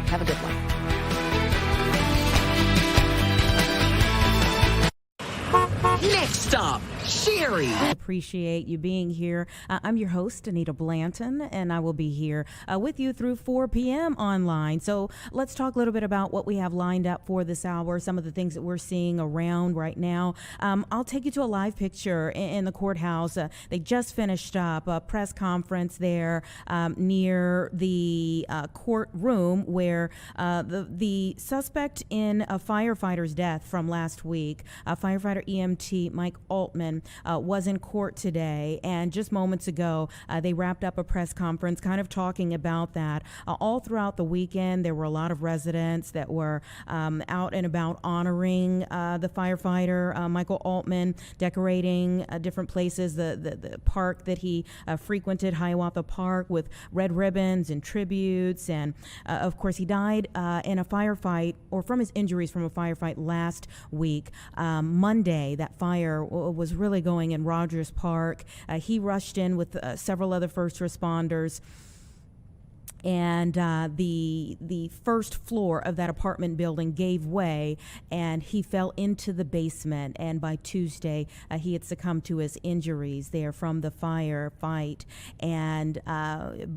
Have a good one. Next stop, Sherry. I appreciate you being here. I'm your host, Anita Blanton, and I will be here with you through 4 p.m. online. So let's talk a little bit about what we have lined up for this hour, some of the things that we're seeing around right now. I'll take you to a live picture in the courthouse. They just finished up a press conference there near the courtroom where the suspect in a firefighter's death from last week, firefighter EMT Mike Altman, was in court today, and just moments ago they wrapped up a press conference kind of talking about that. All throughout the weekend there were a lot of residents that were out and about honoring the firefighter Michael Altman, decorating different places, the park that he frequented, Hiawatha Park, with red ribbons and tributes. And of course he died in a firefight, or from his injuries from a firefight last week. Monday, that fire was really going in Rogers Park. He rushed in with several other first responders, and the first floor of that apartment building gave way, and he fell into the basement. And by Tuesday, he had succumbed to his injuries there from the firefight. And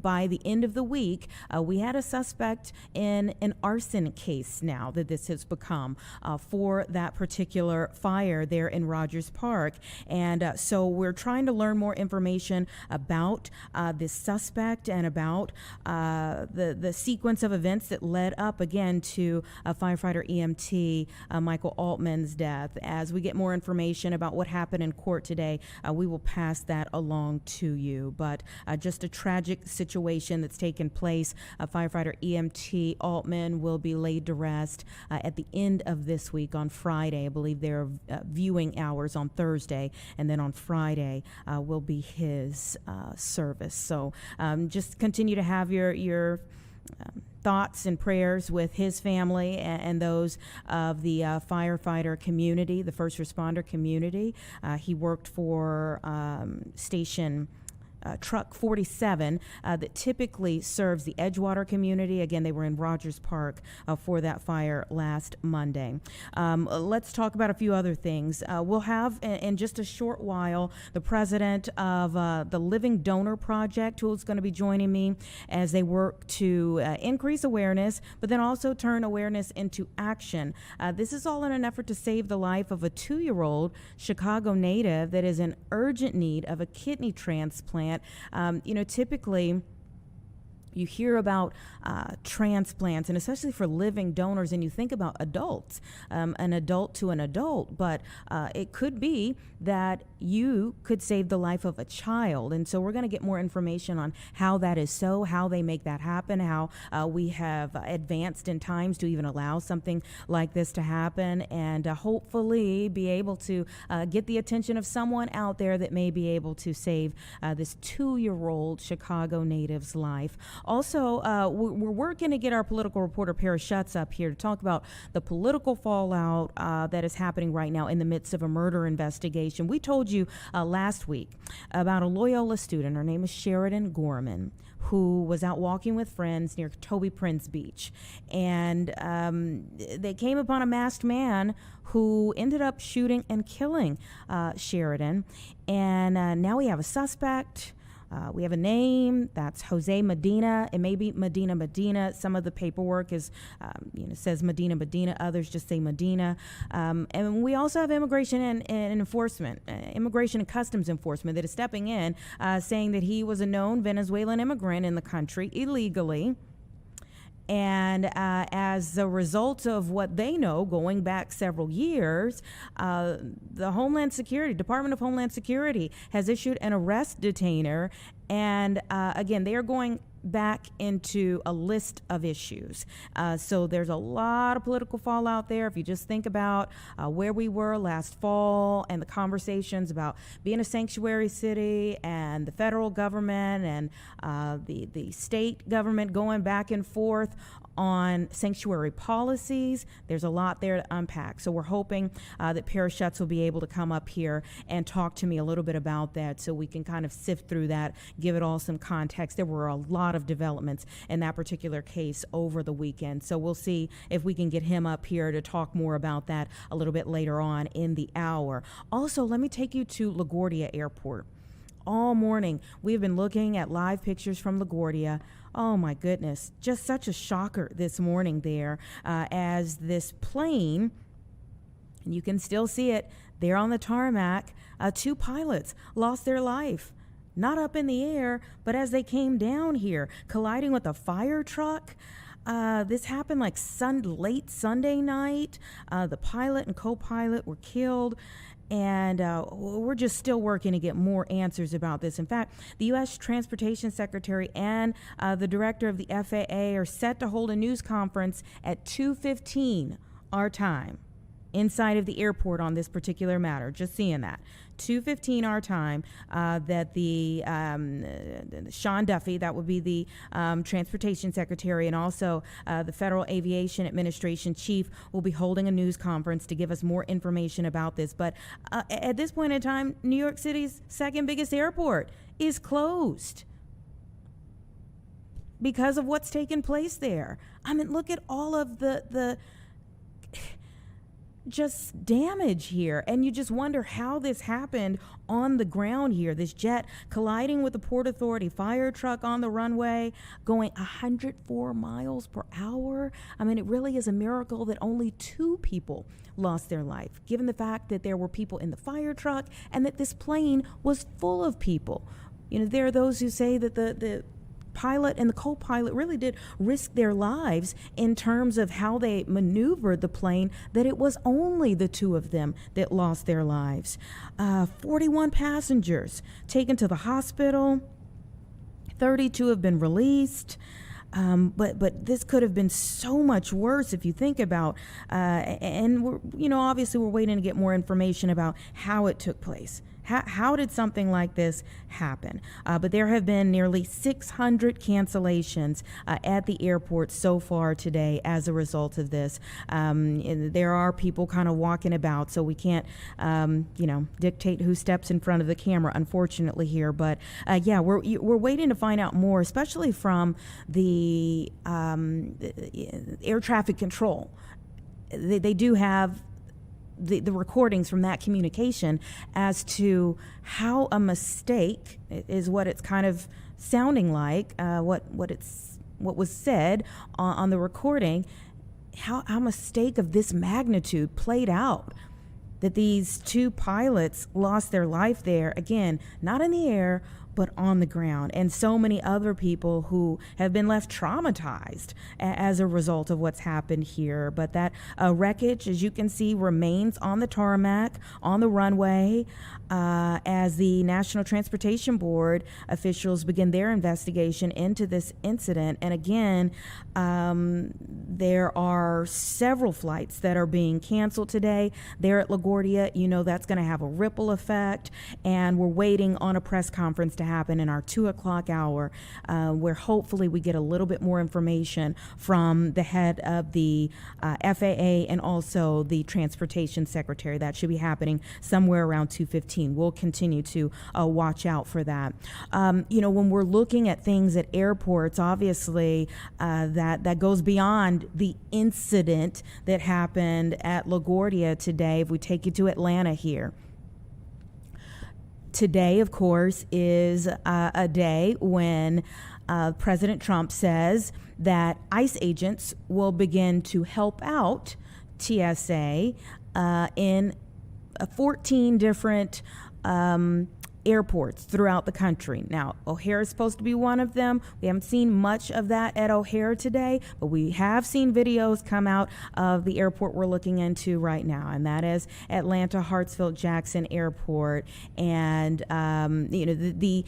by the end of the week, we had a suspect in an arson case now that this has become for that particular fire there in Rogers Park. And so we're trying to learn more information about this suspect and about the sequence of events that led up again to firefighter EMT Michael Altman's death. As we get more information about what happened in court today, we will pass that along to you. But just a tragic situation that's taken place. Firefighter EMT Altman will be laid to rest at the end of this week on Friday. I believe their viewing hours on Thursday, and then on Friday will be his service. So just continue to have your thoughts and prayers with his family and those of the firefighter community, the first responder community. He worked for Station Truck 47 that typically serves the Edgewater community. Again, they were in Rogers Park for that fire last Monday. Let's talk about a few other things. We'll have in just a short while the president of the Living Donor Project, who's going to be joining me as they work to increase awareness, but then also turn awareness into action. This is all in an effort to save the life of a 2-year-old Chicago native that is in urgent need of a kidney transplant. Typically you hear about transplants, and especially for living donors, and you think about adults, an adult to an adult, but it could be that you could save the life of a child. And so we're going to get more information on how that is so, how they make that happen, how we have advanced in times to even allow something like this to happen, and hopefully be able to get the attention of someone out there that may be able to save this 2-year-old Chicago native's life. Also, we're working to get our political reporter Paris Schutz up here to talk about the political fallout that is happening right now in the midst of a murder investigation. We told you last week about a Loyola student. Her name is Sheridan Gorman, who was out walking with friends near Toby Prince Beach. And they came upon a masked man who ended up shooting and killing Sheridan. And now we have a suspect. We have a name. That's Jose Medina. It may be Medina. Some of the paperwork is, says Medina. Others just say Medina. And we also have immigration and enforcement, immigration and customs enforcement that is stepping in, saying that he was a known Venezuelan immigrant in the country illegally. And as a result of what they know, going back several years, the Department of Homeland Security has issued an arrest detainer. And again, they are going back into a list of issues. So there's a lot of political fallout there. If you just think about where we were last fall and the conversations about being a sanctuary city and the federal government and the state government going back and forth on sanctuary policies. There's a lot there to unpack. So we're hoping that Parashutz will be able to come up here and talk to me a little bit about that so we can kind of sift through that, give it all some context. There were a lot of developments in that particular case over the weekend. So we'll see if we can get him up here to talk more about that a little bit later on in the hour. Also, let me take you to LaGuardia Airport. All morning, we've been looking at live pictures from LaGuardia. Oh my goodness, just such a shocker this morning there as this plane, and you can still see it there on the tarmac, 2 pilots lost their life. Not up in the air, but as they came down here, colliding with a fire truck. This happened like late Sunday night. The pilot and co-pilot were killed. And we're just still working to get more answers about this. In fact, the U.S. Transportation Secretary and the director of the FAA are set to hold a news conference at 2:15 our time inside of the airport on this particular matter. Just seeing that. 2:15 our time, that the Sean Duffy, that would be the Transportation Secretary, and also the Federal Aviation Administration Chief will be holding a news conference to give us more information about this. But at this point in time, New York City's second biggest airport is closed because of what's taken place there. I mean, look at all of the just damage here, and you just wonder how this happened on the ground here. This jet colliding with the Port Authority fire truck on the runway going 104 miles per hour. I mean, it really is a miracle that only 2 people lost their life, given the fact that there were people in the fire truck and that this plane was full of people. You know, there are those who say that the pilot and the co-pilot really did risk their lives in terms of how they maneuvered the plane, that it was only the 2 of them that lost their lives. 41 passengers taken to the hospital. 32 have been released. But this could have been so much worse if you think about, and obviously we're waiting to get more information about how it took place. How did something like this happen? But there have been nearly 600 cancellations at the airport so far today as a result of this. And there are people kind of walking about, so we can't, dictate who steps in front of the camera, unfortunately, here. But we're waiting to find out more, especially from the air traffic control. They do have the recordings from that communication as to how a mistake is what it's kind of sounding like, what was said on the recording, how a mistake of this magnitude played out, that these 2 pilots lost their life there, again, not in the air, but on the ground, and so many other people who have been left traumatized as a result of what's happened here. But that wreckage, as you can see, remains on the tarmac, on the runway, as the National Transportation Board officials begin their investigation into this incident. And again, there are several flights that are being canceled today there at LaGuardia. You know, that's going to have a ripple effect, and we're waiting on a press conference to happen in our 2:00 hour, where hopefully we get a little bit more information from the head of the FAA and also the Transportation Secretary. That should be happening somewhere around 2:15. We'll continue to watch out for that. When we're looking at things at airports, obviously that goes beyond the incident that happened at LaGuardia today. If we take you to Atlanta here. Today, of course, is a day when President Trump says that ICE agents will begin to help out TSA in 14 different airports throughout the country. Now, O'Hare is supposed to be one of them. We haven't seen much of that at O'Hare today, but we have seen videos come out of the airport we're looking into right now, and that is Atlanta Hartsfield Jackson Airport. And the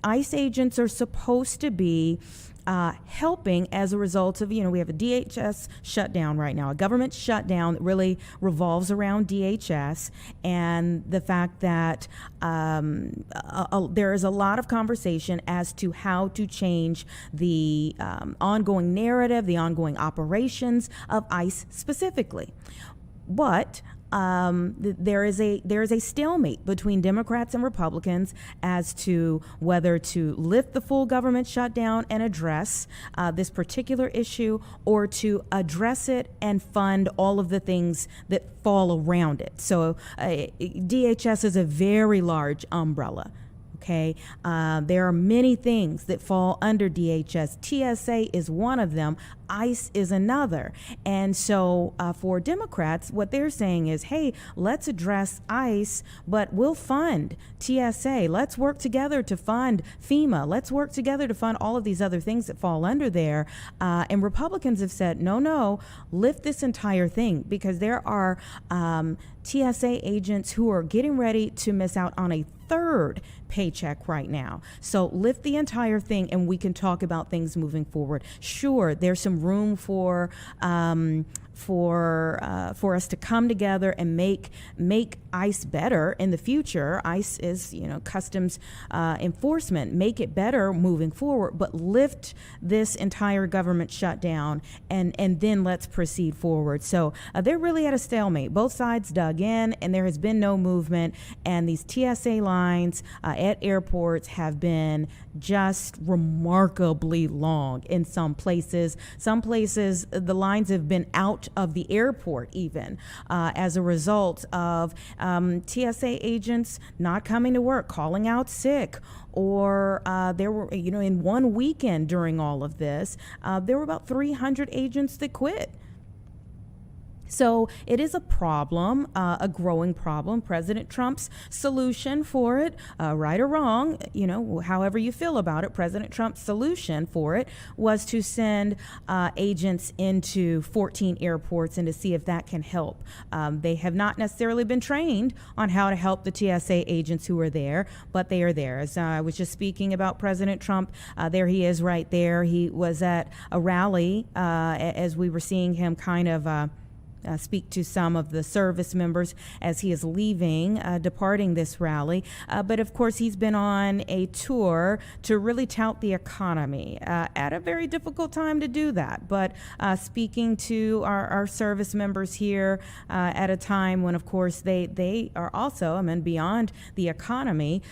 ICE agents are supposed to be helping as a result of, we have a DHS shutdown right now, a government shutdown that really revolves around DHS, and the fact that there is a lot of conversation as to how to change the ongoing narrative, the ongoing operations of ICE specifically. But there is a stalemate between Democrats and Republicans as to whether to lift the full government shutdown and address this particular issue, or to address it and fund all of the things that fall around it. So DHS is a very large umbrella. Okay, there are many things that fall under DHS. TSA is one of them. ICE is another. And so for Democrats, what they're saying is, hey, let's address ICE, but we'll fund TSA. Let's work together to fund FEMA. Let's work together to fund all of these other things that fall under there. And Republicans have said, no, lift this entire thing, because there are TSA agents who are getting ready to miss out on a third paycheck right now. So lift the entire thing and we can talk about things moving forward. Sure, there's some room for us to come together and make ICE better in the future. ICE is, customs enforcement. Make it better moving forward, but lift this entire government shutdown and then let's proceed forward. So they're really at a stalemate. Both sides dug in and there has been no movement, and these TSA lines at airports have been just remarkably long in some places. Some places the lines have been out of the airport even as a result of TSA agents not coming to work, calling out sick, or there were, in one weekend during all of this, there were about 300 agents that quit. So it is a problem, a growing problem. President Trump's solution for it, right or wrong, however you feel about it, President Trump's solution for it was to send agents into 14 airports and to see if that can help. They have not necessarily been trained on how to help the TSA agents who are there, but they are there. As I was just speaking about President Trump, there he is right there. He was at a rally as we were seeing him kind of speak to some of the service members as he is leaving, departing this rally. But of course, he's been on a tour to really tout the economy at a very difficult time to do that. But speaking to our service members here at a time when, of course, they are also, beyond the economy,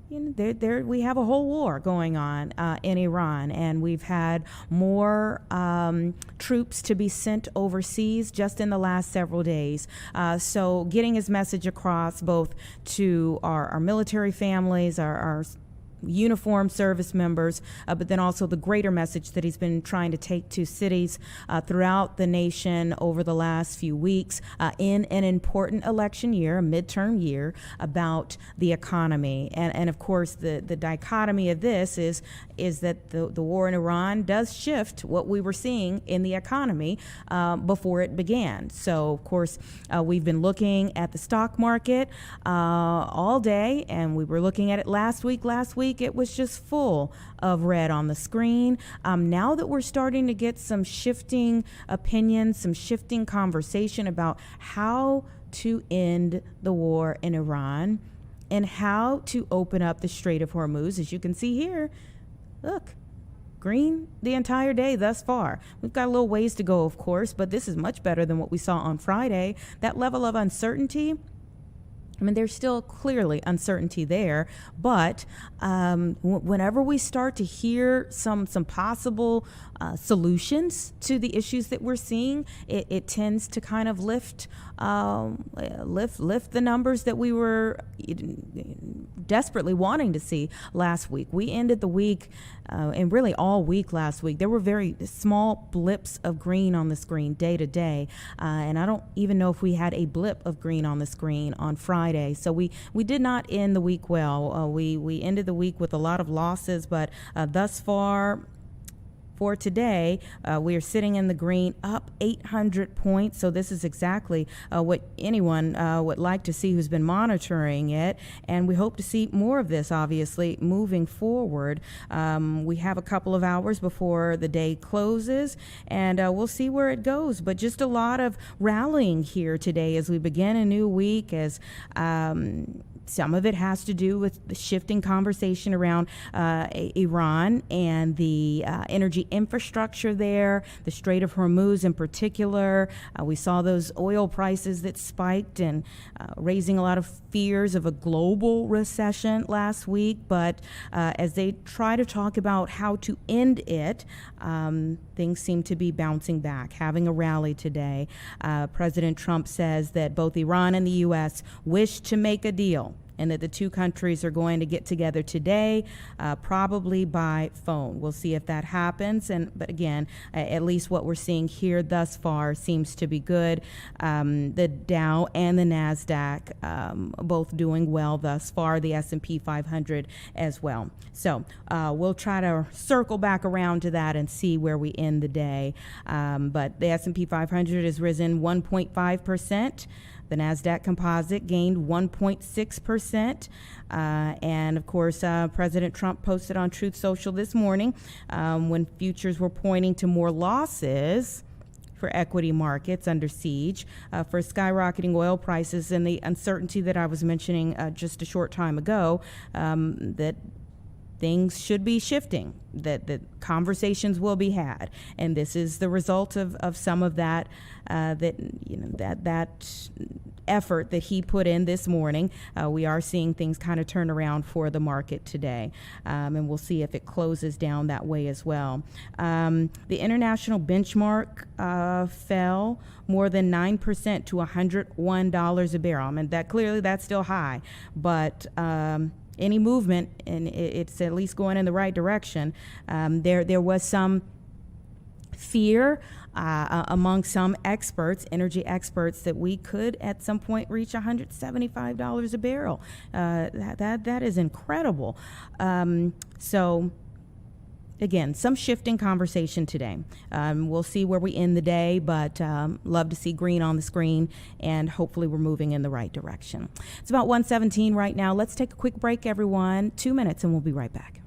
we have a whole war going on in Iran, and we've had more troops to be sent overseas just in the last several days. So getting his message across both to our military families, our uniformed service members, but then also the greater message that he's been trying to take to cities throughout the nation over the last few weeks in an important election year, a midterm year, about the economy. And of course, the dichotomy of this is that the war in Iran does shift what we were seeing in the economy before it began. So, of course, we've been looking at the stock market all day, and we were looking at it last week. It was just full of red on the screen. Now that we're starting to get some shifting opinions, some shifting conversation about how to end the war in Iran and how to open up the Strait of Hormuz. As you can see here, look, green the entire day thus far. We've got a little ways to go, of course, but this is much better than what we saw on Friday. That level of uncertainty, there's still clearly uncertainty there, but whenever we start to hear some possible solutions to the issues that we're seeing, it tends to kind of lift the numbers that we were desperately wanting to see last week. We ended the week, and really all week last week, there were very small blips of green on the screen day to day, and I don't even know if we had a blip of green on the screen on Friday. So we did not end the week well. We ended the week with a lot of losses, but thus far, for today, we are sitting in the green, up 800 points. So this is exactly what anyone would like to see who's been monitoring it. And we hope to see more of this, obviously, moving forward. We have a couple of hours before the day closes, and we'll see where it goes. But just a lot of rallying here today as we begin a new week, as some of it has to do with the shifting conversation around Iran and the energy infrastructure there, the Strait of Hormuz in particular. We saw those oil prices that spiked and raising a lot of fears of a global recession last week. But as they try to talk about how to end it, things seem to be bouncing back, having a rally today. President Trump says that both Iran and the U.S. wish to make a deal, and that the two countries are going to get together today, probably by phone. We'll see if that happens. But again, at least what we're seeing here thus far seems to be good. The Dow and the NASDAQ both doing well thus far, the S&P 500 as well. So we'll try to circle back around to that and see where we end the day. But the S&P 500 has risen 1.5%. The NASDAQ composite gained 1.6%. And of course, President Trump posted on Truth Social this morning when futures were pointing to more losses for equity markets under siege, for skyrocketing oil prices and the uncertainty that I was mentioning just a short time ago, that things should be shifting, that conversations will be had, and this is the result of some of that that effort that he put in this morning. We are seeing things kind of turn around for the market today, and we'll see if it closes down that way as well. The international benchmark fell more than 9% to $101 a barrel. I mean, that's still high, but any movement, and it's at least going in the right direction. There was some fear among some experts, energy experts, that we could at some point reach $175 a barrel. That is incredible. So again, some shifting conversation today. We'll see where we end the day, but love to see green on the screen, and hopefully we're moving in the right direction. It's about 1:17 right now. Let's take a quick break, everyone. 2 minutes, and we'll be right back.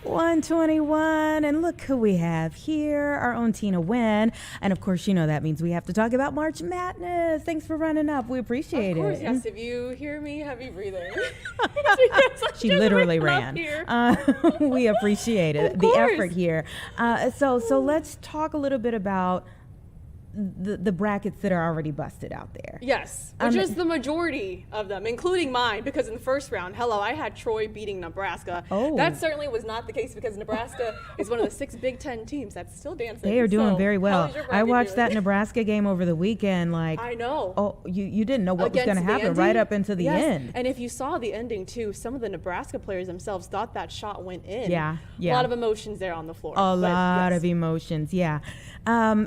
121, and look who we have here, our own Tina Nguyen. And of course, you know that means we have to talk about March Madness. Thanks for running up. We appreciate it. Of course, yes. If you hear me heavy breathing. She literally ran. We appreciate it, the effort here. So let's talk a little bit about the brackets that are already busted out there. Yes, which is the majority of them, including mine, because in the first round, I had Troy beating Nebraska. Oh. That certainly was not the case because Nebraska is one of the 6 Big Ten teams that's still dancing. They are doing very well. I watched that Nebraska game over the weekend. I know. Oh, you didn't know what was going to happen right up into the end. And if you saw the ending too, some of the Nebraska players themselves thought that shot went in. Yeah. A lot of emotions there on the floor. A lot of emotions, yeah.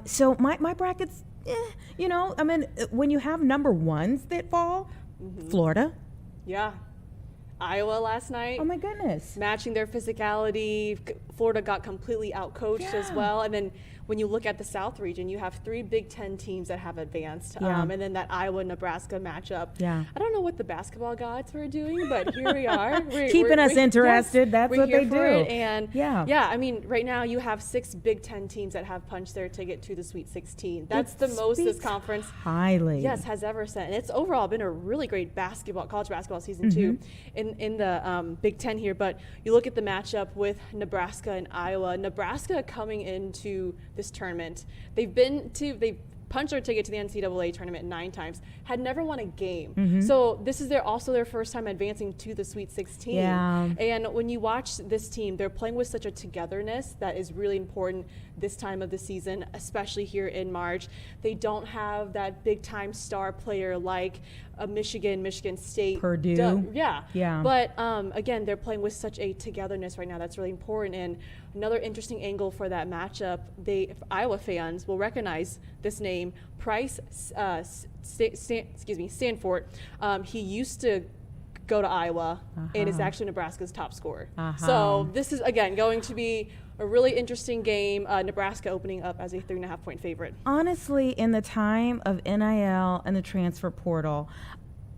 So my brackets, when you have number ones that fall, Florida. Yeah. Iowa last night. Oh my goodness. Matching their physicality. Florida got completely outcoached as well. And then when you look at the South region, you have 3 Big Ten teams that have advanced. And then that Iowa-Nebraska matchup. Yeah. I don't know what the basketball gods were doing, but here we are. Keeping us interested. Yes, that's what they do. And right now you have 6 Big Ten teams that have punched their ticket to the Sweet 16. That's the most this conference has ever sent. And it's overall been a really great college basketball season too in the Big Ten here. But you look at the matchup with Nebraska and Iowa. Nebraska coming into this tournament, they've punched their ticket to the NCAA tournament 9 times, had never won a game. So this is also their first time advancing to the Sweet 16. Yeah. And when you watch this team, they're playing with such a togetherness that is really important this time of the season, especially here in March. They don't have that big time star player like Michigan State, Purdue. Yeah. But again, they're playing with such a togetherness right now that's really important. And another interesting angle for that matchup, Iowa fans will recognize this name, Price Stanford. He used to go to Iowa and is actually Nebraska's top scorer. So this is, again, going to be a really interesting game. Nebraska opening up as a 3.5-point favorite. Honestly, in the time of NIL and the transfer portal,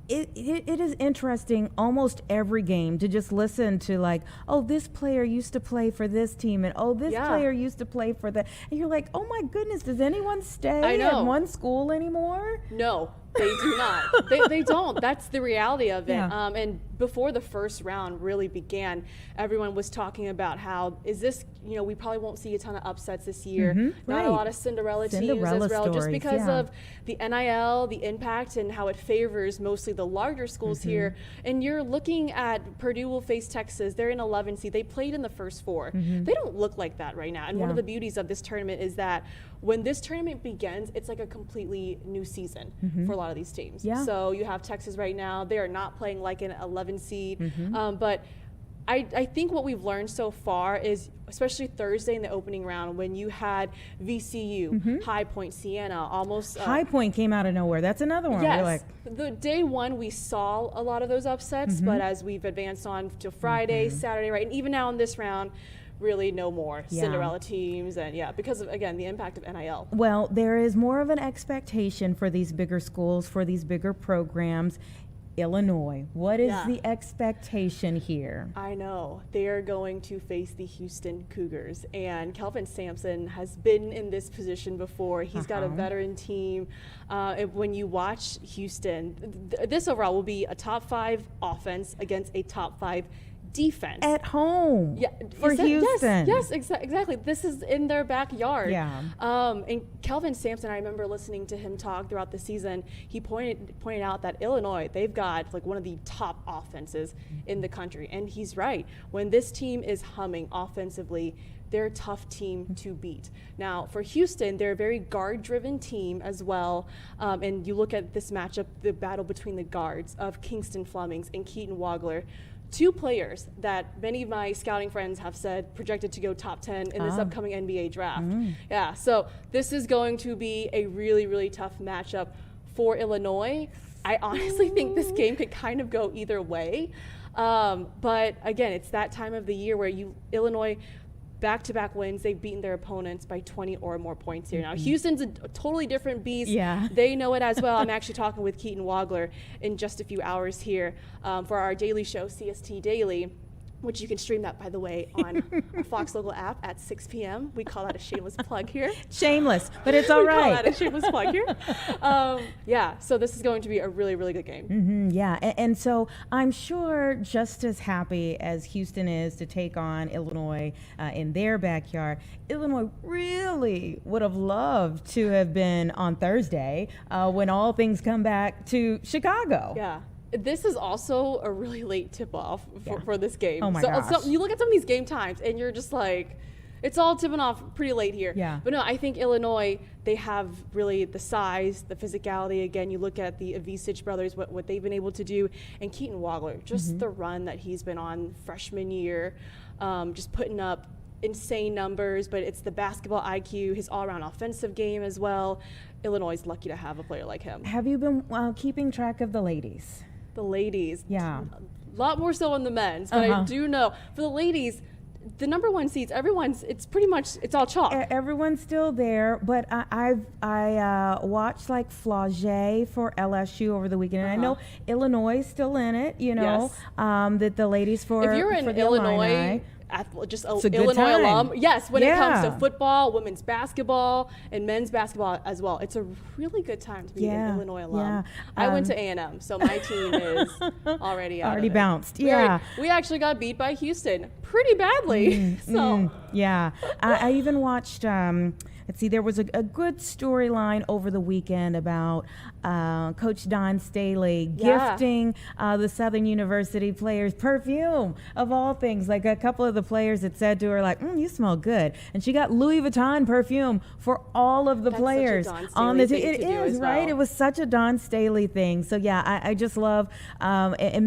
it is interesting almost every game to just listen to this player used to play for this team and this player used to play for that. And you're like, oh my goodness, does anyone stay at one school anymore? No. They do not. They don't. That's the reality of it. Yeah. And before the first round really began, everyone was talking about how we probably won't see a ton of upsets this year. Not a lot of Cinderella teams as well, stories, just because of the NIL, the impact, and how it favors mostly the larger schools here. And you're looking at Purdue will face Texas. They're in 11 seed. They played in the first 4. They don't look like that right now. And one of the beauties of this tournament is that when this tournament begins, it's like a completely new season for a lot of these teams. Yeah. So you have Texas right now. They are not playing like an 11 seed. But I think what we've learned so far is, especially Thursday in the opening round, when you had VCU, High Point, Siena, almost High Point came out of nowhere. That's another one. Yes. The day one we saw a lot of those upsets, but as we've advanced on to Friday, Saturday, right, and even now in this round, really no more Cinderella teams, and because of, again, the impact of NIL. Well, there is more of an expectation for these bigger schools, for these bigger programs. Illinois. What is the expectation here? I know. They are going to face the Houston Cougars, and Kelvin Sampson has been in this position before. He's got a veteran team. And when you watch Houston, this overall will be a top 5 offense against a top 5 defense. At home. Yeah, for Houston. Yes, exactly. This is in their backyard. Yeah. And Kelvin Sampson, I remember listening to him talk throughout the season. He pointed out that Illinois, they've got like one of the top offenses in the country. And he's right. When this team is humming offensively, they're a tough team to beat. Now, for Houston, they're a very guard-driven team as well. And you look at this matchup, the battle between the guards of Kingston Flemings and Keaton Wagler, 2 players that many of my scouting friends have said projected to go top 10 in this upcoming NBA draft. Yeah, so this is going to be a really, really tough matchup for Illinois. I honestly think this game could kind of go either way. But again, it's that time of the year where Illinois, back-to-back wins, they've beaten their opponents by 20 or more points here. Now, Houston's a totally different beast. Yeah. They know it as well. I'm actually talking with Keaton Wagler in just a few hours here for our daily show, CST Daily, which you can stream that, by the way, on our Fox local app at 6 p.m. We call that a shameless plug here. Shameless, but it's all right. We call that a shameless plug here. Yeah, so this is going to be a really, really good game. Yeah, and so I'm sure just as happy as Houston is to take on Illinois in their backyard, Illinois really would have loved to have been on Thursday when all things come back to Chicago. Yeah. This is also a really late tip-off for this game. Oh my gosh. So you look at some of these game times and you're just like, it's all tipping off pretty late here. Yeah. But no, I think Illinois, they have really the size, the physicality. Again, you look at the Avicic brothers, what they've been able to do, and Keaton Wagler, just the run that he's been on freshman year, just putting up insane numbers, but it's the basketball IQ, his all-around offensive game as well. Illinois is lucky to have a player like him. Have you been keeping track of the ladies? The ladies. Yeah. A lot more so on the men's, but I do know for the ladies, the number 1 seeds, it's pretty much, it's all chalk. Everyone's still there, but I watched like Flauget for LSU over the weekend, and I know Illinois is still in it, you know, that the ladies for if you're in Illinois, just an Illinois alum. Yes, when it comes to football, women's basketball, and men's basketball as well. It's a really good time to be an Illinois alum. Yeah. I went to A&M, so my team is already out already of it. bounced. Yeah. We actually got beat by Houston pretty badly. Yeah. I even watched let's see, there was a good storyline over the weekend about Coach Don Staley gifting the Southern University players perfume, of all things. Like a couple of the players had said to her, like, you smell good. And she got Louis Vuitton perfume for all of the players on the team. It is, right? It was such a Don Staley thing. So, yeah, I just love and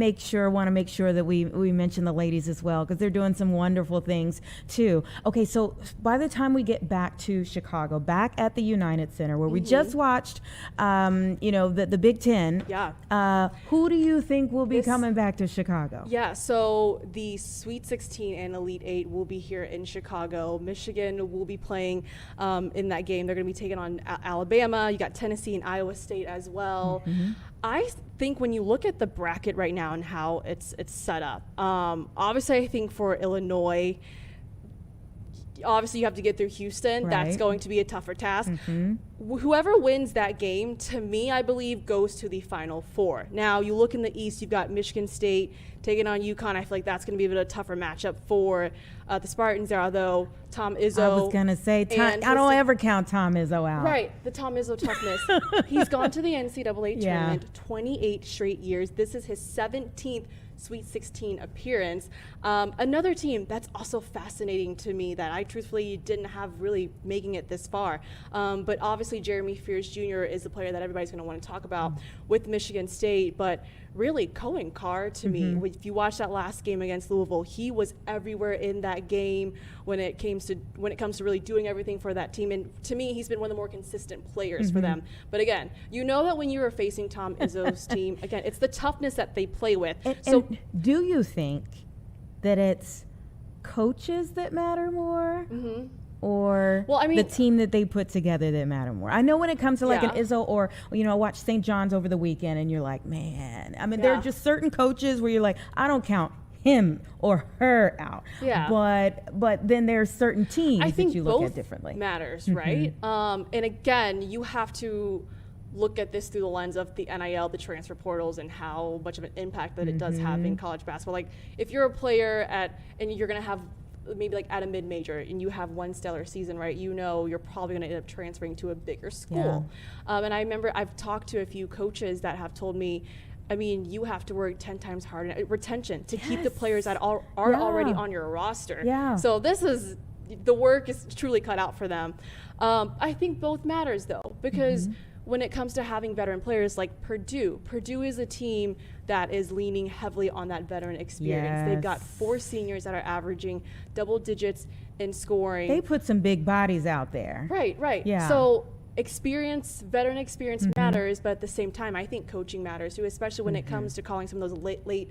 want to make sure that we mention the ladies as well, because they're doing some wonderful things, too. Okay, so by the time we get back to Chicago, back at the United Center, where we just watched, the Big Ten. Yeah. Who do you think will be coming back to Chicago? Yeah, so the Sweet 16 and Elite 8 will be here in Chicago. Michigan will be playing in that game. They're going to be taking on Alabama. You got Tennessee and Iowa State as well. I think when you look at the bracket right now and how it's set up, obviously I think for Illinois, obviously you have to get through Houston. Right. That's going to be a tougher task. Whoever wins that game, to me, I believe, goes to the Final Four. Now, you look in the East, you've got Michigan State taking on UConn. I feel like that's going to be a bit of a tougher matchup for the Spartans, although Tom Izzo. I was going to say, I don't ever count Tom Izzo out. Right, the Tom Izzo toughness. He's gone to the NCAA tournament 28 straight years. This is his 17th Sweet 16 appearance. Another team that's also fascinating to me that I truthfully didn't have really making it this far. But obviously Jeremy Fears Jr. is the player that everybody's going to want to talk about with Michigan State. But really, Cohen Carr, to me, if you watch that last game against Louisville, he was everywhere in that game when it comes to really doing everything for that team. And to me, he's been one of the more consistent players for them. But again, you know that when you are facing Tom Izzo's team, again, it's the toughness that they play with. And do you think that it's coaches that matter more? or the team that they put together that matter more? I know when it comes to like an Izzo or, I watched St. John's over the weekend and you're like, man, I mean, there are just certain coaches where you're like, I don't count him or her out. Yeah. But then there's certain teams that you look at differently. Matters, right? And again, you have to look at this through the lens of the NIL, the transfer portals, and how much of an impact that it does have in college basketball. Like if you're a player and you're going to have maybe like at a mid-major and you have one stellar season, right, you're probably going to end up transferring to a bigger school. And I remember I've talked to a few coaches that have told me, I mean, you have to work 10 times harder at retention to keep the players that are already on your roster. Yeah. So the work is truly cut out for them. I think both matters though, because when it comes to having veteran players like Purdue is a team that is leaning heavily on that veteran experience. Yes. They've got 4 seniors that are averaging double digits in scoring. They put some big bodies out there. Right. Yeah. So veteran experience matters, but at the same time, I think coaching matters too, especially when it comes to calling some of those late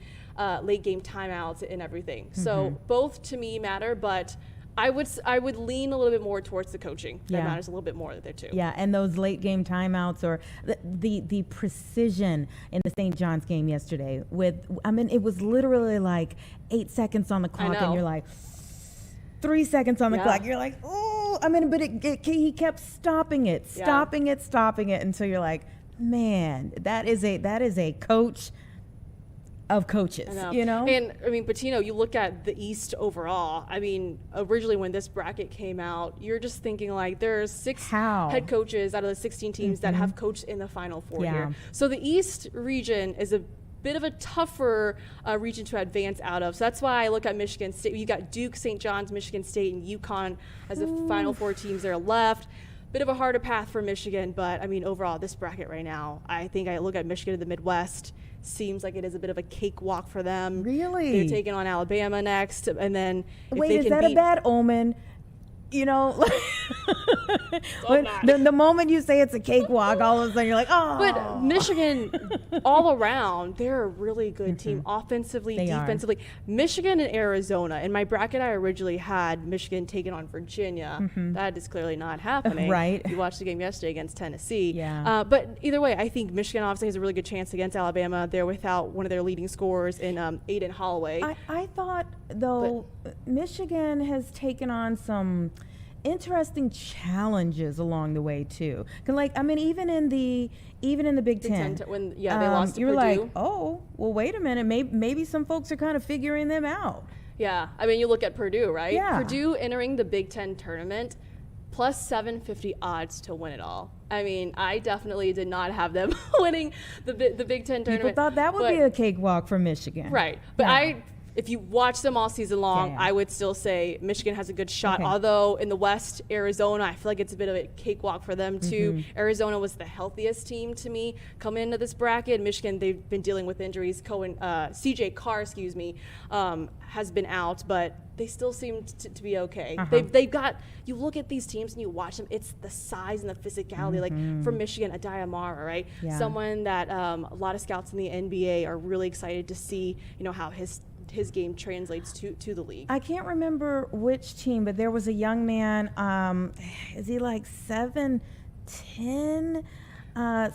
game timeouts and everything. So both to me matter, but I would lean a little bit more towards the coaching. That matters a little bit more there too. Yeah, and those late game timeouts or the precision in the St. John's game yesterday it was literally like 8 seconds on the clock and you're like 3 seconds on the clock. You're like, oh, but he kept stopping it until you're like, man, that is a coach of coaches, And I mean, but you look at the East overall. I mean, originally when this bracket came out, you're just thinking like there's 6 head coaches out of the 16 teams that have coached in the Final Four here. So the East region is a bit of a tougher region to advance out of. So that's why I look at Michigan State. You got Duke, St. John's, Michigan State, and UConn as the Final Four teams that are left. Bit of a harder path for Michigan, but I mean, overall, this bracket right now, I think I look at Michigan in the Midwest. Seems like it is a bit of a cakewalk for them. Really? They're taking on Alabama next, and then is that a bad omen? The moment you say it's a cakewalk, all of a sudden you're like, oh. But Michigan, all around, they're a really good team, offensively, defensively. Michigan and Arizona. In my bracket, I originally had Michigan taking on Virginia. That is clearly not happening. Right. You watched the game yesterday against Tennessee. Yeah. But either way, I think Michigan obviously has a really good chance against Alabama. They're without one of their leading scorers in Aiden Holloway. I thought, though, Michigan has taken on some interesting challenges along the way too. Even in the Big Ten, when they lost to you were Purdue. like, oh, well, wait a minute, maybe some folks are kind of figuring them out. Yeah, I mean, you look at Purdue, right? Yeah. Purdue entering the Big Ten tournament, plus 750 odds to win it all. I mean, I definitely did not have them winning the Big Ten tournament. People thought that would be a cakewalk for Michigan, right? But if you watch them all season long, I would still say Michigan has a good shot. Although in the West, Arizona, I feel like it's a bit of a cakewalk for them too. Arizona was the healthiest team to me coming into this bracket. Michigan, they've been dealing with injuries. CJ Carr, has been out, but they still seem to be okay. They've got, you look at these teams and you watch them, it's the size and the physicality. Like for Michigan, a Diamara, right? Yeah. Someone that a lot of scouts in the NBA are really excited to see, how his game translates to the league. I can't remember which team, but there was a young man, is he like 7'10"?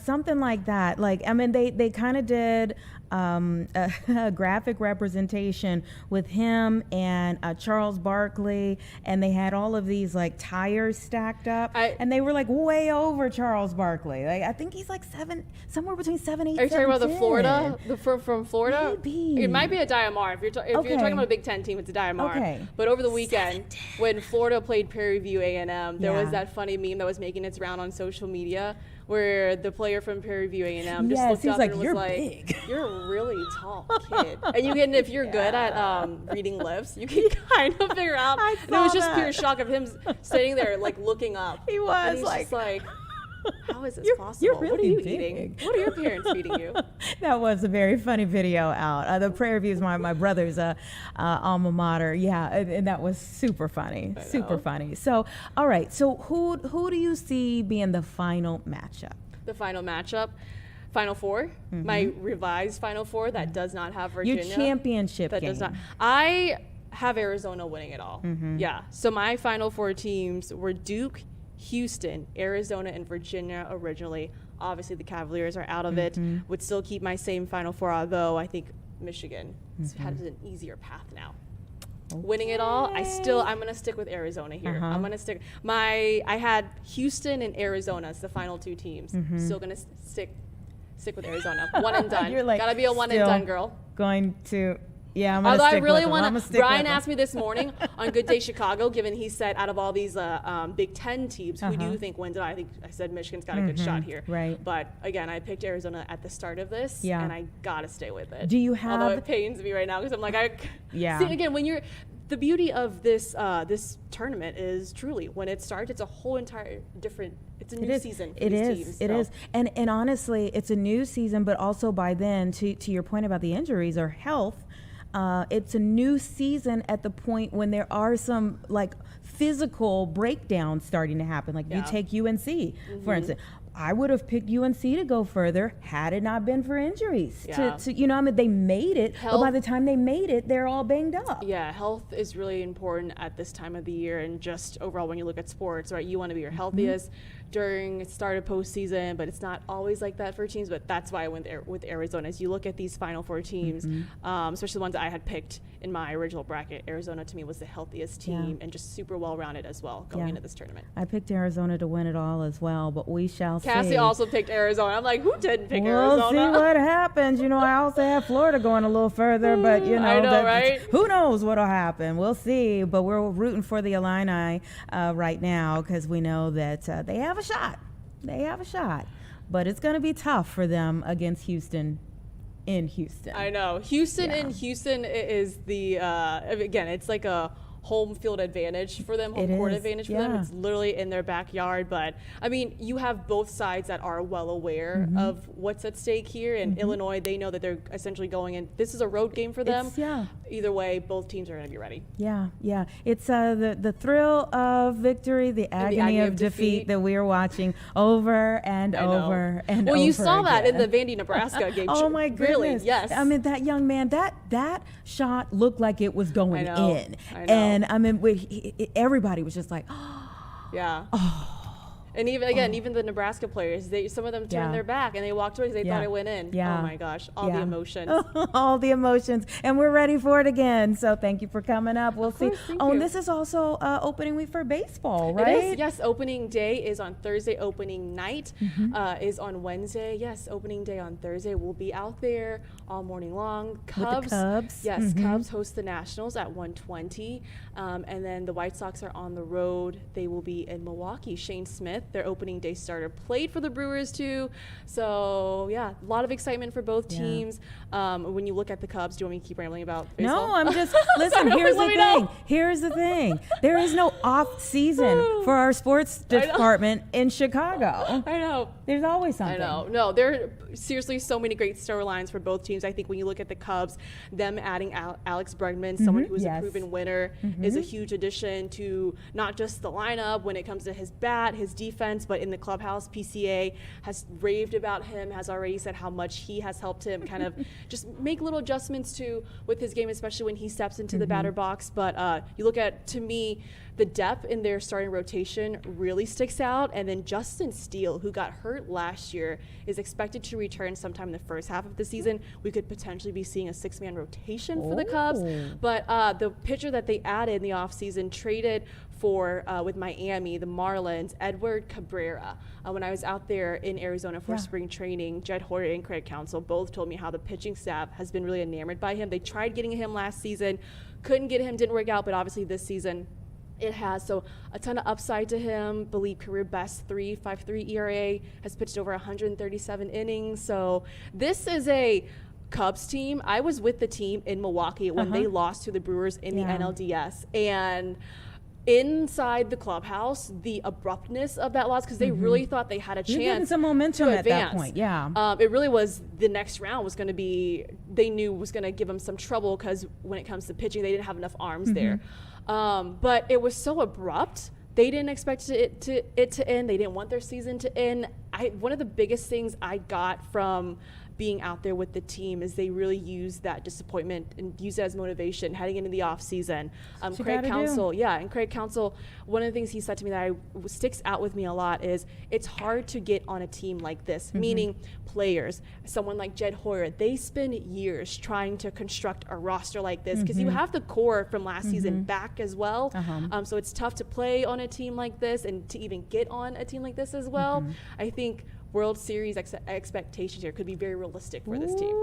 Something like that. They kind of did a graphic representation with him and Charles Barkley, and they had all of these tires stacked up, and they were way over Charles Barkley. I think he's somewhere between 7, 8. Are you talking about the Florida, from Florida? Maybe. It might be a Diamar. If you're talking about a Big Ten team, it's a Diamar. Okay. But over the weekend, when Florida played Prairie View A&M, there was that funny meme that was making its round on social media, where the player from Prairie View A&M just looked up and was big. You're a really tall kid. And if you're good at reading lips, you can kind of figure out. And it was just pure shock of him sitting there, looking up. He was and he's just like, how is this possible? You're really what are you big. Eating? What are your parents feeding you? That was a very funny video out. The Prairie View is my brother's alma mater. Yeah, and that was super funny. Super funny. So, all right. So who do you see being the final matchup? The final matchup? Final Four, my revised Final Four that does not have Virginia. Your championship game. Does not. I have Arizona winning it all. Mm-hmm. Yeah. So my Final Four teams were Duke, Houston, Arizona, and Virginia originally. Obviously, the Cavaliers are out of it. Would still keep my same Final Four, although I think Michigan has an easier path now. Okay. Winning it all, I'm going to stick with Arizona here. I'm going to stick. I had Houston and Arizona as the final two teams. Still going to stick with Arizona. One and done. You're like, gotta be a one and done girl. Going to. Yeah, I'm gonna Although stick I really want to. Brian asked me this morning on Good Day Chicago, given he said out of all these Big Ten teams, who do you think wins it? I said Michigan's got a good shot here. Right. But again, I picked Arizona at the start of this, and I gotta stay with it. Do you have? Although it pains me right now because I'm like, See, again, when you're the beauty of this this tournament is truly when it starts, it's a whole entire different. It's a new season for these teams. It is. And honestly, it's a new season, but also by then, to your point about the injuries or health. It's a new season at the point when there are some like physical breakdowns starting to happen. Like you take UNC, for instance. I would have picked UNC to go further had it not been for injuries. They made it, but by the time they made it, they're all banged up. Yeah, health is really important at this time of the year, and just overall when you look at sports, right? You want to be your healthiest during the start of postseason, but it's not always like that for teams. But that's why I went there with Arizona. As you look at these Final Four teams, especially the ones that I had picked in my original bracket, Arizona to me was the healthiest team and just super well-rounded as well going into this tournament. I picked Arizona to win it all as well, but we shall see. Cassie also picked Arizona. I'm like, who didn't pick Arizona? Arizona? We'll see what happens. I also have Florida going a little further, but I know, right? Who knows what'll happen? We'll see. But we're rooting for the Illini right now because we know that they have a shot. They have a shot, but it's going to be tough for them against Houston in Houston. I know. Houston in Houston is the, again, it's like a home field advantage for them, home court advantage for them. It's literally in their backyard. But, I mean, you have both sides that are well aware of what's at stake here. And Illinois, they know that they're essentially going in. This is a road game for them. Either way, both teams are going to be ready. Yeah. It's the thrill of victory, the agony of defeat that we are watching over and over and over. Well, you saw that in the Vandy, Nebraska game. Oh, my goodness. Really? Yes. I mean, that young man, that shot looked like it was going in. I know. And I mean, everybody was just like, And even the Nebraska players, some of them turned their back and they walked away because they thought it went in. Oh my gosh, all the emotions. All the emotions. And we're ready for it again. So thank you for coming up. We'll see. And this is also opening week for baseball, right? It is, yes. Opening day is on Thursday. Opening night is on Wednesday. Yes, opening day on Thursday. We'll be out there all morning long. With the Cubs. Yes, Cubs host the Nationals at 1:20. And then the White Sox are on the road. They will be in Milwaukee. Shane Smith, their opening day starter, played for the Brewers too. So yeah, a lot of excitement for both teams. When you look at the Cubs, do you want me to keep rambling about baseball? No, I'm just listen. Here's the thing. There is no off season for our sports department in Chicago. I know. There's always something. I know. No, there are seriously so many great storylines for both teams. I think when you look at the Cubs, them adding Alex Bregman, someone who is a proven winner, is a huge addition to not just the lineup when it comes to his bat, his defense, but in the clubhouse. PCA has raved about him, has already said how much he has helped him kind of just make little adjustments with his game, especially when he steps into the batter box. But you look at, to me, the depth in their starting rotation really sticks out. And then Justin Steele, who got hurt last year, is expected to return sometime in the first half of the season. We could potentially be seeing a 6-man rotation for the Cubs. But the pitcher that they added in the offseason, traded for with Miami, the Marlins, Edward Cabrera. When I was out there in Arizona for spring training, Jed Hoyer and Craig Counsell both told me how the pitching staff has been really enamored by him. They tried getting him last season, couldn't get him, didn't work out, but obviously this season it has. So a ton of upside to him. Believe career best 3.53 ERA, has pitched over 137 innings. So this is a Cubs team. I was with the team in Milwaukee when they lost to the Brewers in the NLDS, and inside the clubhouse, the abruptness of that loss, because they really thought they had a chance. You're getting some momentum at that point, it really was. The next round was going to be, they knew was going to give them some trouble because when it comes to pitching, they didn't have enough arms there. But it was so abrupt. They didn't expect it to end. They didn't want their season to end. One of the biggest things I got from being out there with the team is they really use that disappointment and use it as motivation heading into the off season. Craig Counsell, one of the things he said to me that sticks out with me a lot is it's hard to get on a team like this, meaning players, someone like Jed Hoyer, they spend years trying to construct a roster like this because you have the core from last season back as well. So it's tough to play on a team like this and to even get on a team like this as well. I think World Series expectations here could be very realistic for this team.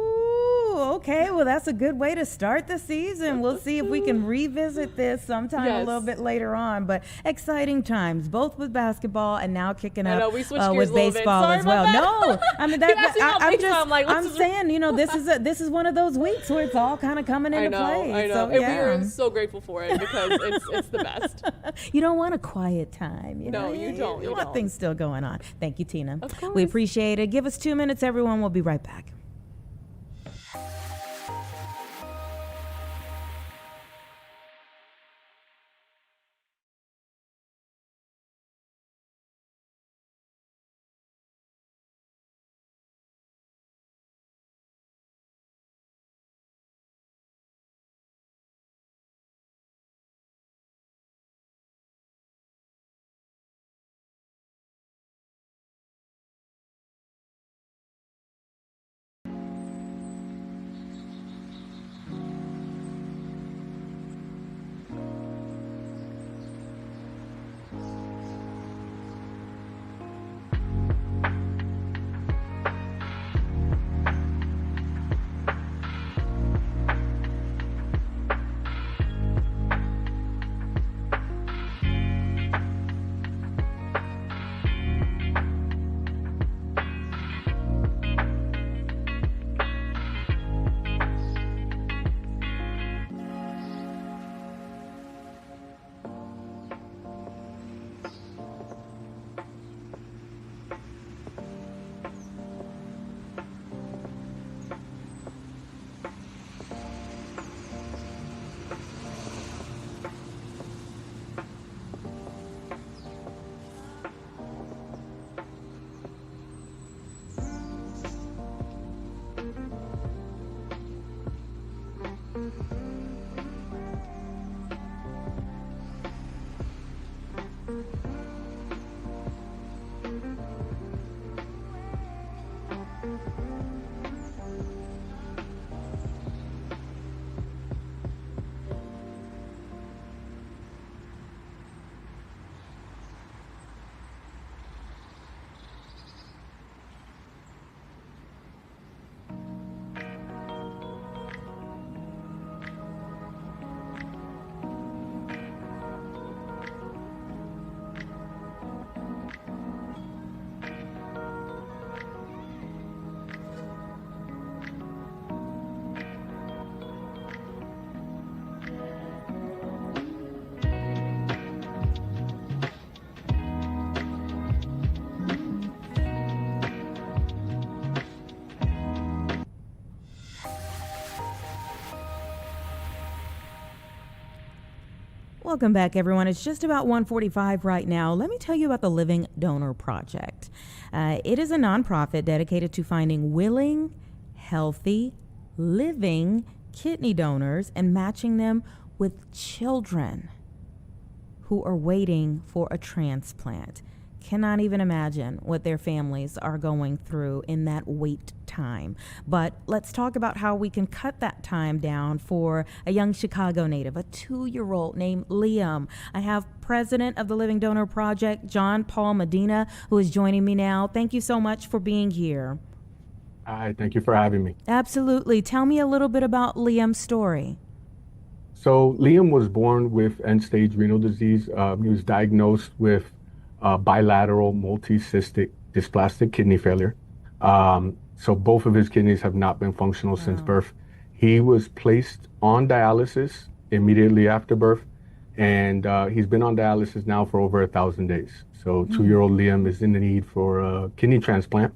Okay, well, that's a good way to start the season. We'll see if we can revisit this sometime a little bit later on. But exciting times, both with basketball and now kicking up with baseball as well. No, I mean I'm saying, you know, this is one of those weeks where it's all kind of coming into play. I know. So, and we are so grateful for it because it's the best. You don't want a quiet time. You know? You don't. You want things still going on. Thank you, Tina. Of course. We appreciate it. Give us 2 minutes, everyone. We'll be right back. Welcome back, everyone. It's just about 1:45 right now. Let me tell you about the Living Donor Project. It is a nonprofit dedicated to finding willing, healthy, living kidney donors and matching them with children who are waiting for a transplant. Cannot even imagine what their families are going through in that wait time. But let's talk about how we can cut that time down for a young Chicago native, a 2-year-old named Liam. I have President of the Living Donor Project, John Paul Medina, who is joining me now. Thank you so much for being here. Hi, thank you for having me. Absolutely. Tell me a little bit about Liam's story. So Liam was born with end-stage renal disease. He was diagnosed with bilateral multicystic dysplastic kidney failure. So both of his kidneys have not been functional since birth. He was placed on dialysis immediately after birth, and he's been on dialysis now for over 1,000 days. So 2-year-old Liam is in the need for a kidney transplant.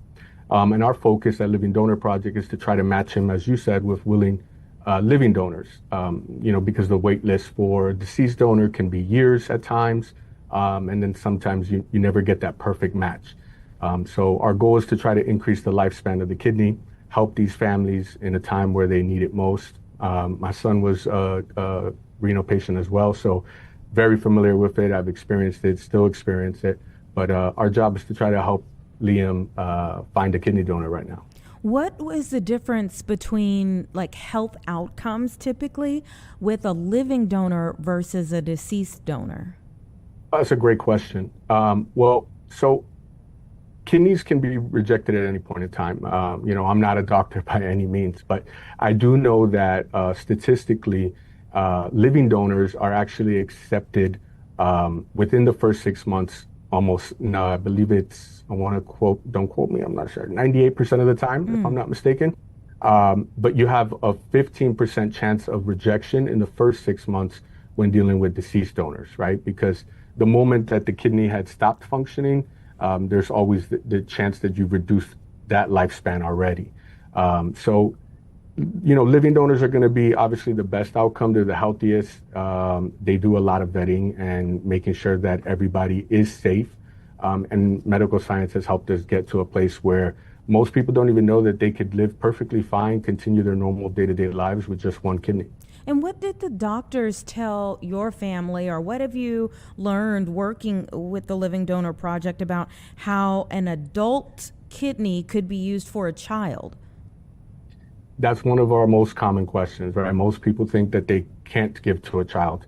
And our focus at Living Donor Project is to try to match him, as you said, with willing living donors, because the wait list for a deceased donor can be years at times. And then sometimes you never get that perfect match. So our goal is to try to increase the lifespan of the kidney help these families in a time where they need it most. My son was a renal patient as well, so very familiar with it. I've experienced it, still experience it. But our job is to try to help Liam find a kidney donor right now. What is the difference between like health outcomes typically with a living donor versus a deceased donor? That's a great question. So kidneys can be rejected at any point in time. I'm not a doctor by any means, but I do know that statistically, living donors are actually accepted within the first 6 months. Almost, no, I believe I want to quote, don't quote me, I'm not sure, 98% of the time, if I'm not mistaken. But you have a 15% chance of rejection in the first 6 months when dealing with deceased donors, right? Because the moment that the kidney had stopped functioning, there's always the chance that you've reduced that lifespan already. Living donors are going to be obviously the best outcome. They're the healthiest. They do a lot of vetting and making sure that everybody is safe. And medical science has helped us get to a place where most people don't even know that they could live perfectly fine, continue their normal day-to-day lives with just one kidney. And what did the doctors tell your family, or what have you learned working with the Living Donor Project about how an adult kidney could be used for a child? That's one of our most common questions, right? Most people think that they can't give to a child.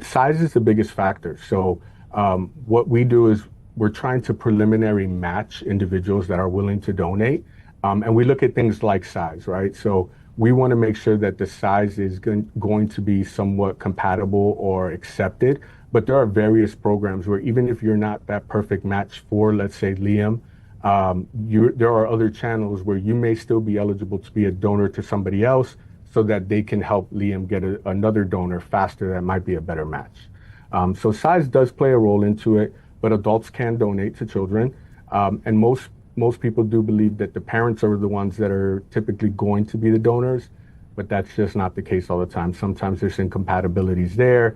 Size is the biggest factor. So what we do is we're trying to preliminary match individuals that are willing to donate. And we look at things like size, right? So we want to make sure that the size is going to be somewhat compatible or accepted. But there are various programs where even if you're not that perfect match for, let's say, Liam, there are other channels where you may still be eligible to be a donor to somebody else so that they can help Liam get another donor faster that might be a better match. So size does play a role into it, but adults can donate to children. And most people do believe that the parents are the ones that are typically going to be the donors, but that's just not the case all the time. Sometimes there's incompatibilities there.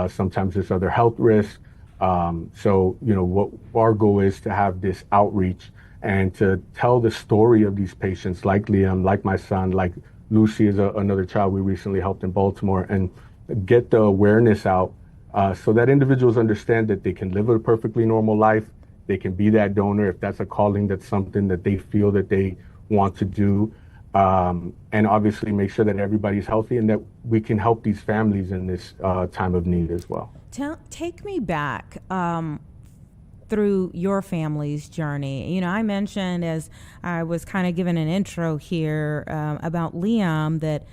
Sometimes there's other health risks. What our goal is to have this outreach and to tell the story of these patients like Liam, like my son, like Lucy is another child we recently helped in Baltimore, and get the awareness out so that individuals understand that they can live a perfectly normal life. They can be that donor if that's a calling, that's something that they feel that they want to do. And obviously make sure that everybody's healthy and that we can help these families in this time of need as well. Take me back through your family's journey. I mentioned as I was kind of given an intro here about Liam that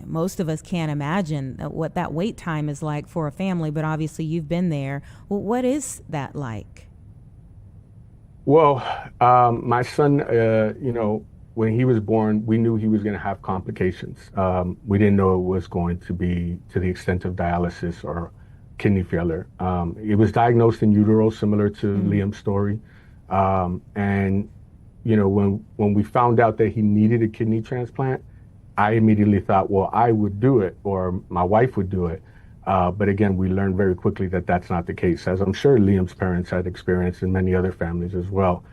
most of us can't imagine what that wait time is like for a family, but obviously you've been there. Well, what is that like? Well, my son, when he was born, we knew he was going to have complications. We didn't know it was going to be to the extent of dialysis or kidney failure. It was diagnosed in utero, similar to Liam's story. When we found out that he needed a kidney transplant, I immediately thought, well, I would do it, or my wife would do it. But again, we learned very quickly that that's not the case, as I'm sure Liam's parents had experienced and many other families as well.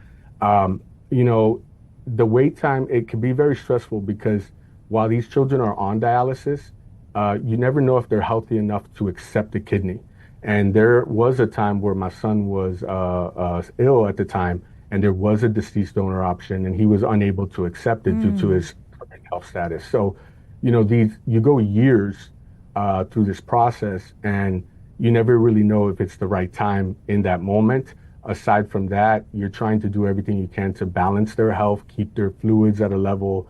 The wait time, it can be very stressful because while these children are on dialysis, you never know if they're healthy enough to accept a kidney. And there was a time where my son was ill at the time, and there was a deceased donor option, and he was unable to accept it due to his current health status. So, you go years through this process, and you never really know if it's the right time in that moment. Aside from that, you're trying to do everything you can to balance their health, keep their fluids at a level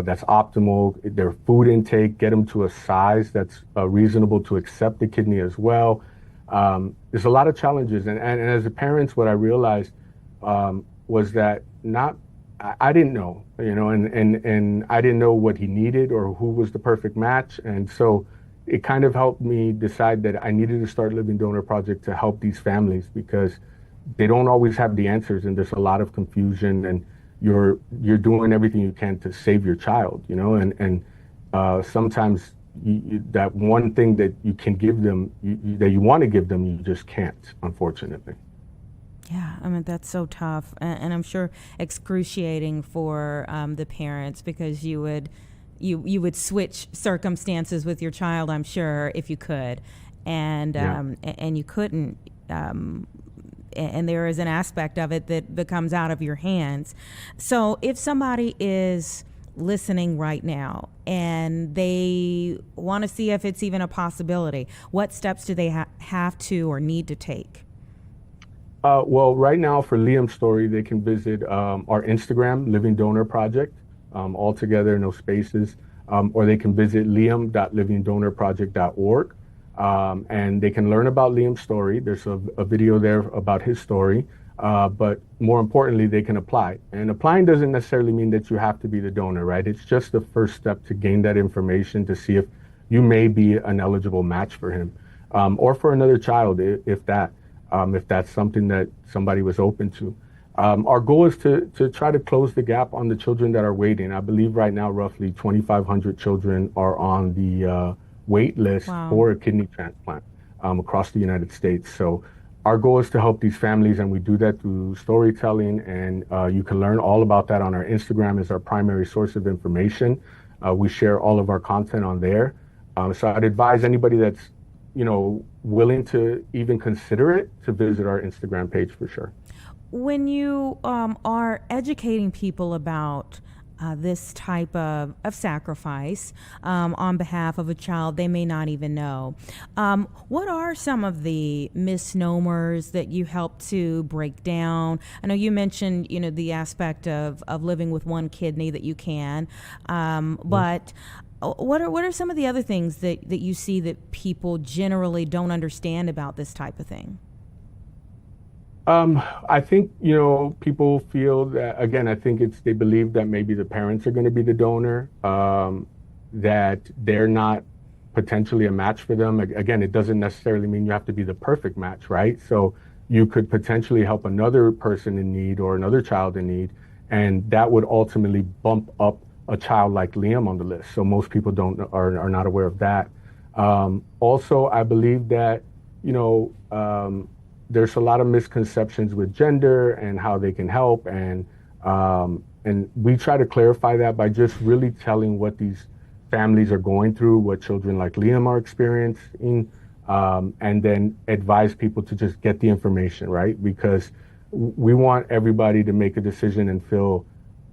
that's optimal, their food intake, get them to a size that's reasonable to accept the kidney as well. There's a lot of challenges. And as a parent, what I realized was that I didn't know, and I didn't know what he needed or who was the perfect match. And so it kind of helped me decide that I needed to start Living Donor Project to help these families, because they don't always have the answers, and there's a lot of confusion, and you're doing everything you can to save your child, and sometimes that one thing that you can give them, that you want to give them, you just can't, unfortunately. Yeah, I mean, that's so tough. And I'm sure excruciating for the parents, because you would switch circumstances with your child, I'm sure, if you could. And and you couldn't. And there is an aspect of it that becomes out of your hands. So if somebody is listening right now and they want to see if it's even a possibility, what steps do they have to or need to take? Well, right now for Liam's story, they can visit our Instagram, Living Donor Project, all together, no spaces, or they can visit liam.livingdonorproject.org. And they can learn about Liam's story. There's a video there about his story, but more importantly, they can apply. And applying doesn't necessarily mean that you have to be the donor, right? It's just the first step to gain that information to see if you may be an eligible match for him, or for another child, if that's something that somebody was open to. Our goal is to try to close the gap on the children that are waiting. I believe right now roughly 2,500 children are on the wait list for a kidney transplant across the United States. So our goal is to help these families, and we do that through storytelling, and you can learn all about that on our Instagram as our primary source of information. We share all of our content on there. So I'd advise anybody that's willing to even consider it to visit our Instagram page for sure. When you are educating people about this type of sacrifice on behalf of a child they may not even know, what are some of the misnomers that you help to break down? I know you mentioned, the aspect of living with one kidney that you can, but what are some of the other things that you see that people generally don't understand about this type of thing? I think, people feel that, again, I think they believe that maybe the parents are going to be the donor, that they're not potentially a match for them. Again, it doesn't necessarily mean you have to be the perfect match, right? So you could potentially help another person in need or another child in need, and that would ultimately bump up a child like Liam on the list. So most people are not aware of that. Also, I believe that, there's a lot of misconceptions with gender and how they can help, and we try to clarify that by just really telling what these families are going through, what children like Liam are experiencing, and then advise people to just get the information, right? Because we want everybody to make a decision and feel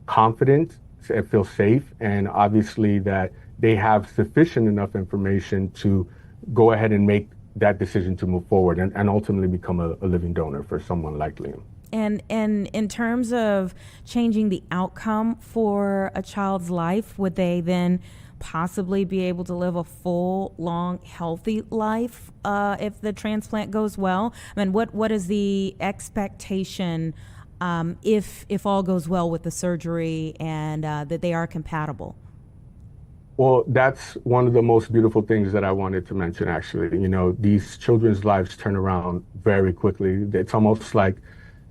confident and feel safe, and obviously that they have sufficient enough information to go ahead and make that decision to move forward and ultimately become a living donor for someone like Liam. And in terms of changing the outcome for a child's life, would they then possibly be able to live a full, long, healthy life if the transplant goes well? I mean, what is the expectation if all goes well with the surgery and that they are compatible? Well, that's one of the most beautiful things that I wanted to mention, actually. These children's lives turn around very quickly. It's almost like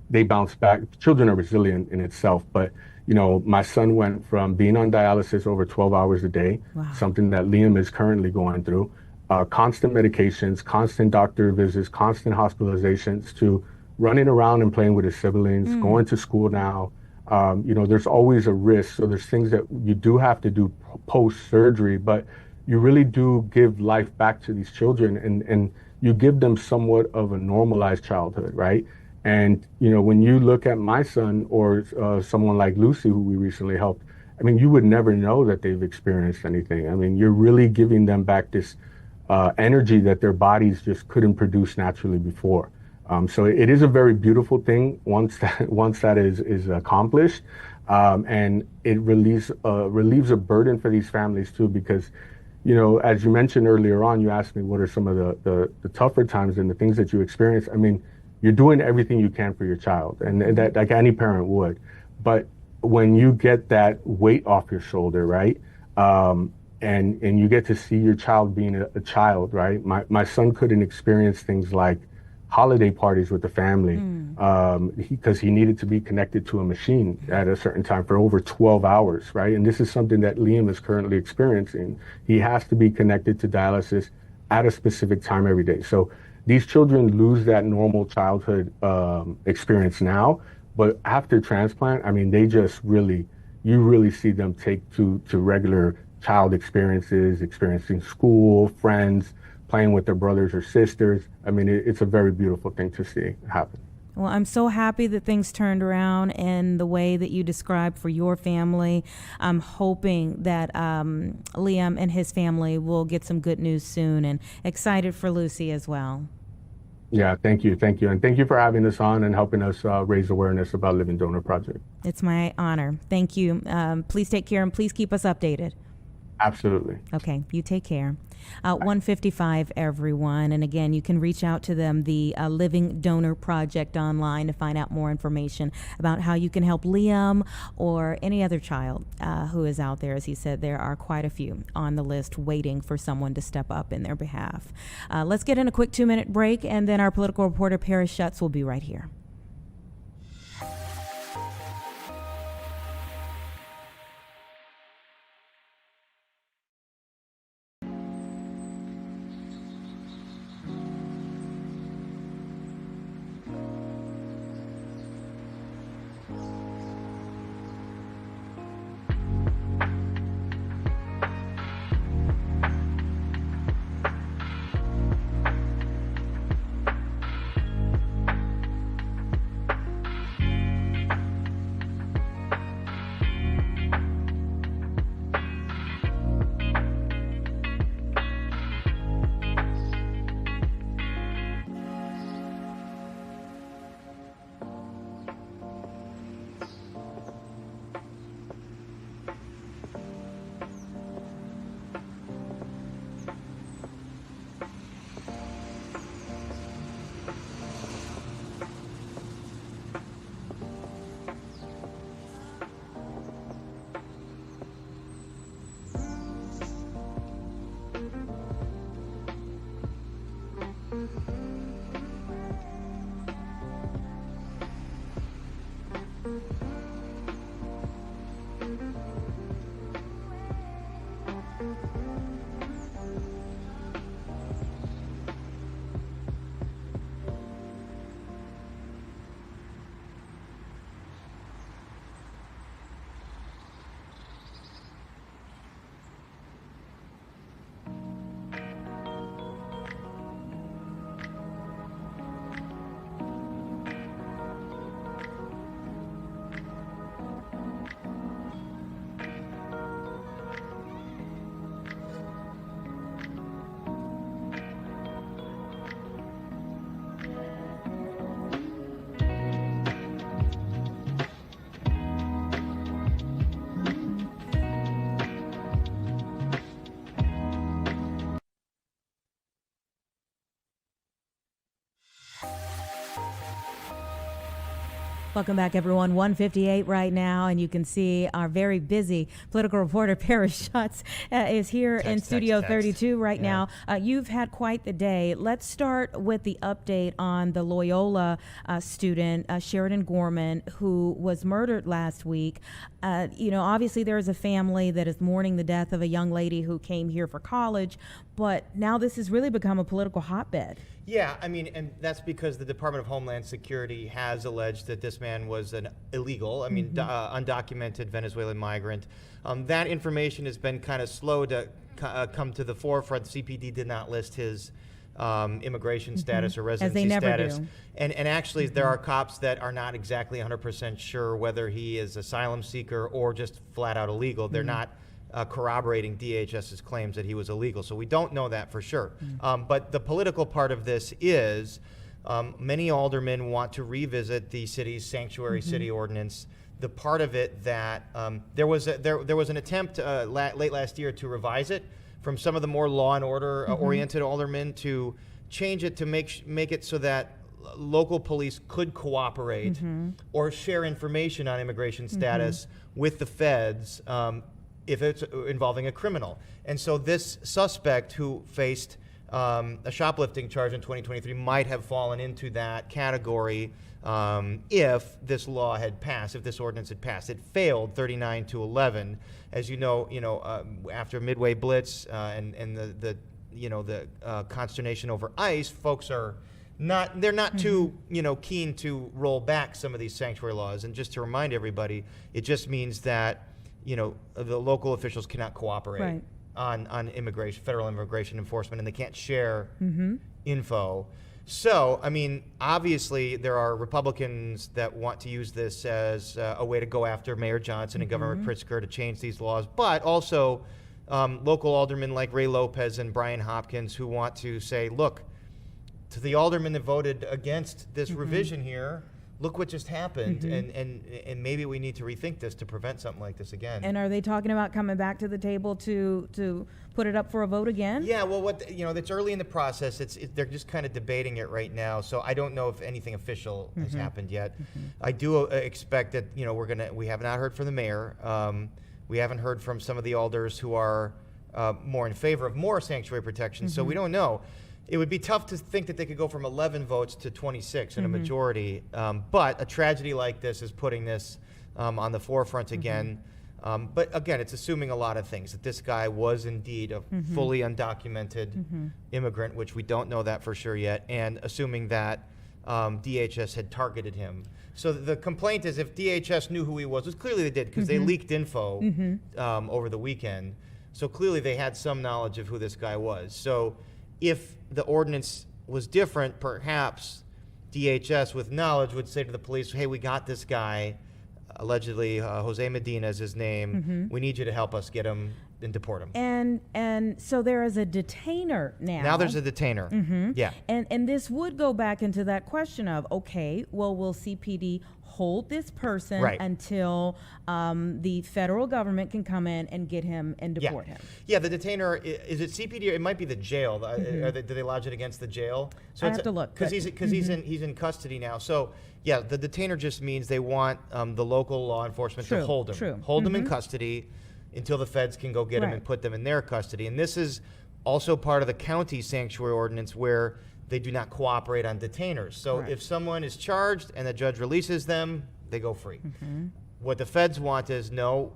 they bounce back. Children are resilient in itself, but, my son went from being on dialysis over 12 hours a day, something that Liam is currently going through, constant medications, constant doctor visits, constant hospitalizations, to running around and playing with his siblings, going to school now. There's always a risk. So there's things that you do have to do post-surgery, but you really do give life back to these children, and you give them somewhat of a normalized childhood, right? And, when you look at my son or someone like Lucy, who we recently helped, I mean, you would never know that they've experienced anything. I mean, you're really giving them back this energy that their bodies just couldn't produce naturally before. So it is a very beautiful thing once that is accomplished, and it relieves a burden for these families too, because, as you mentioned earlier on, you asked me what are some of the tougher times and the things that you experience. I mean, you're doing everything you can for your child, and that, like any parent would, but when you get that weight off your shoulder, right, and you get to see your child being a child, right? My son couldn't experience things like holiday parties with the family because he needed to be connected to a machine at a certain time for over 12 hours, right? And this is something that Liam is currently experiencing. He has to be connected to dialysis at a specific time every day. So these children lose that normal childhood experience now, but after transplant, I mean, they just really, you really see them take to regular child experiences, experiencing school, friends, playing with their brothers or sisters. I mean, it's a very beautiful thing to see happen. Well, I'm so happy that things turned around in the way that you described for your family. I'm hoping that Liam and his family will get some good news soon, and excited for Lucy as well. Yeah, thank you. Thank you. And thank you for having us on and helping us raise awareness about Living Donor Project. It's my honor. Thank you. Please take care and please keep us updated. Absolutely. Okay, you take care. 155, everyone. And again, you can reach out to them, the Living Donor Project online, to find out more information about how you can help Liam or any other child who is out there. As he said, there are quite a few on the list waiting for someone to step up in their behalf. Let's get in a quick 2-minute break, and then our political reporter, Paris Schutz, will be right here. Welcome back, everyone. 1:58 right now, and you can see our very busy political reporter, Paris Schutz, is here in Studio 32 right now. You've had quite the day. Let's start with the update on the Loyola student, Sheridan Gorman, who was murdered last week. Obviously there is a family that is mourning the death of a young lady who came here for college, but now this has really become a political hotbed. Yeah, I mean, and that's because the Department of Homeland Security has alleged that this man was an illegal, undocumented Venezuelan migrant. That information has been kind of slow to come to the forefront. CPD did not list his immigration status or residency status. And actually, there are cops that are not exactly 100% sure whether he is asylum seeker or just flat out illegal. They're not corroborating DHS's claims that he was illegal. So we don't know that for sure. But the political part of this is many aldermen want to revisit the city's sanctuary city ordinance. The part of it that there was an attempt late last year to revise it from some of the more law and order oriented aldermen to change it to make it so that local police could cooperate or share information on immigration status with the feds if it's involving a criminal. And so this suspect who faced a shoplifting charge in 2023 might have fallen into that category if this law had passed, if this ordinance had passed. It failed 39-11. As you know, after Midway Blitz and the the consternation over ICE, folks are they're not too, keen to roll back some of these sanctuary laws. And just to remind everybody, it just means that, the local officials cannot cooperate on immigration, federal immigration enforcement, and they can't share info. So, I mean, obviously there are Republicans that want to use this as a way to go after Mayor Johnson and Governor Pritzker to change these laws, but also local aldermen like Ray Lopez and Brian Hopkins who want to say, look, to the aldermen that voted against this revision here, look what just happened, and maybe we need to rethink this to prevent something like this again. And are they talking about coming back to the table to put it up for a vote again? Yeah, well, it's early in the process. They're just kind of debating it right now, so I don't know if anything official has happened yet. I do expect that we have not heard from the mayor. We haven't heard from some of the alders who are more in favor of more sanctuary protection, so we don't know. It would be tough to think that they could go from 11 votes to 26 in a majority, but a tragedy like this is putting this on the forefront again. But again, it's assuming a lot of things, that this guy was indeed a fully undocumented immigrant, which we don't know that for sure yet, and assuming that DHS had targeted him. So the complaint is if DHS knew who he was, which clearly they did because they leaked info over the weekend, so clearly they had some knowledge of who this guy was. So if the ordinance was different, perhaps DHS with knowledge would say to the police, hey, we got this guy, allegedly Jose Medina is his name. We need you to help us get him and deport him. And so there is a detainer now. Now there's a detainer. Yeah. And this would go back into that question of, okay, well, will CPD hold this person until the federal government can come in and get him and deport him? Yeah, the detainer, is it CPD or it might be the jail? Do they lodge it against the jail? So I have to look. Because he's in custody now. So yeah, the detainer just means they want the local law enforcement to hold him. Hold him in custody until the feds can go get him and put them in their custody. And this is also part of the county sanctuary ordinance where they do not cooperate on detainers. So if someone is charged and the judge releases them, they go free. What the feds want is, no,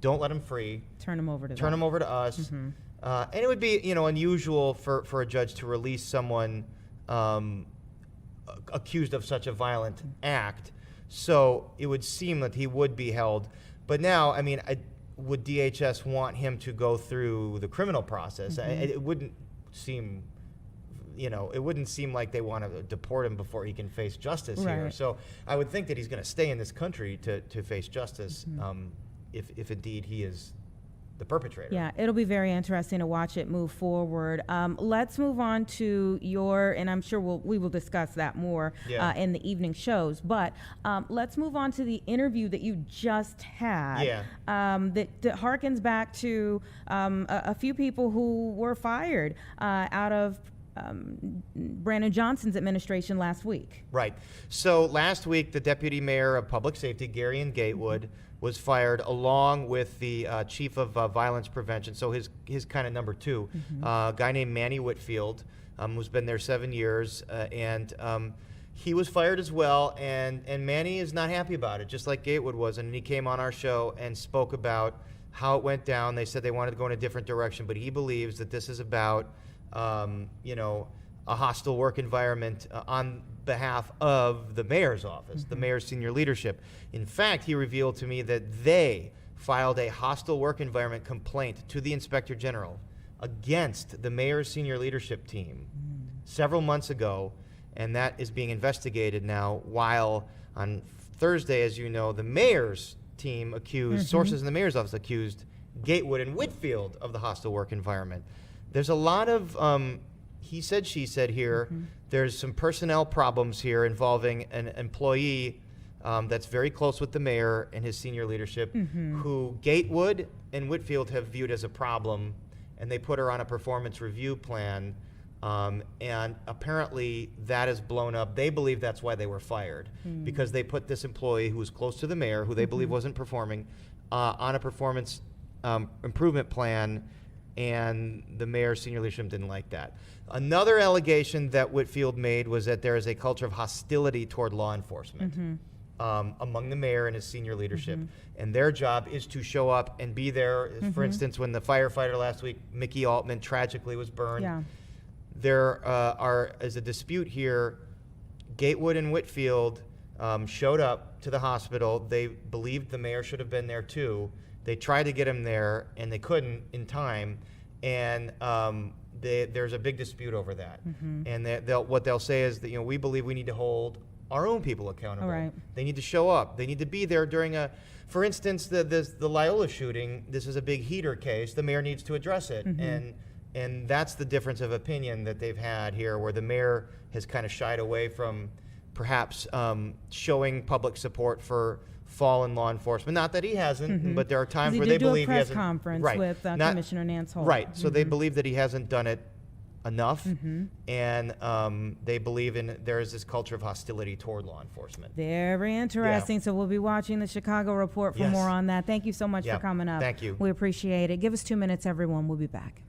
don't let them free. Turn them over to us. And it would be, unusual for a judge to release someone accused of such a violent act. So it would seem that he would be held. But now, I mean, would DHS want him to go through the criminal process? It wouldn't seem... it wouldn't seem like they want to deport him before he can face justice here. So I would think that he's going to stay in this country to face justice if indeed he is the perpetrator. Yeah, it'll be very interesting to watch it move forward. Let's move on to and I'm sure we will discuss that more in the evening shows, but let's move on to the interview that you just had that harkens back to a few people who were fired out of Brandon Johnson's administration last week. Right. So last week, the Deputy Mayor of Public Safety, Gary Gatewood, was fired along with the Chief of Violence Prevention, so his kind of number two, a guy named Manny Whitfield, who's been there 7 years, and he was fired as well, and Manny is not happy about it, just like Gatewood was, and he came on our show and spoke about how it went down. They said they wanted to go in a different direction, but he believes that this is about a hostile work environment on behalf of the mayor's office, the mayor's senior leadership. In fact, he revealed to me that they filed a hostile work environment complaint to the Inspector General against the mayor's senior leadership team several months ago, and that is being investigated now, while on Thursday, as you know, the mayor's team accused, sources in the mayor's office accused Gatewood and Whitfield of the hostile work environment. There's a lot of he said, she said here. There's some personnel problems here involving an employee that's very close with the mayor and his senior leadership, who Gatewood and Whitfield have viewed as a problem, and they put her on a performance review plan, and apparently that has blown up. They believe that's why they were fired, because they put this employee who was close to the mayor, who they believe wasn't performing, on a performance improvement plan, and the mayor's senior leadership didn't like that. Another allegation that Whitfield made was that there is a culture of hostility toward law enforcement. among the mayor and his senior leadership. And their job is to show up and be there. For instance, when the firefighter last week, Mickey Altman, tragically was burned, there is a dispute here. Gatewood and Whitfield showed up to the hospital. They believed the mayor should have been there too. They tried to get him there, and they couldn't in time. And there's a big dispute over that. And what they'll say is that, we believe we need to hold our own people accountable. Right. They need to show up. They need to be there during for instance, the Loyola shooting. This is a big heater case. The mayor needs to address it. And that's the difference of opinion that they've had here, where the mayor has kind of shied away from perhaps showing public support for fallen law enforcement. Not that he hasn't, but there are times where they believe he hasn't. He did do a press conference with Commissioner Nance Holt. Right. So they believe that he hasn't done it enough, and they believe there is this culture of hostility toward law enforcement. Very interesting. So we'll be watching the Chicago Report for more on that. Thank you so much for coming up. Thank you. We appreciate it. Give us 2 minutes, everyone. We'll be back.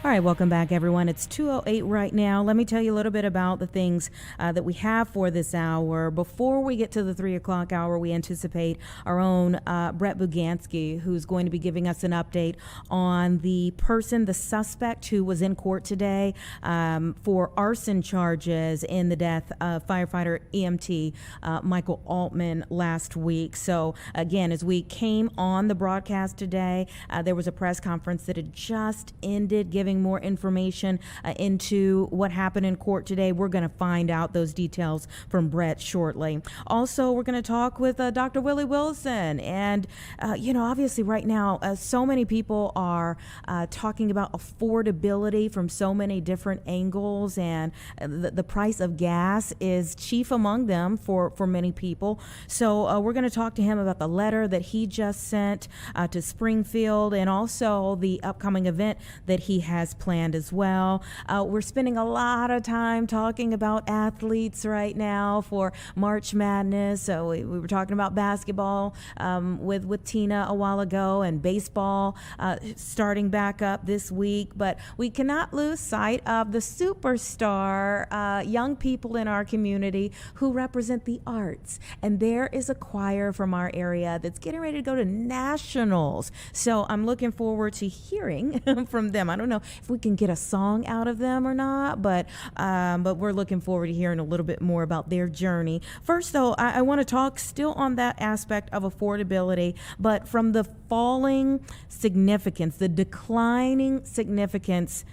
All right, welcome back, everyone. It's 2:08 right now. Let me tell you a little bit about the things that we have for this hour. Before we get to the 3 o'clock hour, we anticipate our own Brett Bugansky, who's going to be giving us an update on the suspect who was in court today for arson charges in the death of firefighter EMT Michael Altman last week. So again, as we came on the broadcast today, there was a press conference that had just ended, giving more information into what happened in court today. We're going to find out those details from Brett shortly. Also, we're going to talk with Dr. Willie Wilson. And, obviously right now, so many people are talking about affordability from so many different angles, and the price of gas is chief among them for many people. So we're going to talk to him about the letter that he just sent to Springfield, and also the upcoming event that he has planned as well. We're spending a lot of time talking about athletes right now for March Madness. So we were talking about basketball with Tina a while ago, and baseball starting back up this week. But we cannot lose sight of the superstar young people in our community who represent the arts. And there is a choir from our area that's getting ready to go to nationals. So I'm looking forward to hearing from them. I don't know if if we can get a song out of them or not, but we're looking forward to hearing a little bit more about their journey. First, though, I want to talk still on that aspect of affordability, but from the falling significance, the declining significance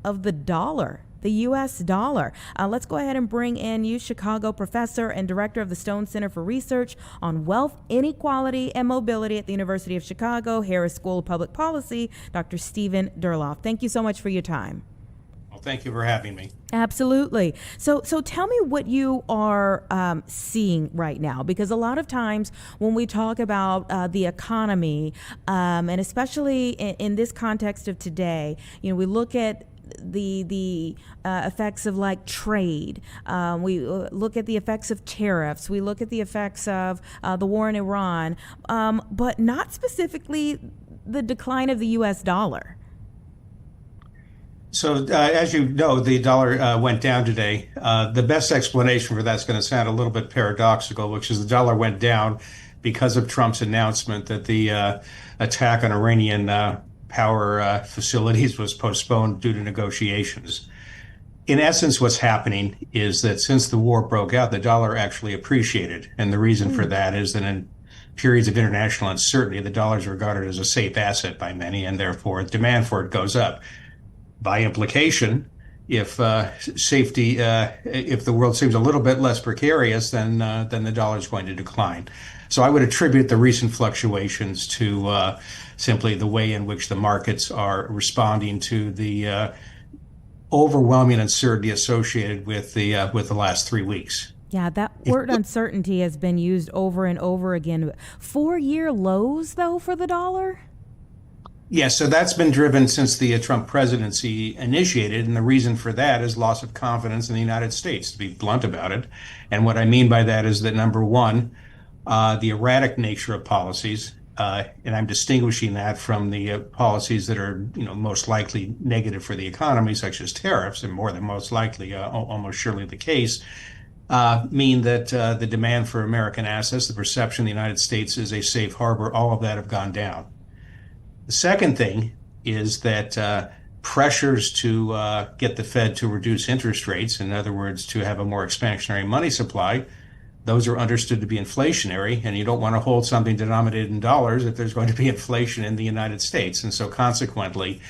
of the dollar, the U.S. dollar. Let's go ahead and bring in you, Chicago professor and director of the Stone Center for Research on Wealth, Inequality, and Mobility at the University of Chicago, Harris School of Public Policy, Dr. Stephen Durloff. Thank you so much for your time. Well, thank you for having me. Absolutely. So tell me what you are seeing right now, because a lot of times when we talk about the economy, and especially in this context of today, we look at the effects of like trade. We look at the effects of tariffs. We look at the effects of the war in Iran, but not specifically the decline of the U.S. dollar. So as you know, the dollar went down today. The best explanation for that's going to sound a little bit paradoxical, which is the dollar went down because of Trump's announcement that the attack on Iranian power facilities was postponed due to negotiations. In essence, what's happening is that since the war broke out, the dollar actually appreciated. And the reason for that is that in periods of international uncertainty, the dollar is regarded as a safe asset by many, and therefore demand for it goes up. By implication, if if the world seems a little bit less precarious, then the dollar is going to decline. So I would attribute the recent fluctuations to simply the way in which the markets are responding to the overwhelming uncertainty associated with the last 3 weeks. Yeah, that word uncertainty has been used over and over again. 4-year lows, though, for the dollar? Yes, so that's been driven since the Trump presidency initiated, and the reason for that is loss of confidence in the United States, to be blunt about it. And what I mean by that is that, number one, the erratic nature of policies, and I'm distinguishing that from the policies that are, most likely negative for the economy, such as tariffs, and more than most likely, almost surely the case, mean that the demand for American assets, the perception the United States is a safe harbor, all of that have gone down. The second thing is that pressures to get the Fed to reduce interest rates, in other words, to have a more expansionary money supply, those are understood to be inflationary, and you don't want to hold something denominated in dollars if there's going to be inflation in the United States. And so consequently,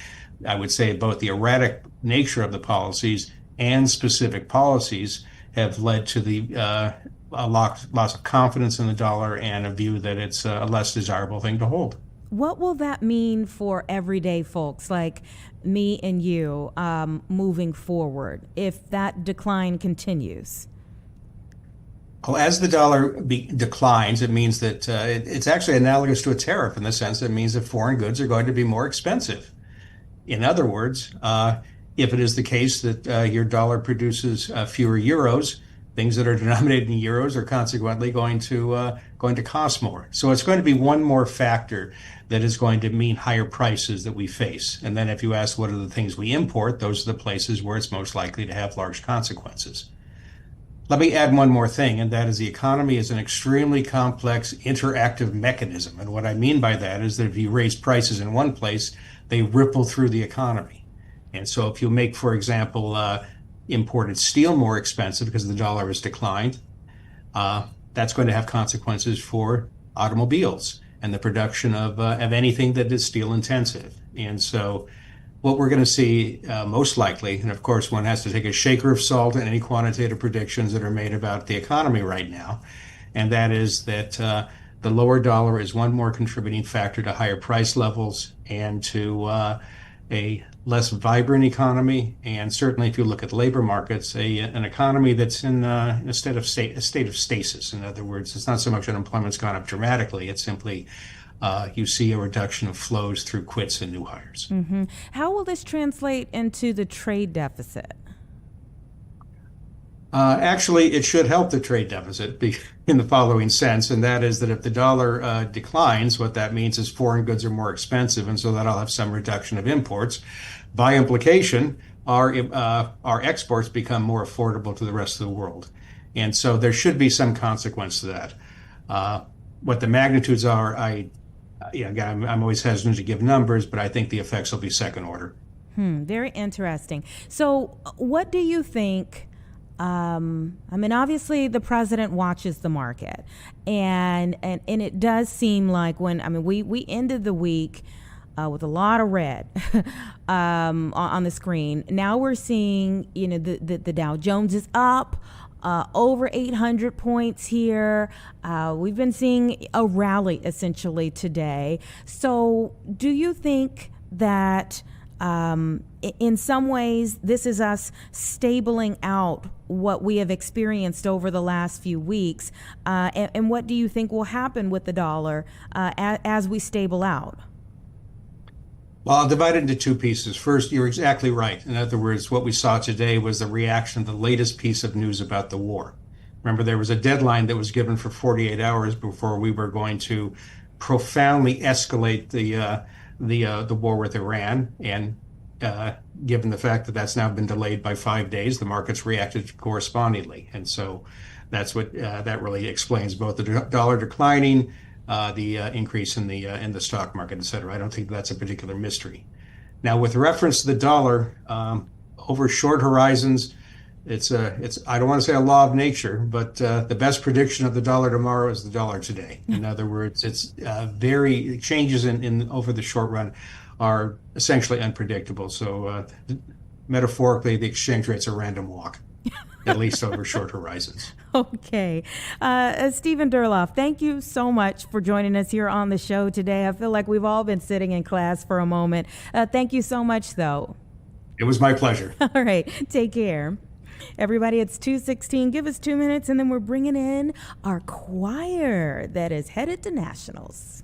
I would say both the erratic nature of the policies and specific policies have led to the loss of confidence in the dollar and a view that it's a less desirable thing to hold. What will that mean for everyday folks like me and you moving forward if that decline continues? Well, as the dollar declines, it means that it's actually analogous to a tariff in the sense that it means that foreign goods are going to be more expensive. In other words, if it is the case that your dollar produces fewer euros, things that are denominated in euros are consequently going to cost more. So it's going to be one more factor that is going to mean higher prices that we face. And then if you ask what are the things we import, those are the places where it's most likely to have large consequences. Let me add one more thing, and that is the economy is an extremely complex, interactive mechanism. And what I mean by that is that if you raise prices in one place, they ripple through the economy. And so if you make, for example, imported steel more expensive because the dollar has declined, that's going to have consequences for automobiles and the production of anything that is steel intensive. And so what we're going to see most likely, and of course one has to take a shaker of salt in any quantitative predictions that are made about the economy right now, and that is that the lower dollar is one more contributing factor to higher price levels and to a less vibrant economy, and certainly if you look at labor markets, an economy that's in a state of stasis. In other words, it's not so much unemployment's gone up dramatically, it's simply you see a reduction of flows through quits and new hires. Mm-hmm. How will this translate into the trade deficit? Actually, it should help the trade deficit in the following sense, and that is that if the dollar declines, what that means is foreign goods are more expensive, and so that'll have some reduction of imports. By implication, our exports become more affordable to the rest of the world. And so there should be some consequence to that. What the magnitudes are, again, I'm always hesitant to give numbers, but I think the effects will be second order. Very interesting. So what do you think? I mean, obviously the president watches the market, and it does seem like we ended the week with a lot of red on the screen. Now we're seeing, the Dow Jones is up over 800 points here. We've been seeing a rally essentially today. So do you think that in some ways this is us stabling out what we have experienced over the last few weeks? And what do you think will happen with the dollar as we stable out? Well, I'll divide it into two pieces. First, you're exactly right. In other words, what we saw today was the reaction to the latest piece of news about the war. Remember, there was a deadline that was given for 48 hours before we were going to profoundly escalate the war with Iran. And given the fact that that's now been delayed by 5 days, the markets reacted correspondingly. And so that's what that really explains both the dollar declining, the increase in the stock market, et cetera. I don't think that's a particular mystery. Now, with reference to the dollar, over short horizons, it's I don't want to say a law of nature, but the best prediction of the dollar tomorrow is the dollar today. In other words, it's changes in over the short run are essentially unpredictable. So metaphorically, the exchange rate's a random walk. At least over short horizons. Okay. Stephen Durloff, thank you so much for joining us here on the show today. I feel like we've all been sitting in class for a moment. Thank you so much, though. It was my pleasure. All right. Take care. Everybody, it's 2:16. Give us 2 minutes, and then we're bringing in our choir that is headed to nationals.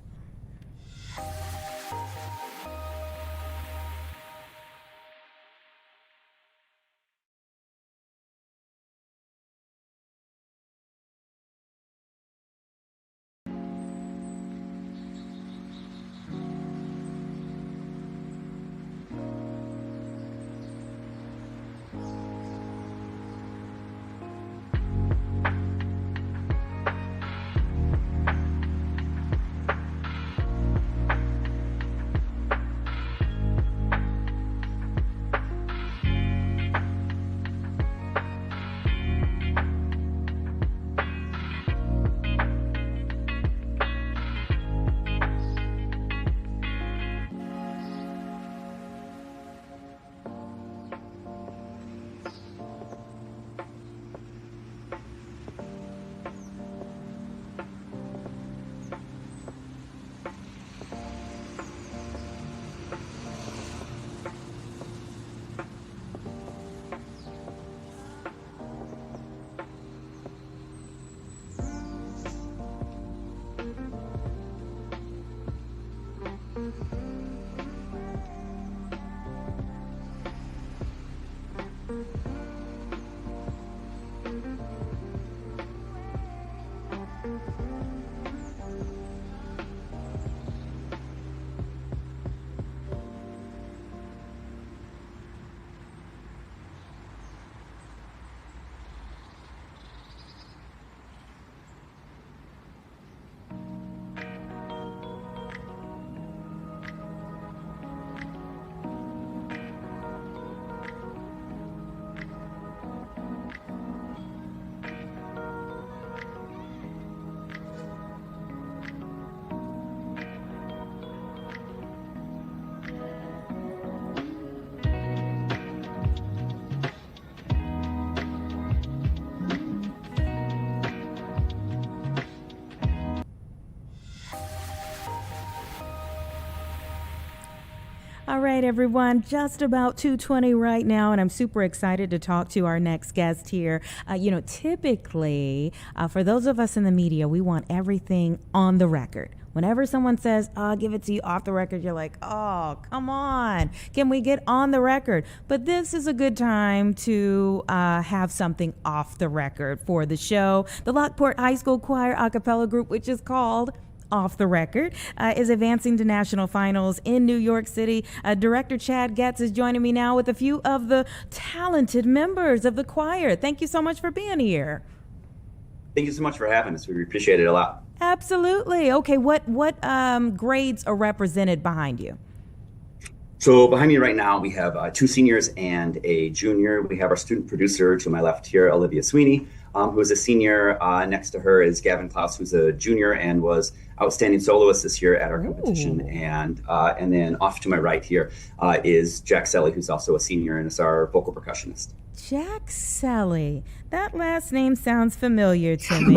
All right, everyone, just about 2:20 right now, and I'm super excited to talk to our next guest here. Typically, for those of us in the media, we want everything on the record. Whenever someone says, I'll give it to you off the record, you're like, oh, come on. Can we get on the record? But this is a good time to have something off the record for the show. The Lockport High School Choir a cappella group, which is called Off the Record, is advancing to national finals in New York City. Director Chad Getz is joining me now with a few of the talented members of the choir. Thank you so much for being here. Thank you so much for having us. We appreciate it a lot. Absolutely. Okay, what grades are represented behind you? So behind me right now, we have 2 seniors and a junior. We have our student producer to my left here, Olivia Sweeney, who is a senior. Next to her is Gavin Klaus, who's a junior and was outstanding soloist this year at our competition. And then off to my right here is Jack Selly, who's also a senior and is our vocal percussionist. Jack Selly. That last name sounds familiar to me.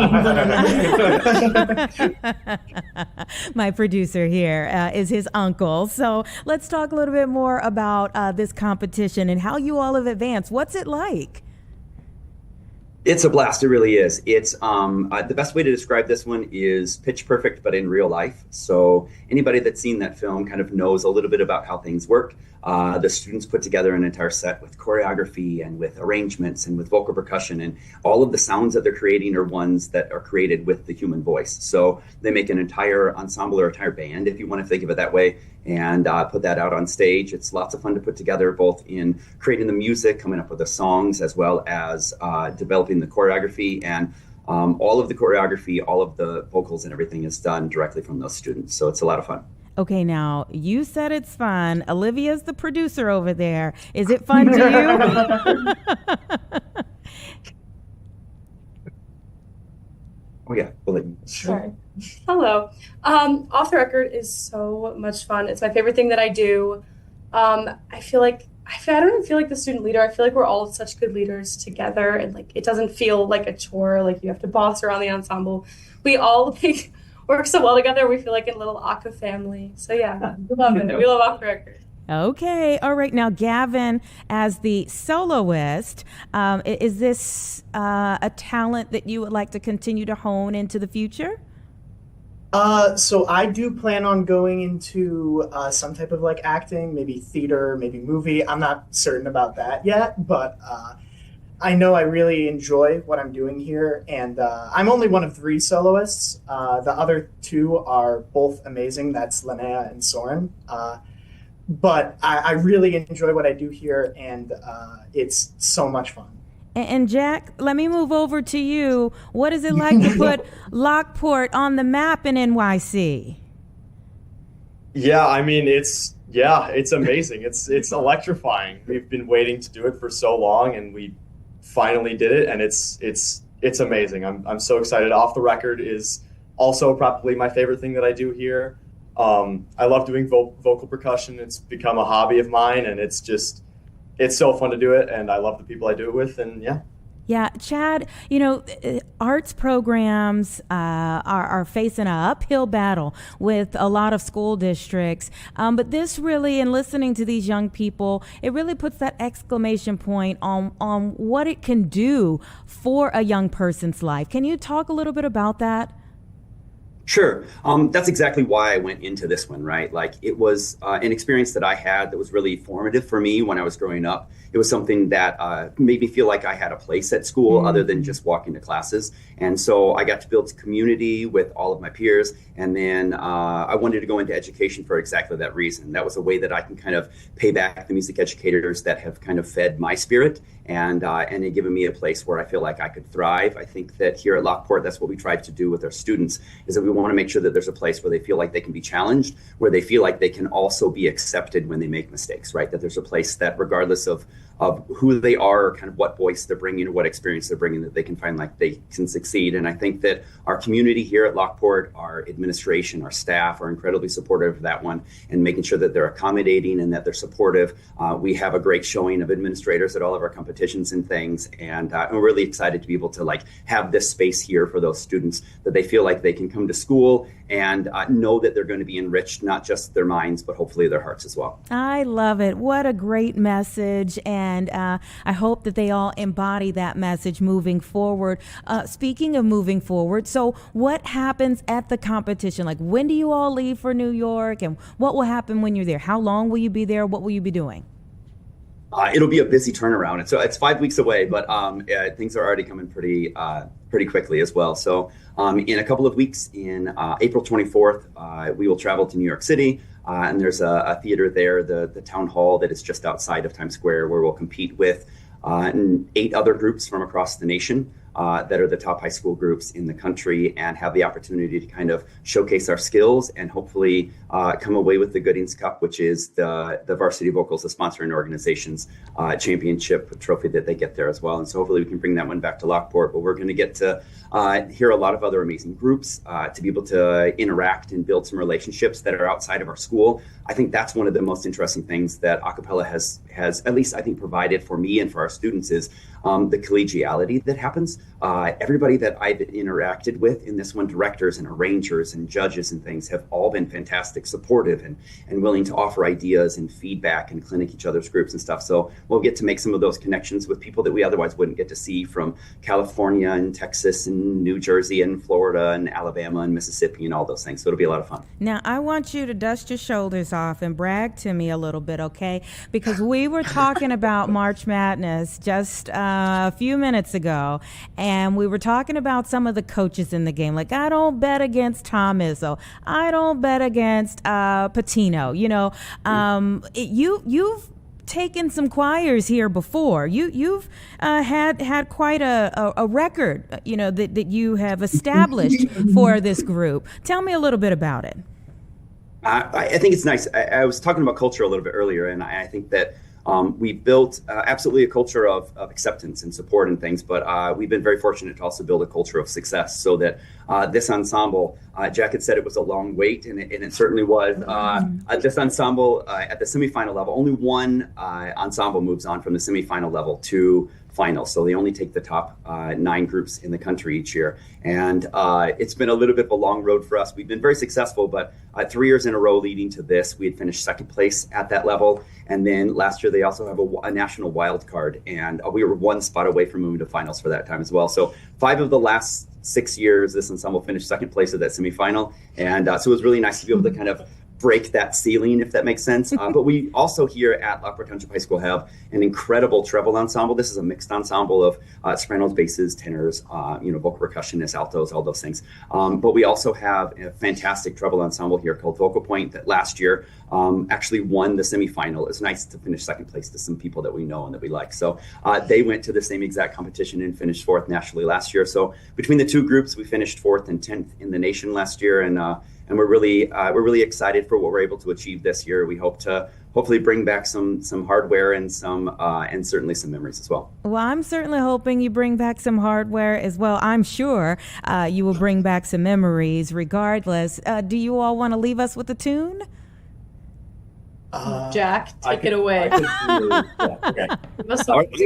My producer here is his uncle. So let's talk a little bit more about this competition and how you all have advanced. What's it like? It's a blast. It really is. It's the best way to describe this one is pitch perfect, but in real life. So anybody that's seen that film kind of knows a little bit about how things work. The students put together an entire set with choreography and with arrangements and with vocal percussion, and all of the sounds that they're creating are ones that are created with the human voice. So they make an entire ensemble or entire band, if you want to think of it that way, and put that out on stage. It's lots of fun to put together, both in creating the music, coming up with the songs, as well as developing the choreography. And all of the choreography, all of the vocals and everything is done directly from those students. So it's a lot of fun. Okay, now, you said it's fun. Olivia's the producer over there. Is it fun to you? Oh, yeah. We'll let you. Sure. Hello. Off the record is so much fun. It's my favorite thing that I do. I don't even feel like the student leader. I feel like we're all such good leaders together, and like it doesn't feel like a chore, like you have to boss around the ensemble. We all work so well together. We feel like a little Aka family. So yeah, we love it. We love Off the Record. Okay. All right. Now, Gavin, as the soloist, is this a talent that you would like to continue to hone into the future? So I do plan on going into some type of like acting, maybe theater, maybe movie. I'm not certain about that yet, but I know I really enjoy what I'm doing here, and I'm only one of 3 soloists. The other 2 are both amazing. That's Linnea and Soren. But I really enjoy what I do here, and it's so much fun. And Jack, let me move over to you. What is it like to put Lockport on the map in NYC? Yeah, I mean, it's amazing. It's electrifying. We've been waiting to do it for so long, and we finally did it, and it's amazing. I'm so excited. Off the Record is also probably my favorite thing that I do here. I love doing vocal percussion. It's become a hobby of mine, and it's so fun to do it, and I love the people I do it with, and yeah. Yeah, Chad, arts programs are facing an uphill battle with a lot of school districts. But this really, in listening to these young people, it really puts that exclamation point on what it can do for a young person's life. Can you talk a little bit about that? Sure. That's exactly why I went into this one, right? Like, it was an experience that I had that was really formative for me when I was growing up. It was something that made me feel like I had a place at school other than just walking to classes. And so I got to build community with all of my peers. And then I wanted to go into education for exactly that reason. That was a way that I can kind of pay back the music educators that have kind of fed my spirit and they've given me a place where I feel like I could thrive. I think that here at Lockport, that's what we try to do with our students, is that we want to make sure that there's a place where they feel like they can be challenged, where they feel like they can also be accepted when they make mistakes, right? That there's a place that regardless of who they are, kind of what voice they're bringing or what experience they're bringing, that they can find like they can succeed. And I think that our community here at Lockport, our administration, our staff are incredibly supportive of that one and making sure that they're accommodating and that they're supportive. We have a great showing of administrators at all of our competitions and things. And we're really excited to be able to like have this space here for those students, that they feel like they can come to school and know that they're going to be enriched, not just their minds, but hopefully their hearts as well. I love it. What a great message. And I hope that they all embody that message moving forward. Speaking of moving forward, so what happens at the competition? Like, when do you all leave for New York, and what will happen when you're there? How long will you be there? What will you be doing? It'll be a busy turnaround. So it's 5 weeks away, but things are already coming pretty quickly as well. So in a couple of weeks, in April 24th, we will travel to New York City. And there's a theater there, the town hall, that is just outside of Times Square, where we'll compete with 8 other groups from across the nation. that are the top high school groups in the country, and have the opportunity to kind of showcase our skills and hopefully come away with the Goodings Cup, which is the Varsity Vocals, the sponsoring organization's championship trophy that they get there as well. And so hopefully we can bring that one back to Lockport. But we're going to get to hear a lot of other amazing groups, to be able to interact and build some relationships that are outside of our school. I think that's one of the most interesting things that acapella has at least I think provided for me and for our students is the collegiality that happens. Everybody that I've interacted with in this one, directors and arrangers and judges and things, have all been fantastic, supportive and willing to offer ideas and feedback and clinic each other's groups and stuff. So we'll get to make some of those connections with people that we otherwise wouldn't get to see from California and Texas and New Jersey and Florida and Alabama and Mississippi and all those things. So it'll be a lot of fun. Now, I want you to dust your shoulders off and brag to me a little bit, okay? Because we were talking about March Madness just a few minutes ago, and we were talking about some of the coaches in the game. Like, I don't bet against Tom Izzo. I don't bet against Patino. You know, you've taken some choirs here before. You've had quite a record, you know, that you have established for this group. Tell me a little bit about it. I think it's nice. I was talking about culture a little bit earlier, and I think that we built absolutely a culture of acceptance and support and things, but we've been very fortunate to also build a culture of success, so that this ensemble, Jack had said it was a long wait, and it certainly was. This ensemble at the semifinal level, only one ensemble moves on from the semifinal level to finals. So they only take the top 9 groups in the country each year. And it's been a little bit of a long road for us. We've been very successful, but 3 years in a row leading to this, we had finished second place at that level. And then last year, they also have a national wild card. And we were one spot away from moving to finals for that time as well. So 5 of the last 6 years, this ensemble finished second place at that semifinal. And so it was really nice to be able to kind of break that ceiling, if that makes sense. But we also here at Lockport Township High School have an incredible treble ensemble. This is a mixed ensemble of sopranos, basses, tenors, vocal percussionists, altos, all those things. But we also have a fantastic treble ensemble here called Vocal Point that last year actually won the semifinal. It's nice to finish second place to some people that we know and that we like. So they went to the same exact competition and finished 4th nationally last year. So between the 2 groups, we finished 4th and 10th in the nation last year. And we're really excited for what we're able to achieve this year. We hope to hopefully bring back some hardware and and certainly some memories as well. Well, I'm certainly hoping you bring back some hardware as well. I'm sure you will bring back some memories regardless. Do you all want to leave us with a tune? Jack, take it away. Okay. I'm going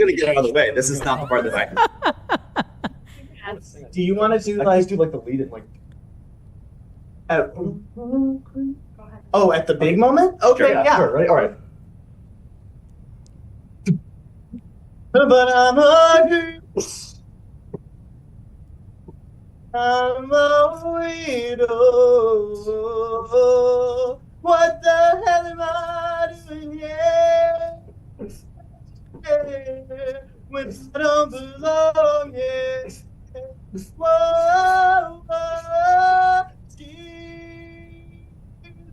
to get out of the way. This is not the part that I... Do you want to do like the lead it like... at the big moment? Okay, Sure, yeah. Sure, right? All right. But I'm hungry. I'm a widow. What the hell am I doing here? When I don't belong here. Whoa, she's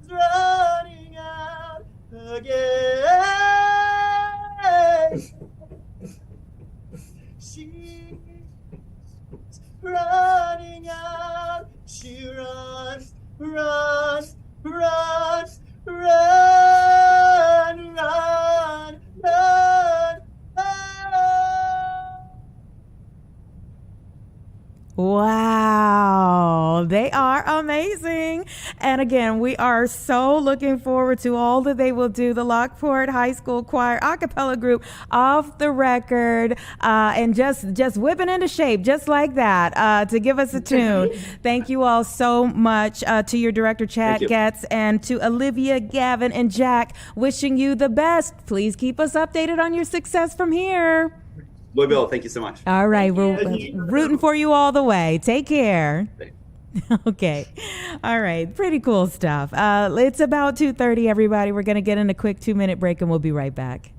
running out again. She's running out. She runs, runs, runs, run, run, run, run. Wow, they are amazing. And again, we are so looking forward to all that they will do. The Lockport High School Choir a cappella group off the record and just whipping into shape just like that to give us a tune. Thank you all so much to your director, Chad Getz, and to Olivia, Gavin, and Jack, wishing you the best. Please keep us updated on your success from here. We will. Thank you so much. All right. We're rooting for you all the way. Take care. Okay. All right. Pretty cool stuff. It's about 2:30, everybody. We're going to get in a quick 2-minute break and we'll be right back.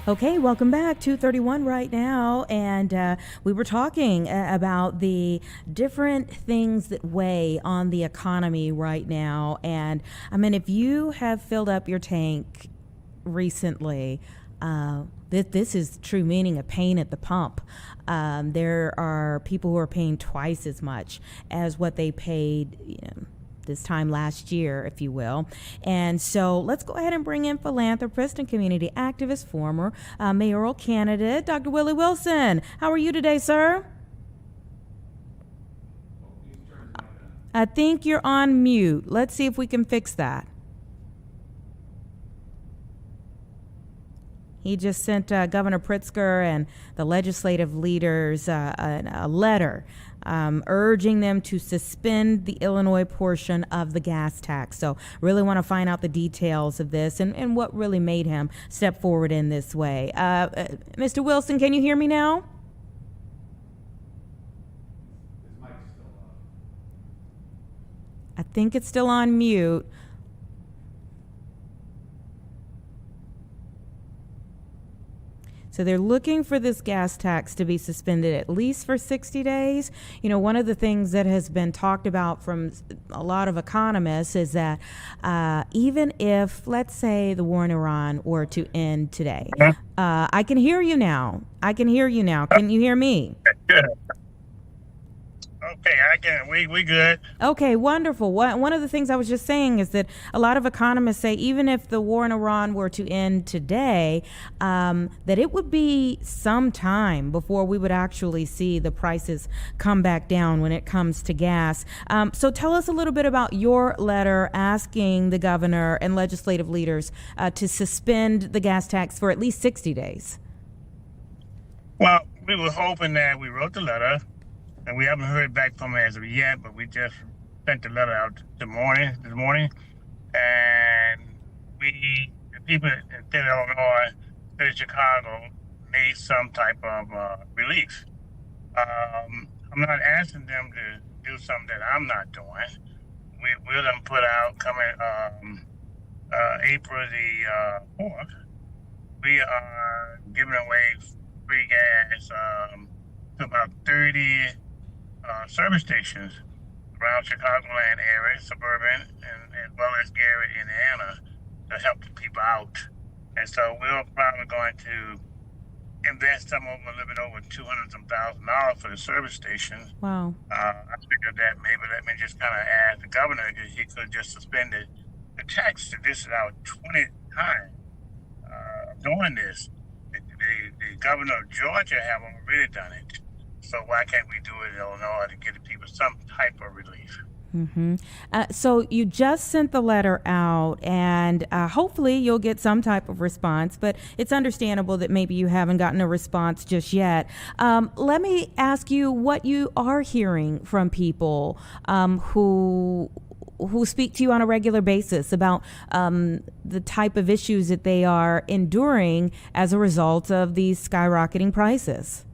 Okay, welcome back. 2:31 right now, and we were talking about the different things that weigh on the economy right now. And I mean, if you have filled up your tank recently, this is true meaning of pain at the pump. There are people who are paying twice as much as what they paid, this time last year, if you will. And so let's go ahead and bring in philanthropist and community activist, former mayoral candidate, Dr. Willie Wilson. How are you today, sir? I think you're on mute. Let's see if we can fix that. He just sent Governor Pritzker and the legislative leaders a letter urging them to suspend the Illinois portion of the gas tax. So really want to find out the details of this and what really made him step forward in this way. Mr. Wilson, can you hear me now? I think it's still on mute. So they're looking for this gas tax to be suspended at least for 60 days. One of the things that has been talked about from a lot of economists is that even if, let's say, the war in Iran were to end today, I can hear you now. Can you hear me? Good. Okay, I can. We good. Okay, wonderful. One of the things I was just saying is that a lot of economists say even if the war in Iran were to end today, that it would be some time before we would actually see the prices come back down when it comes to gas. So tell us a little bit about your letter asking the governor and legislative leaders to suspend the gas tax for at least 60 days. Well, we were hoping that we wrote the letter. And we haven't heard back from her as of yet, but we just sent the letter out this morning. And the people in state of Illinois, state of Chicago, need some type of relief. I'm not asking them to do something that I'm not doing. We're going to put out, coming April the 4th, we are giving away free gas to about 30 service stations around Chicagoland area, suburban, and as well as Gary, Indiana, to help the people out. And so we're probably going to invest a little bit over $200,000 for the service stations. Wow. I figured that maybe let me just kind of ask the governor because he could just suspend the tax. This is our 20th time doing this. The governor of Georgia have already done it. So why can't we do it in Illinois to give the people some type of relief? Mm-hmm. So you just sent the letter out, and hopefully you'll get some type of response, but it's understandable that maybe you haven't gotten a response just yet. Let me ask you what you are hearing from people who speak to you on a regular basis about the type of issues that they are enduring as a result of these skyrocketing prices.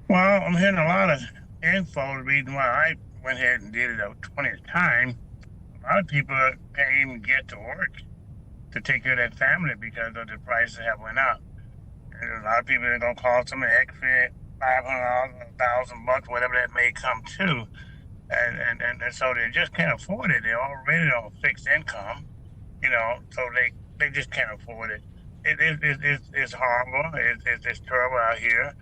Well, I'm hearing a lot of info. The reason why I went ahead and did it a 20th time, a lot of people can't even get to work to take care of their family because of the prices have went up. And a lot of people are going to call some extra $500, $1,000, whatever that may come to. And so they just can't afford it. They're already on fixed income, so they just can't afford it. It's horrible. It's terrible out here.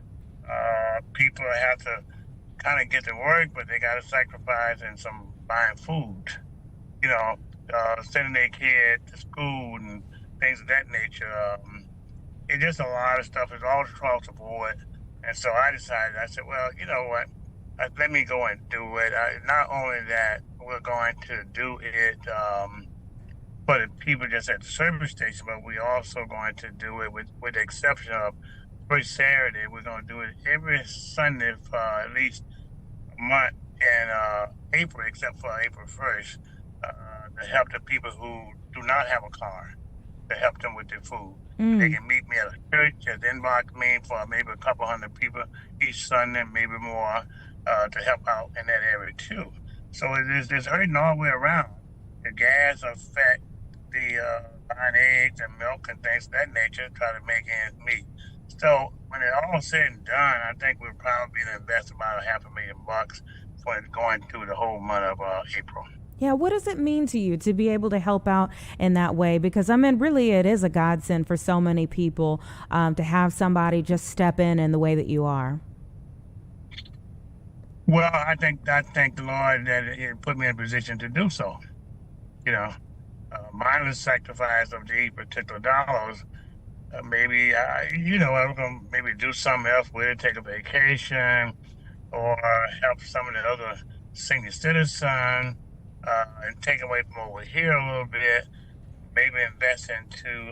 people have to kind of get to work, but they got to sacrifice in some buying food, sending their kid to school and things of that nature. It's just a lot of stuff. It's all across the board. And so I decided, I said, well, you know what? Let me go and do it. Not only that, we're going to do it for the people just at the service station, but we're also going to do it with the exception of first Saturday. We're going to do it every Sunday for at least a month in April, except for April 1st, to help the people who do not have a car, to help them with their food. They can meet me at a church, just inbox me for maybe a couple hundred people each Sunday, maybe more, to help out in that area too. So it's hurting all the way around. The gas affect the buying eggs and milk and things of that nature, try to make ends meet. So when it all said and done, I think we'll probably invest about $500,000 for going through the whole month of April. Yeah, what does it mean to you to be able to help out in that way? Because, I mean, really, it is a godsend for so many people to have somebody just step in the way that you are. Well, I thank the Lord that He put me in a position to do so. Mindless sacrifice of these particular dollars. Maybe, I'm going to maybe do something else with it, take a vacation, or help some of the other senior citizens. And take away from over here a little bit, maybe invest into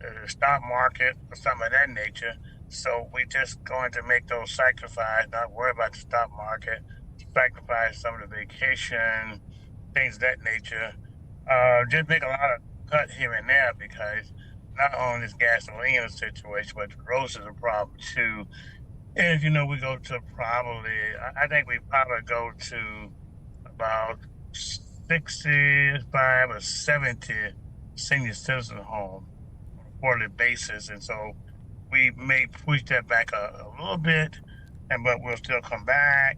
the stock market or something of that nature. So we just going to make those sacrifices, not worry about the stock market, sacrifice some of the vacation, things of that nature. Just make a lot of cut here and there because not only is gasoline a situation, but the groceries is a problem too. And we go to I think we probably go to about 65 or 70 senior citizen home on a quarterly basis, and so we may push that back a little bit, but we'll still come back.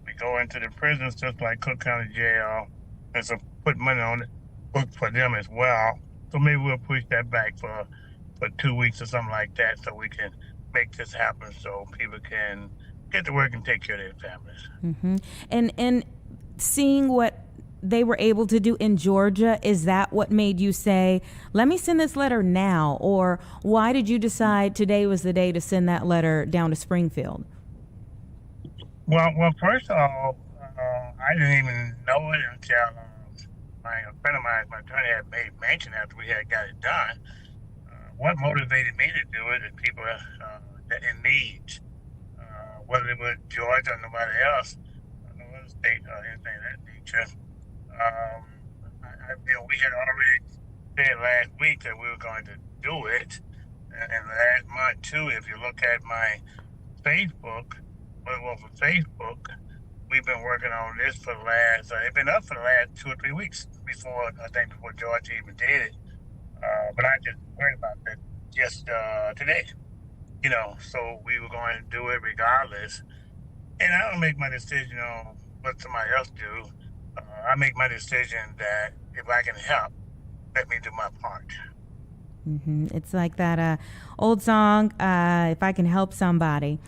We go into the prisons just like Cook County Jail, and so put money on it book for them as well. So maybe we'll push that back for 2 weeks or something like that, so we can make this happen, so people can get to work and take care of their families. Mm-hmm. And seeing what they were able to do in Georgia, is that what made you say, let me send this letter now? Or why did you decide today was the day to send that letter down to Springfield? Well, first of all, I didn't even know it until a friend of mine, my attorney, had made mention after we had got it done. What motivated me to do it is people that in need, whether it was Georgia or nobody else, no other state or anything of that nature. We had already said last week that we were going to do it, and last month too. If you look at my Facebook, we've been working on this for the last. It's been up for the last 2 or 3 weeks before Georgia even did it. But I just worried about that just today. So we were going to do it regardless, and I don't make my decision on what somebody else do. I make my decision that if I can help, let me do my part. Mm-hmm. It's like that old song, if I can help somebody.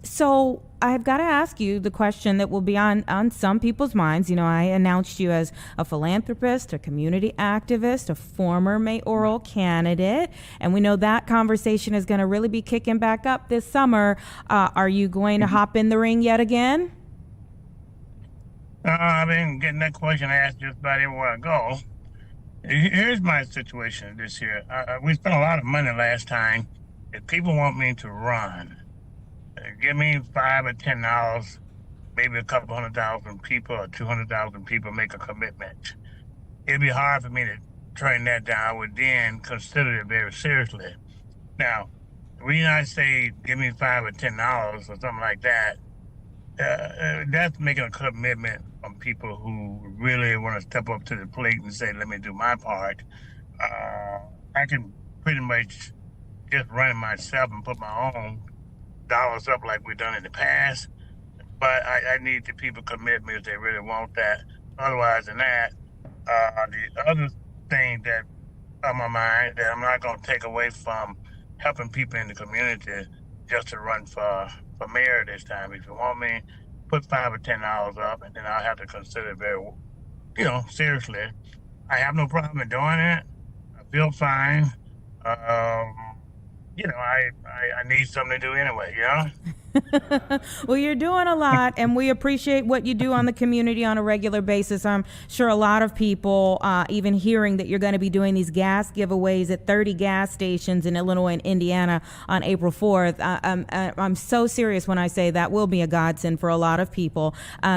So I've got to ask you the question that will be on some people's minds. I announced you as a philanthropist, a community activist, a former mayoral candidate, and we know that conversation is going to really be kicking back up this summer. Are you going to hop in the ring yet again? I've been getting that question asked just about everywhere I go. Here's my situation this year. We spent a lot of money last time. If people want me to run, give me $5 or $10, maybe a couple 100,000 people or 200,000 people make a commitment. It'd be hard for me to turn that down. I would then consider it very seriously. Now, the reason I say give me $5 or $10 or something like that, that's making a commitment from people who really want to step up to the plate and say, let me do my part. I can pretty much just run it myself and put my own dollars up like we've done in the past. But I need the people commit me if they really want that. Otherwise than that, the other thing that on my mind that I'm not going to take away from helping people in the community just to run for mayor this time. If you want me, put $5 or $10 up, and then I'll have to consider it very, seriously. I have no problem in doing it. I feel fine. I need something to do anyway, Well, you're doing a lot, and we appreciate what you do on the community on a regular basis. I'm sure a lot of people, even hearing that you're going to be doing these gas giveaways at 30 gas stations in Illinois and Indiana on April 4th. I'm so serious when I say that will be a godsend for a lot of people.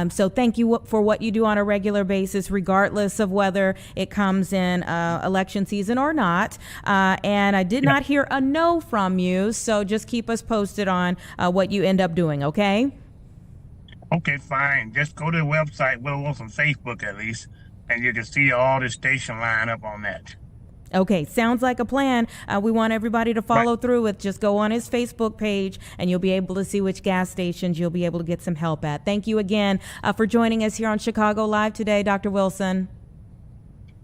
So thank you for what you do on a regular basis, regardless of whether it comes in election season or not. And I did not hear a no from you, so just keep us posted on what you end up doing, okay? Okay, fine. Just go to the website, Willie Wilson Facebook at least, and you can see all the station line up on that. Okay, sounds like a plan. We want everybody to follow through with. Just go on his Facebook page, and you'll be able to see which gas stations you'll be able to get some help at. Thank you again for joining us here on Chicago Live today, Dr. Wilson.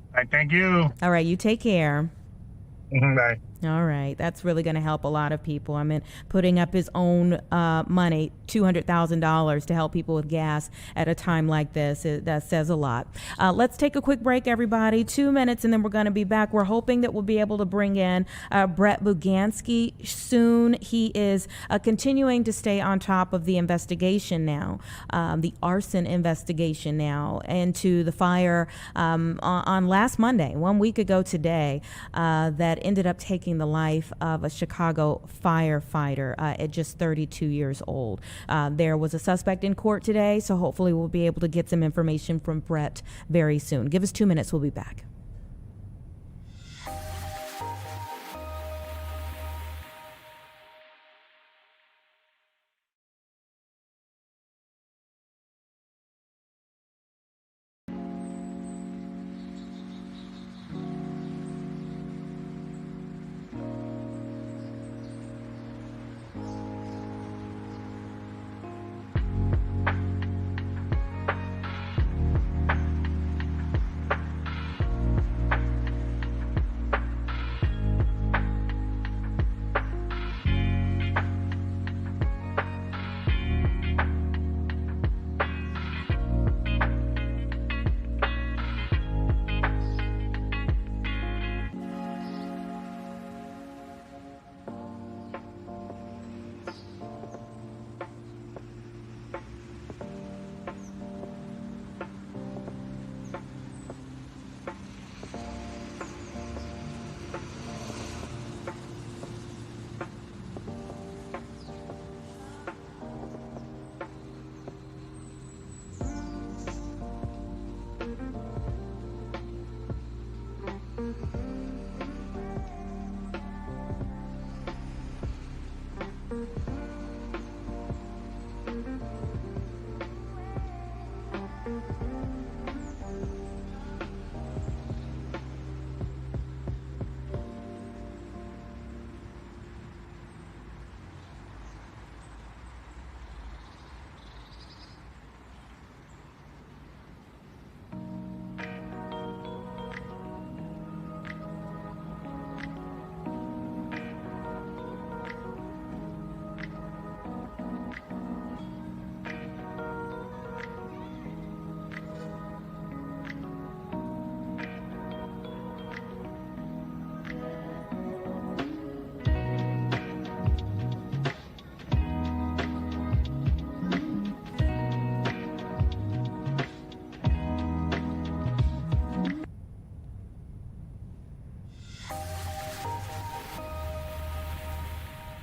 All right, thank you. All right, you take care. Bye. All right. That's really going to help a lot of people. I mean, putting up his own money, $200,000 to help people with gas at a time like this, that says a lot. Let's take a quick break, everybody. 2 minutes, and then we're going to be back. We're hoping that we'll be able to bring in Brett Bugansky soon. He is continuing to stay on top of the investigation now, the arson investigation now, into the fire on last Monday, 1 week ago today, that ended up taking the life of a Chicago firefighter at just 32 years old. There was a suspect in court today, so hopefully we'll be able to get some information from Brett very soon. Give us 2 minutes, we'll be back.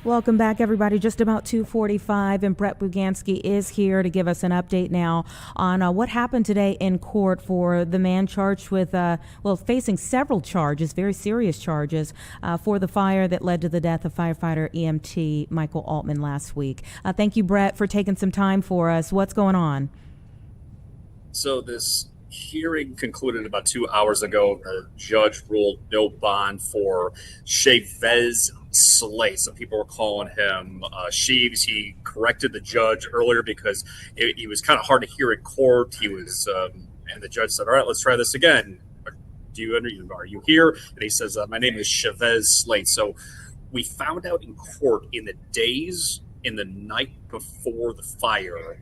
Welcome back, everybody. Just about 2:45, and Brett Bugansky is here to give us an update now on what happened today in court for the man charged with, facing several charges, very serious charges, for the fire that led to the death of firefighter EMT Michael Altman last week. Thank you, Brett, for taking some time for us. What's going on? So this hearing concluded about 2 hours ago. The judge ruled no bond for Chavez Slate. Some people were calling him Sheaves. He corrected the judge earlier because he was kind of hard to hear in court. He was, and the judge said, "All right, let's try this again. Are you here?" And he says, "My name is Chavez Slate." So We found out in court in the days in the night before the fire,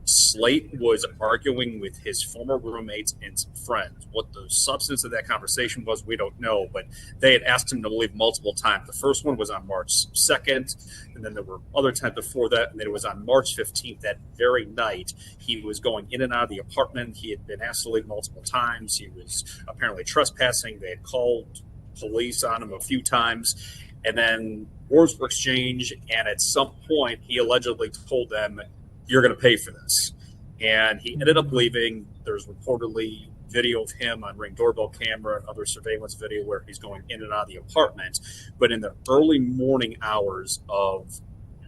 Slate was arguing with his former roommates and some friends. What the substance of that conversation was, we don't know, but they had asked him to leave multiple times. The first one was on March 2nd, and then there were other times before that, and then it was on March 15th, that very night. He was going in and out of the apartment. He had been asked to leave multiple times. He was apparently trespassing. They had called police on him a few times, and then words were exchanged, and at some point, he allegedly told them, "You're going to pay for this." And he ended up leaving. There's reportedly video of him on Ring doorbell camera and other surveillance video where he's going in and out of the apartment. But in the early morning hours of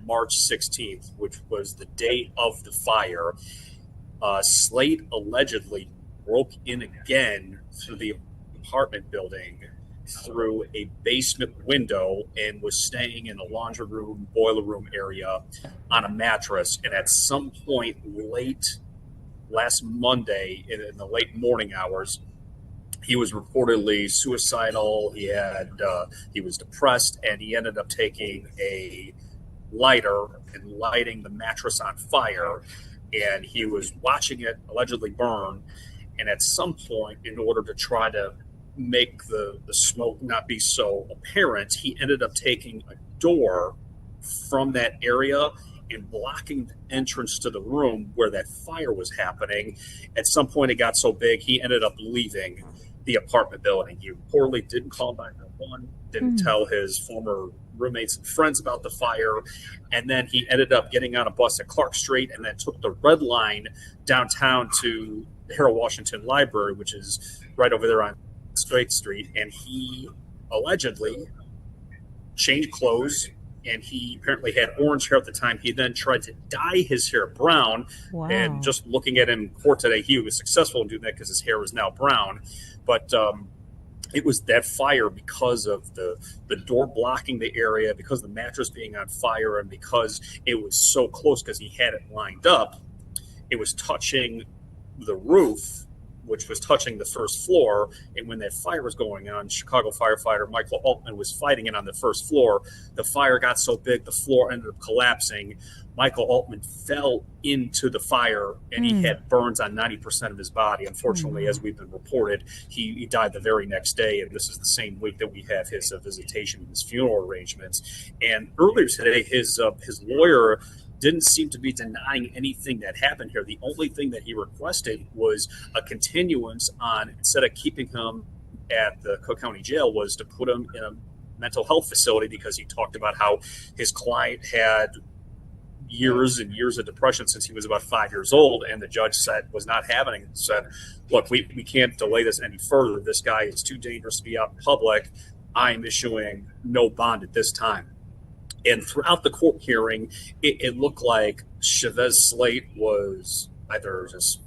March 16th, which was the day of the fire, Slate allegedly broke in again through the apartment building through a basement window and was staying in the laundry room, boiler room area on a mattress. And at some point late last Monday, in the late morning hours, he was reportedly suicidal. He was depressed, and he ended up taking a lighter and lighting the mattress on fire. And he was watching it allegedly burn. And at some point, in order to try to make the smoke not be so apparent, he ended up taking a door from that area and blocking the entrance to the room where that fire was happening. At some point, it got so big, he ended up leaving the apartment building. He reportedly didn't call 911, didn't tell his former roommates and friends about the fire, and then he ended up getting on a bus at Clark Street and then took the red line downtown to the Harold Washington Library, which is right over there on Straight Street, and he allegedly changed clothes, and he apparently had orange hair at the time. He then tried to dye his hair brown. Wow. And just looking at him in court today, he was successful in doing that because his hair is now brown. But it was that fire because of the door blocking the area, because of the mattress being on fire, and because it was so close because he had it lined up. It was touching the roof, which was touching the first floor. And when that fire was going on, Chicago firefighter Michael Altman was fighting it on the first floor. The fire got so big, the floor ended up collapsing. Michael Altman fell into the fire, and he had burns on 90% of his body. Unfortunately, as we've been reported, he died the very next day. And this is the same week that we have his visitation and his funeral arrangements. And earlier today, his lawyer didn't seem to be denying anything that happened here. The only thing that he requested was a continuance on, instead of keeping him at the Cook County Jail, was to put him in a mental health facility, because he talked about how his client had years and years of depression since he was about 5 years old, and the judge was not having it. Said, look, we can't delay this any further. This guy is too dangerous to be out in public. I'm issuing no bond at this time. And throughout the court hearing, it looked like Chavez Slate was either just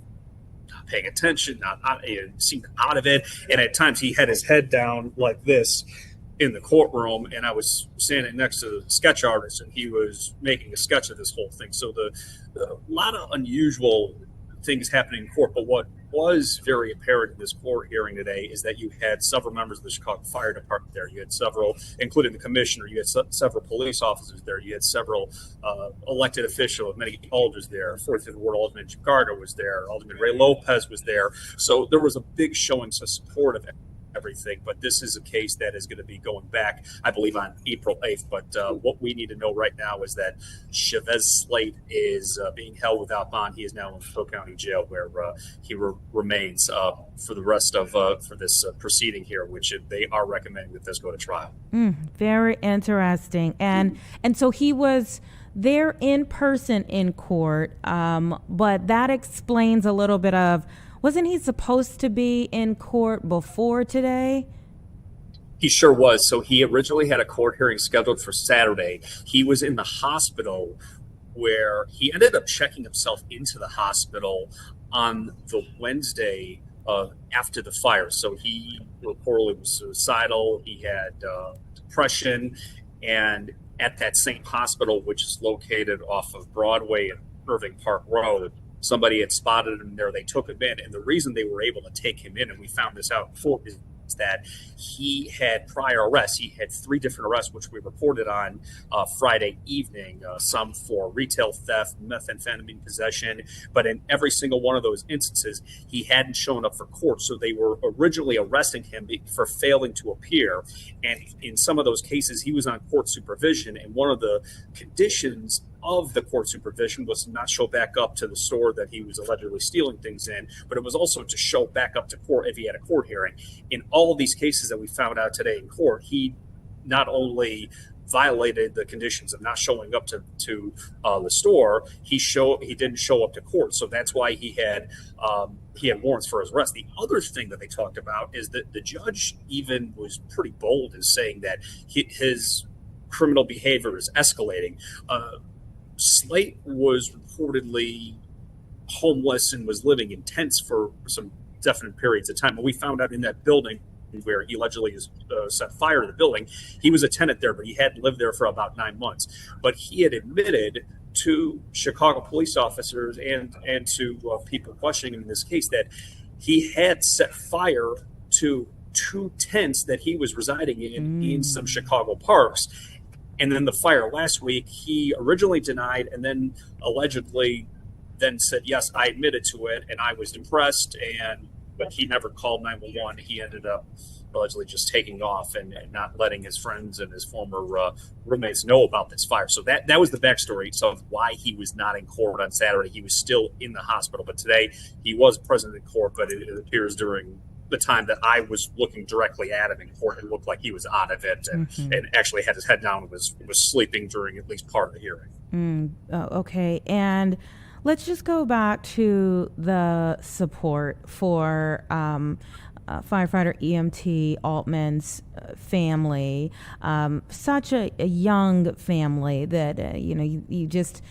not paying attention, it seemed out of it. And at times he had his head down like this in the courtroom. And I was standing next to the sketch artist, and he was making a sketch of this whole thing. So a lot of unusual things happening in court. But what was very apparent in this court hearing today is that you had several members of the Chicago Fire Department there. You had several, including the commissioner. You had several police officers there. You had several elected officials, many alders there. 45th Ward Alderman Jim Gardner was there. Alderman Ray Lopez was there. So there was a big showing of support of everything. But this is a case that is going to be going back, I believe, on April 8th. But what we need to know right now is that Chavez Slate is being held without bond. He is now in Cook County Jail, where he remains for the rest of for this proceeding here, which they are recommending that this go to trial. Very interesting. And so he was there in person in court, but that explains a little bit of, wasn't he supposed to be in court before today? He sure was. So he originally had a court hearing scheduled for Saturday. He was in the hospital, where he ended up checking himself into the hospital on the Wednesday after the fire. So he reportedly was suicidal. He had depression. And at that same hospital, which is located off of Broadway and Irving Park Road, somebody had spotted him there. They took him in. And the reason they were able to take him in, and we found this out before, is that he had prior arrests. He had 3 different arrests, which we reported on Friday evening, some for retail theft, methamphetamine possession. But in every single one of those instances, he hadn't shown up for court. So they were originally arresting him for failing to appear. And in some of those cases, he was on court supervision. And one of the conditions of the court supervision was to not show back up to the store that he was allegedly stealing things in, but it was also to show back up to court if he had a court hearing. In all of these cases that we found out today in court, he not only violated the conditions of not showing up to the store, he didn't show up to court. So that's why he had warrants for his arrest. The other thing that they talked about is that the judge even was pretty bold in saying that his criminal behavior is escalating. Slate was reportedly homeless and was living in tents for some definite periods of time. When we found out in that building where he allegedly set fire to the building, he was a tenant there, but he hadn't lived there for about 9 months. But he had admitted to Chicago police officers and to people questioning him in this case that he had set fire to 2 tents that he was residing in some Chicago parks. And then the fire last week, he originally denied and then allegedly then said, yes, I admitted to it and I was depressed, but he never called 911. He ended up allegedly just taking off and not letting his friends and his former roommates know about this fire. So that was the backstory of why he was not in court on Saturday. He was still in the hospital, but today he was present in court, but it appears during the time that I was looking directly at him in court, it looked like he was out of it and actually had his head down and was sleeping during at least part of the hearing. Okay. And let's just go back to the support for firefighter EMT Altman's family. Such a young family that, you just...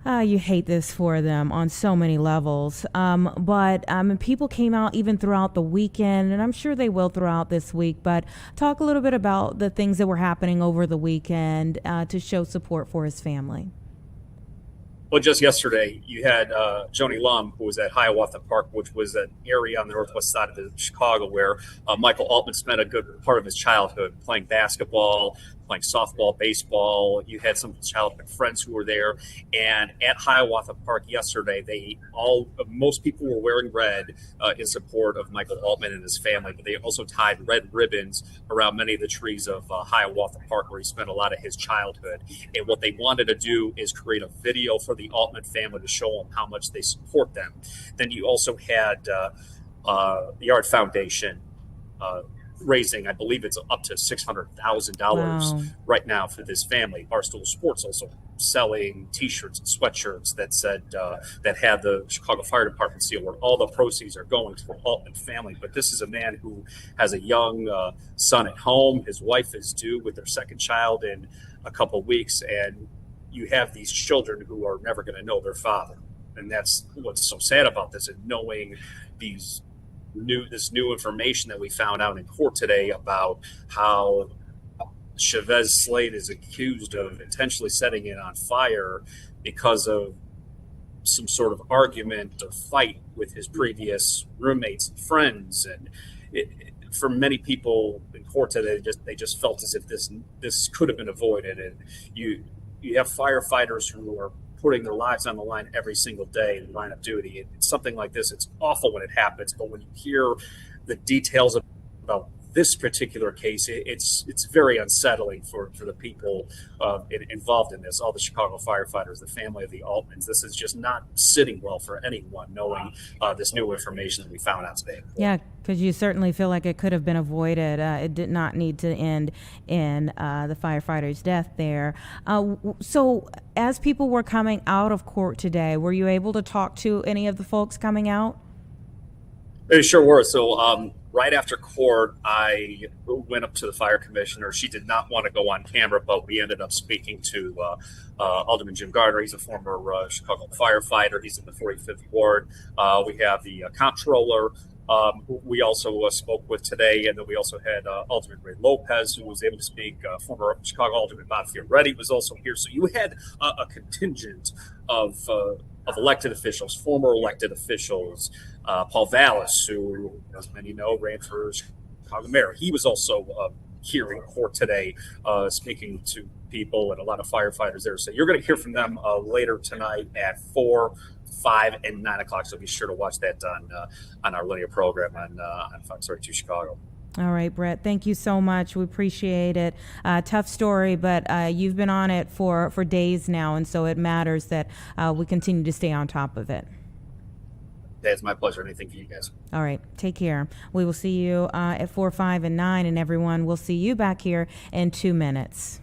you hate this for them on so many levels. But people came out even throughout the weekend, and I'm sure they will throughout this week. But talk a little bit about the things that were happening over the weekend to show support for his family. Well, just yesterday, you had Joni Lum, who was at Hiawatha Park, which was an area on the northwest side of Chicago where Michael Altman spent a good part of his childhood playing basketball, playing softball, baseball. You had some childhood friends who were there. And at Hiawatha Park yesterday, most people were wearing red in support of Michael Altman and his family, but they also tied red ribbons around many of the trees of Hiawatha Park where he spent a lot of his childhood. And what they wanted to do is create a video for the Altman family to show them how much they support them. Then you also had the Art Foundation raising, I believe it's up to $600,000 right now for this family. Barstool Sports also selling T-shirts and sweatshirts that said that had the Chicago Fire Department seal, where all the proceeds are going to the Altman family. But this is a man who has a young son at home. His wife is due with their second child in a couple of weeks, and you have these children who are never going to know their father. And that's what's so sad about this, and knowing this new information that we found out in court today about how Chavez Slade is accused of intentionally setting it on fire because of some sort of argument or fight with his previous roommates and friends. And for many people in court today, they just felt as if this could have been avoided. And you have firefighters who are putting their lives on the line every single day in the line of duty. It's something like this. It's awful when it happens, but when you hear the details about this particular case, it's very unsettling for the people involved in this, all the Chicago firefighters, the family of the Altmans. This is just not sitting well for anyone, knowing this new information that we found out today. Yeah, because you certainly feel like it could have been avoided. It did not need to end in the firefighter's death there. So as people were coming out of court today, were you able to talk to any of the folks coming out? They sure were. So right after court, I went up to the fire commissioner. She did not want to go on camera, but we ended up speaking to Alderman Jim Gardner. He's a former Chicago firefighter. He's in the 45th Ward. We have the comptroller who we also spoke with today. And then we also had Alderman Ray Lopez, who was able to speak. Former Chicago Alderman Bob Fioretti was also here. So you had a contingent of elected officials, former elected officials. Paul Vallis, who, as many know, ran for Chicago mayor. He was also here in court today, speaking to people and a lot of firefighters there. So you're going to hear from them later tonight at 4, 5, and 9 o'clock. So be sure to watch that on our linear program on Fox 32 Chicago. All right, Brett, thank you so much. We appreciate it. Tough story, but you've been on it for days now, and so it matters that we continue to stay on top of it. It's my pleasure. Anything for you guys. All right, take care. We will see you at 4, 5, and 9, and everyone, we'll see you back here in 2 minutes.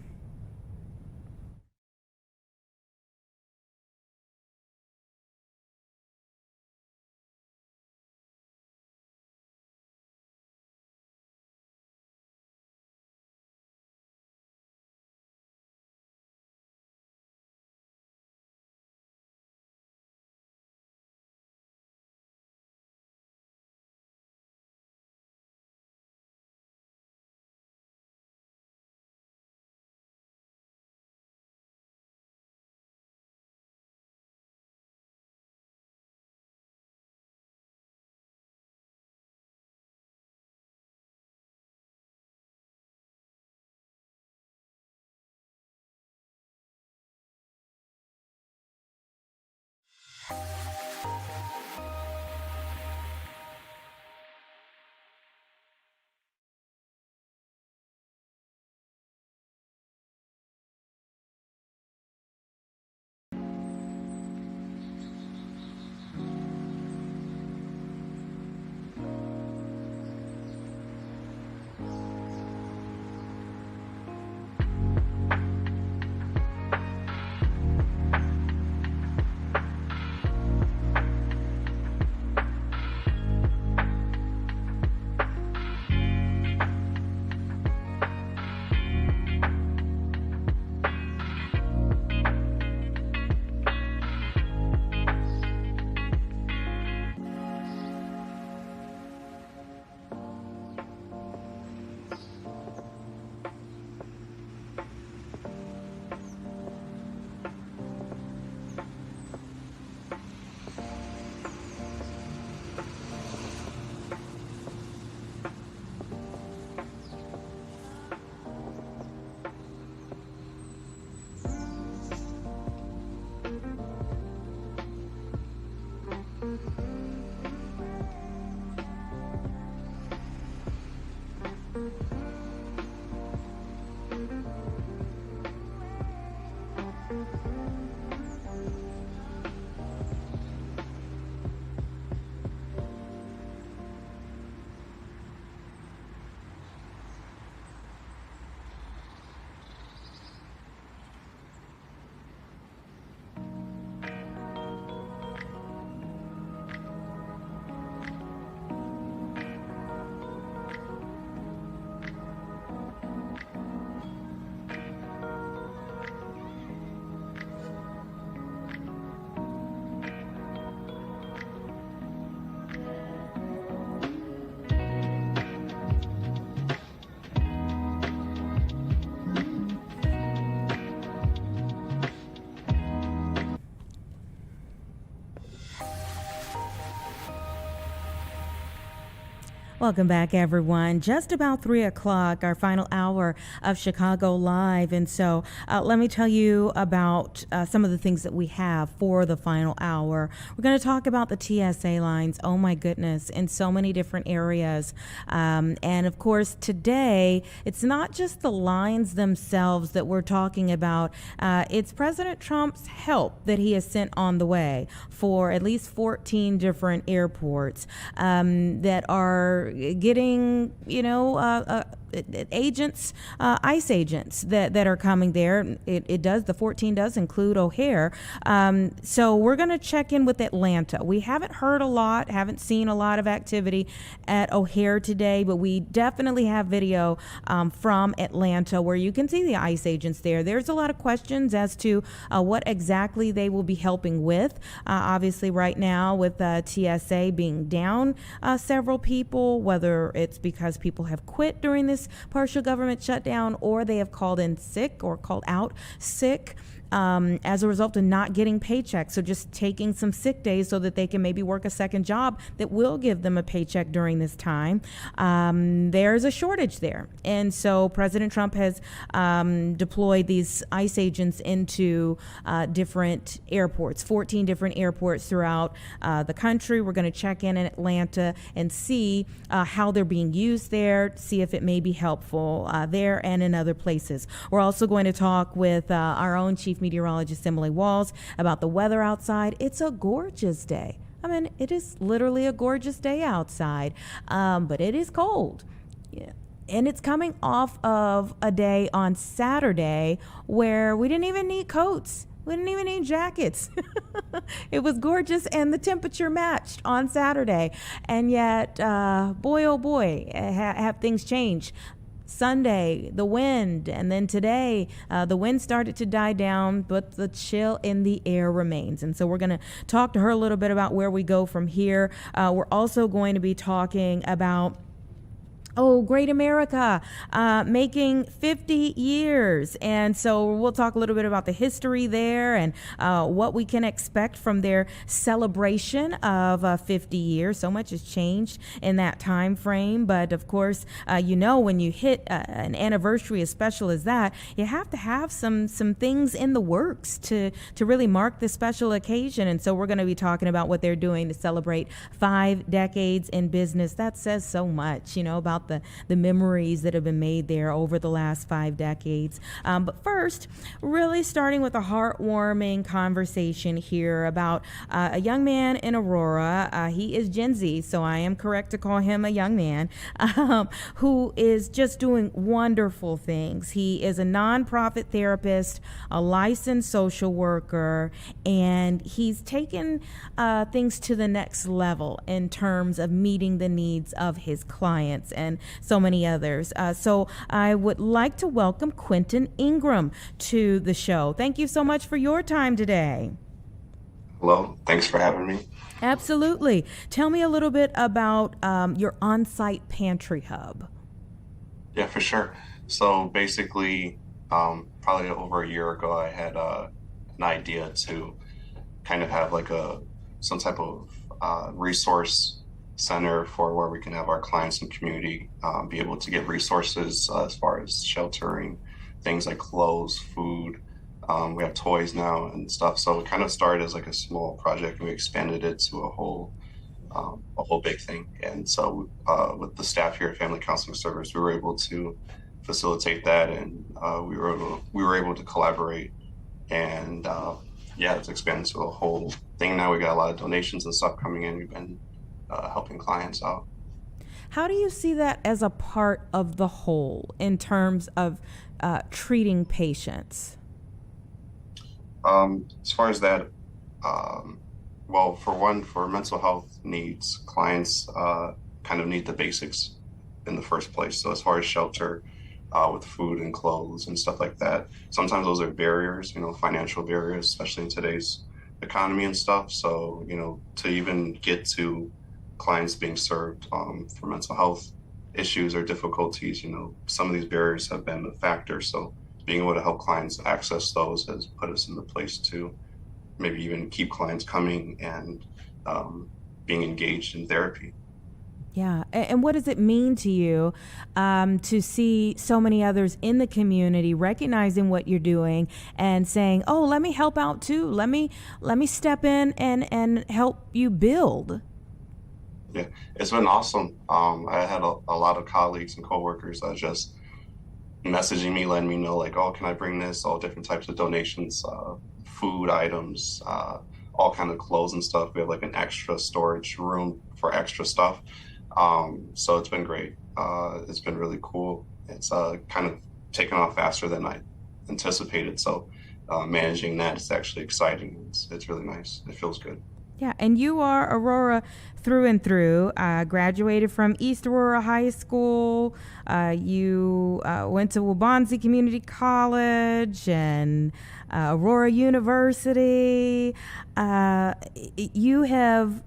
Welcome back, everyone. Just about 3 o'clock, our final hour of Chicago Live. And so let me tell you about some of the things that we have for the final hour. We're going to talk about the TSA lines. Oh, my goodness, in so many different areas. And of course, today, it's not just the lines themselves that we're talking about. It's President Trump's help that he has sent on the way for at least 14 different airports that are getting, agents, ICE agents that are coming there. The 14 does include O'Hare. So we're going to check in with Atlanta. We haven't heard a lot, haven't seen a lot of activity at O'Hare today, but we definitely have video from Atlanta where you can see the ICE agents there. There's a lot of questions as to what exactly they will be helping with. Obviously right now with TSA being down several people, whether it's because people have quit during this partial government shutdown or they have called in sick or called out sick. as a result of not getting paychecks. So just taking some sick days so that they can maybe work a second job that will give them a paycheck during this time. There's a shortage there. And so President Trump has deployed these ICE agents into different airports, 14 different airports throughout the country. We're going to check in Atlanta and see how they're being used there, see if it may be helpful there and in other places. We're also going to talk with our own chief meteorologist, Emily Walls, about the weather outside. It's a gorgeous day. I mean, it is literally a gorgeous day outside, but it is cold. Yeah. And it's coming off of a day on Saturday where we didn't even need coats. We didn't even need jackets. It was gorgeous, and the temperature matched on Saturday. And yet, boy, oh boy, have things changed. Sunday, the wind, and then today, the wind started to die down, but the chill in the air remains. And so we're going to talk to her a little bit about where we go from here. We're also going to be talking about great America, making 50 years. And so we'll talk a little bit about the history there and what we can expect from their celebration of 50 years. So much has changed in that time frame. But of course, when you hit an anniversary as special as that, you have to have some things in the works to really mark the special occasion. And so we're going to be talking about what they're doing to celebrate 5 decades in business. That says so much, about the memories that have been made there over the last 5 decades. But first, really starting with a heartwarming conversation here about a young man in Aurora. He is Gen Z, so I am correct to call him a young man, who is just doing wonderful things. He is a nonprofit therapist, a licensed social worker, and he's taken things to the next level in terms of meeting the needs of his clients and so many others. So I would like to welcome Quentin Ingram to the show. Thank you so much for your time today. Hello, thanks for having me. Absolutely. Tell me a little bit about your on-site pantry hub. Yeah, for sure. So basically, probably over a year ago, I had an idea to kind of have like some type of resource center for where we can have our clients and community be able to get resources as far as sheltering, things like clothes, food. We have toys now and stuff. So it kind of started as like a small project, and we expanded it to a whole big thing. And so with the staff here at Family Counseling Service, we were able to facilitate that, and we were able to collaborate, and it's expanded to a whole thing. Now we got a lot of donations and stuff coming in. We've been helping clients out. How do you see that as a part of the whole in terms of treating patients? As far as that, for mental health needs, clients kind of need the basics in the first place. So as far as shelter, with food and clothes and stuff like that, sometimes those are barriers, financial barriers, especially in today's economy and stuff. So, to even get to clients being served for mental health issues or difficulties, some of these barriers have been a factor. So being able to help clients access those has put us in the place to maybe even keep clients coming and being engaged in therapy. Yeah. And what does it mean to you to see so many others in the community recognizing what you're doing and saying, oh, let me help out too. Let me step in and help you build. Yeah, it's been awesome. I had a lot of colleagues and coworkers just messaging me, letting me know like, oh, can I bring this? All different types of donations, food items, all kind of clothes and stuff. We have like an extra storage room for extra stuff. So it's been great. It's been really cool. It's kind of taken off faster than I anticipated. So managing that is actually exciting. It's really nice. It feels good. Yeah, and you are Aurora through and through. Graduated from East Aurora High School. You went to Waubonsie Community College and Aurora University. You have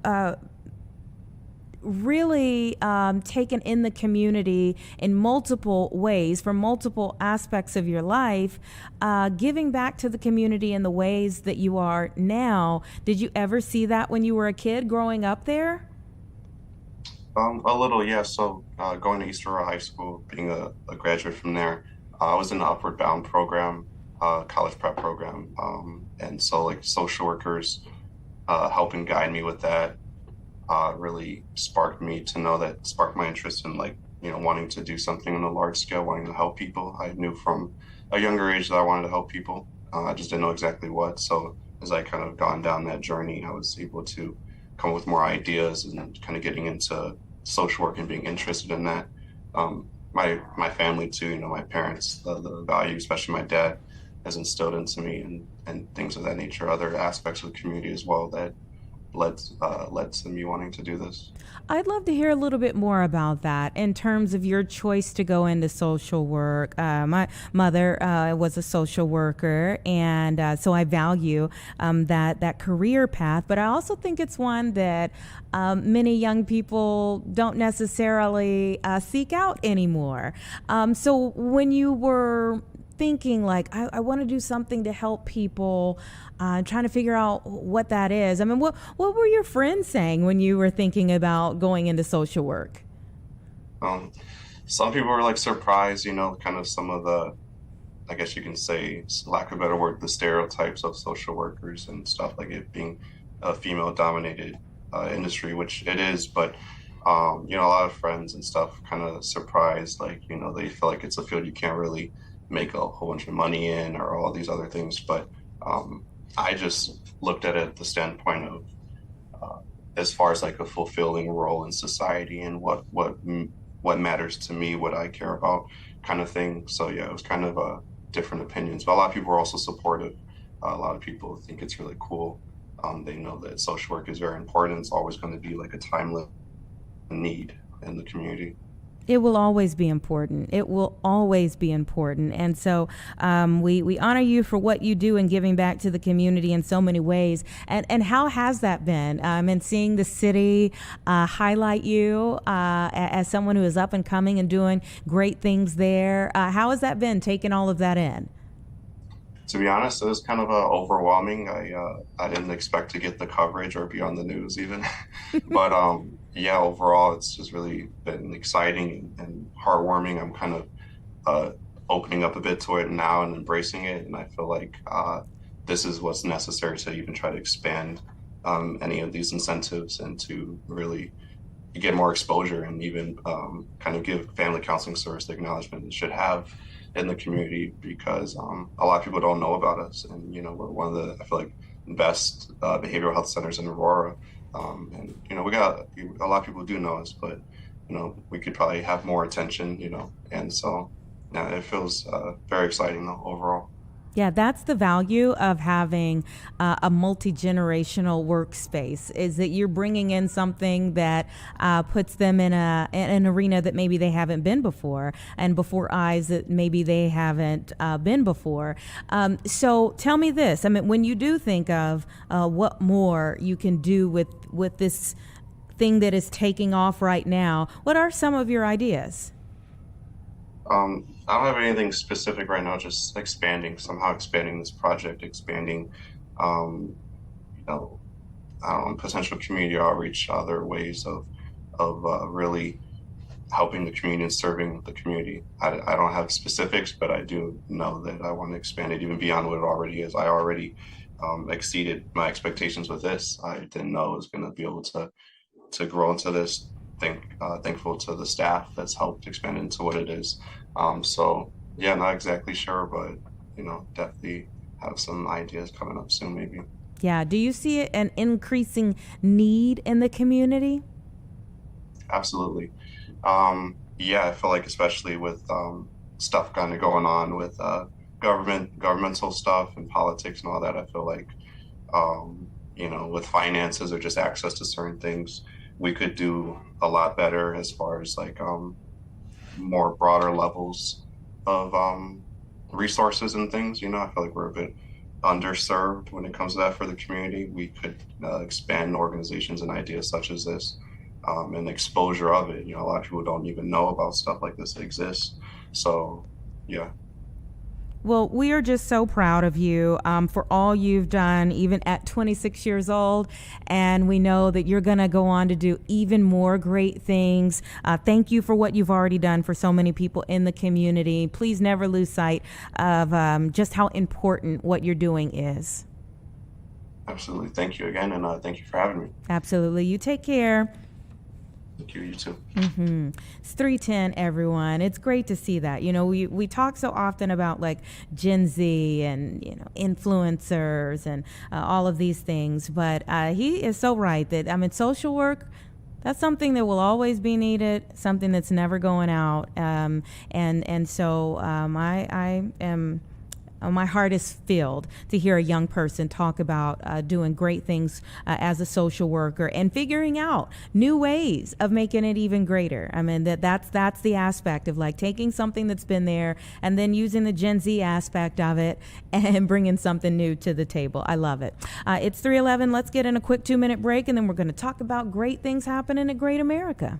really taken in the community in multiple ways, from multiple aspects of your life, giving back to the community in the ways that you are now. Did you ever see that when you were a kid growing up there? A little, yeah. So going to East Aurora High School, being a graduate from there, I was in the Upward Bound program, college prep program. And so like social workers helping guide me with that really sparked my interest in like, wanting to do something on a large scale, wanting to help people. I knew from a younger age that I wanted to help people. I just didn't know exactly what. So as I kind of gone down that journey, I was able to come up with more ideas and kind of getting into social work and being interested in that. My family too, my parents, the value, especially my dad, has instilled into me and things of that nature, other aspects of the community as well that led to me wanting to do this. I'd love to hear a little bit more about that in terms of your choice to go into social work. My mother was a social worker, and so I value that career path, but I also think it's one that many young people don't necessarily seek out anymore. So when you were thinking like, I want to do something to help people, trying to figure out what that is. I mean, what were your friends saying when you were thinking about going into social work? Some people were like surprised, kind of some of the, I guess you can say, lack of a better word, the stereotypes of social workers and stuff, like it being a female dominated industry, which it is, but a lot of friends and stuff kind of surprised, like, they feel like it's a field you can't really make a whole bunch of money in or all these other things. But I just looked at it the standpoint of as far as like a fulfilling role in society and what matters to me, what I care about kind of thing. So yeah, it was kind of different opinions, but a lot of people are also supportive. A lot of people think it's really cool. They know that social work is very important. It's always going to be like a timeless need in the community. It will always be important. It will always be important. And so we honor you for what you do and giving back to the community in so many ways. And how has that been? And seeing the city highlight you as someone who is up and coming and doing great things there. How has that been, taking all of that in? To be honest, it was kind of overwhelming. I didn't expect to get the coverage or be on the news even. But yeah, overall, it's just really been exciting and heartwarming. I'm kind of opening up a bit to it now and embracing it. And I feel like this is what's necessary to even try to expand any of these incentives and to really get more exposure and even kind of give family counseling service the acknowledgement it should have in the community, because a lot of people don't know about us. And, we're one of the, I feel like, best behavioral health centers in Aurora. And, we got a lot of people do know us, but, we could probably have more attention, and so yeah, it feels very exciting though, overall. Yeah, that's the value of having a multi-generational workspace, is that you're bringing in something that puts them in an arena that maybe they haven't been before, and before eyes that maybe they haven't been before. So tell me this, I mean, when you do think of what more you can do with this thing that is taking off right now, what are some of your ideas? I don't have anything specific right now, just somehow expanding this project, expanding, potential community outreach, other ways of really helping the community and serving the community. I don't have specifics, but I do know that I want to expand it even beyond what it already is. I already exceeded my expectations with this. I didn't know I was going to be able to grow into this. Thankful to the staff that's helped expand into what it is. So yeah, not exactly sure, but definitely have some ideas coming up soon, maybe. Yeah. Do you see an increasing need in the community? Absolutely. Yeah, I feel like especially with stuff kind of going on with governmental stuff and politics and all that, I feel like with finances or just access to certain things, we could do a lot better as far as like more broader levels of resources and things. I feel like we're a bit underserved when it comes to that for the community. We could expand organizations and ideas such as this and exposure of it. You know, a lot of people don't even know about stuff like this exists. So, yeah. Well, we are just so proud of you for all you've done, even at 26 years old. And we know that you're going to go on to do even more great things. Thank you for what you've already done for so many people in the community. Please never lose sight of just how important what you're doing is. Absolutely. Thank you again. And thank you for having me. Absolutely. You take care. Thank you. You too. It's 3:10, everyone. It's great to see that. You know, we talk so often about like Gen Z and, you know, influencers and all of these things. But he is so right that, I mean, social work, that's something that will always be needed, something that's never going out. And so I am... my heart is filled to hear a young person talk about doing great things as a social worker and figuring out new ways of making it even greater. I mean, that's the aspect of like taking something that's been there and then using the Gen Z aspect of it and bringing something new to the table. I love it. It's 3:11. Let's get in a quick 2-minute break, and then we're going to talk about great things happening at Great America.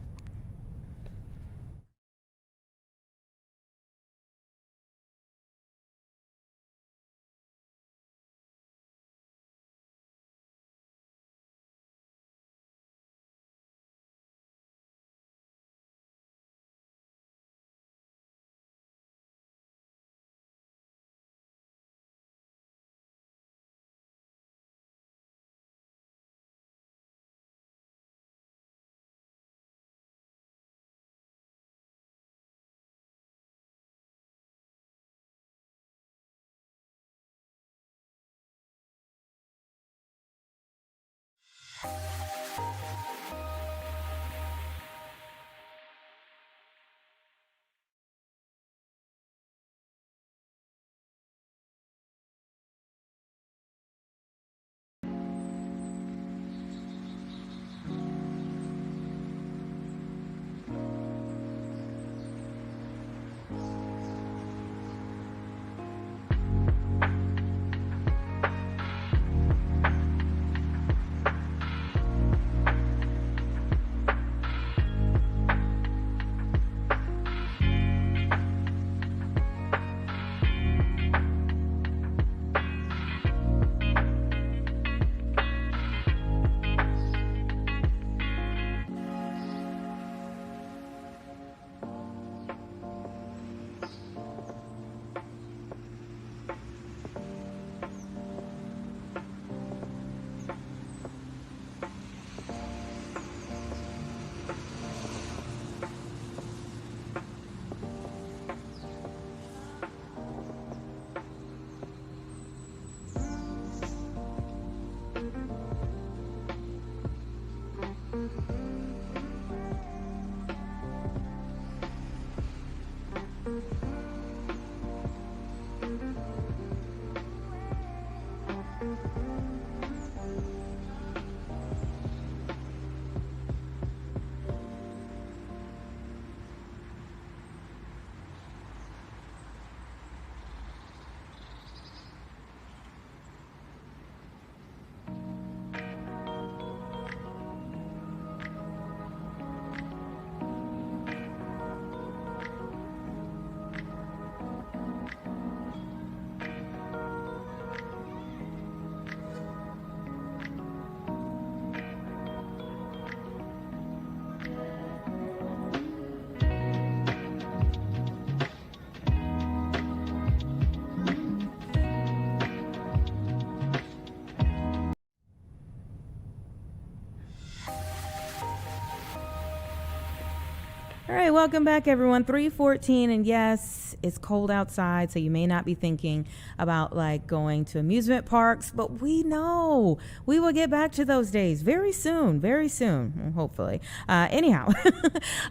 All right, welcome back, everyone. 3:14, and yes, it's cold outside, so you may not be thinking about like going to amusement parks, but we know we will get back to those days very soon, hopefully. Anyhow,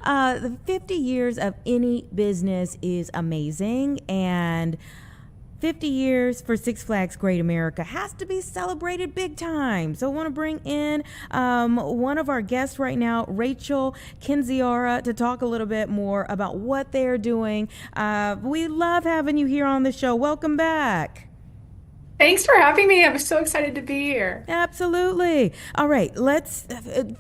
the 50 years of any business is amazing, and 50 years for Six Flags Great America has to be celebrated big time. So I want to bring in one of our guests right now, Rachel Kinziara, to talk a little bit more about what they're doing. We love having you here on the show. Welcome back. Thanks for having me. I'm so excited to be here. Absolutely. All right, let's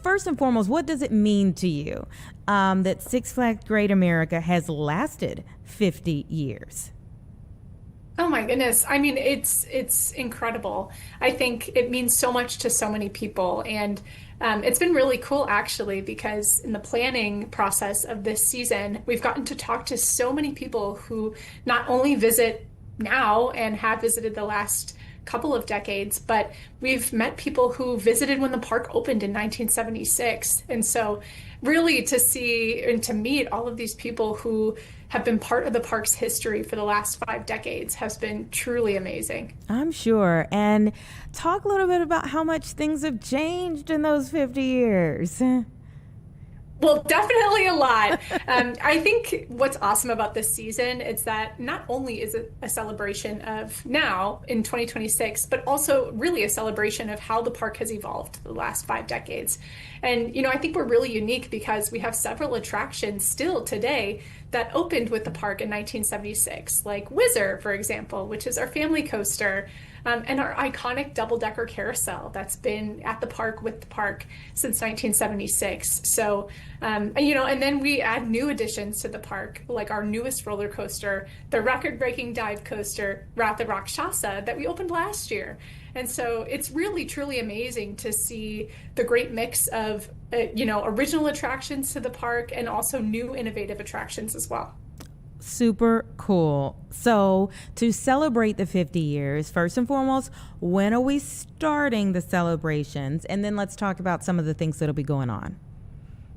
first and foremost, what does it mean to you that Six Flags Great America has lasted 50 years? Oh my goodness. I mean, it's incredible. I think it means so much to so many people. And it's been really cool, actually, because in the planning process of this season, we've gotten to talk to so many people who not only visit now and have visited the last couple of decades, but we've met people who visited when the park opened in 1976. And so really to see and to meet all of these people who have been part of the park's history for the last 5 decades has been truly amazing. I'm sure. And talk a little bit about how much things have changed in those 50 years. Well, definitely a lot. I think what's awesome about this season is that not only is it a celebration of now in 2026, but also really a celebration of how the park has evolved the last 5 decades. And, I think we're really unique because we have several attractions still today that opened with the park in 1976, like Whizzer, for example, which is our family coaster. And our iconic double-decker carousel that's been at the park with the park since 1976. So, and then we add new additions to the park, like our newest roller coaster, the record-breaking dive coaster, Ratha Rakshasa, that we opened last year. And so it's really, truly amazing to see the great mix of, original attractions to the park and also new innovative attractions as well. Super cool. So to celebrate the 50 years, first and foremost, when are we starting the celebrations? And then let's talk about some of the things that'll be going on.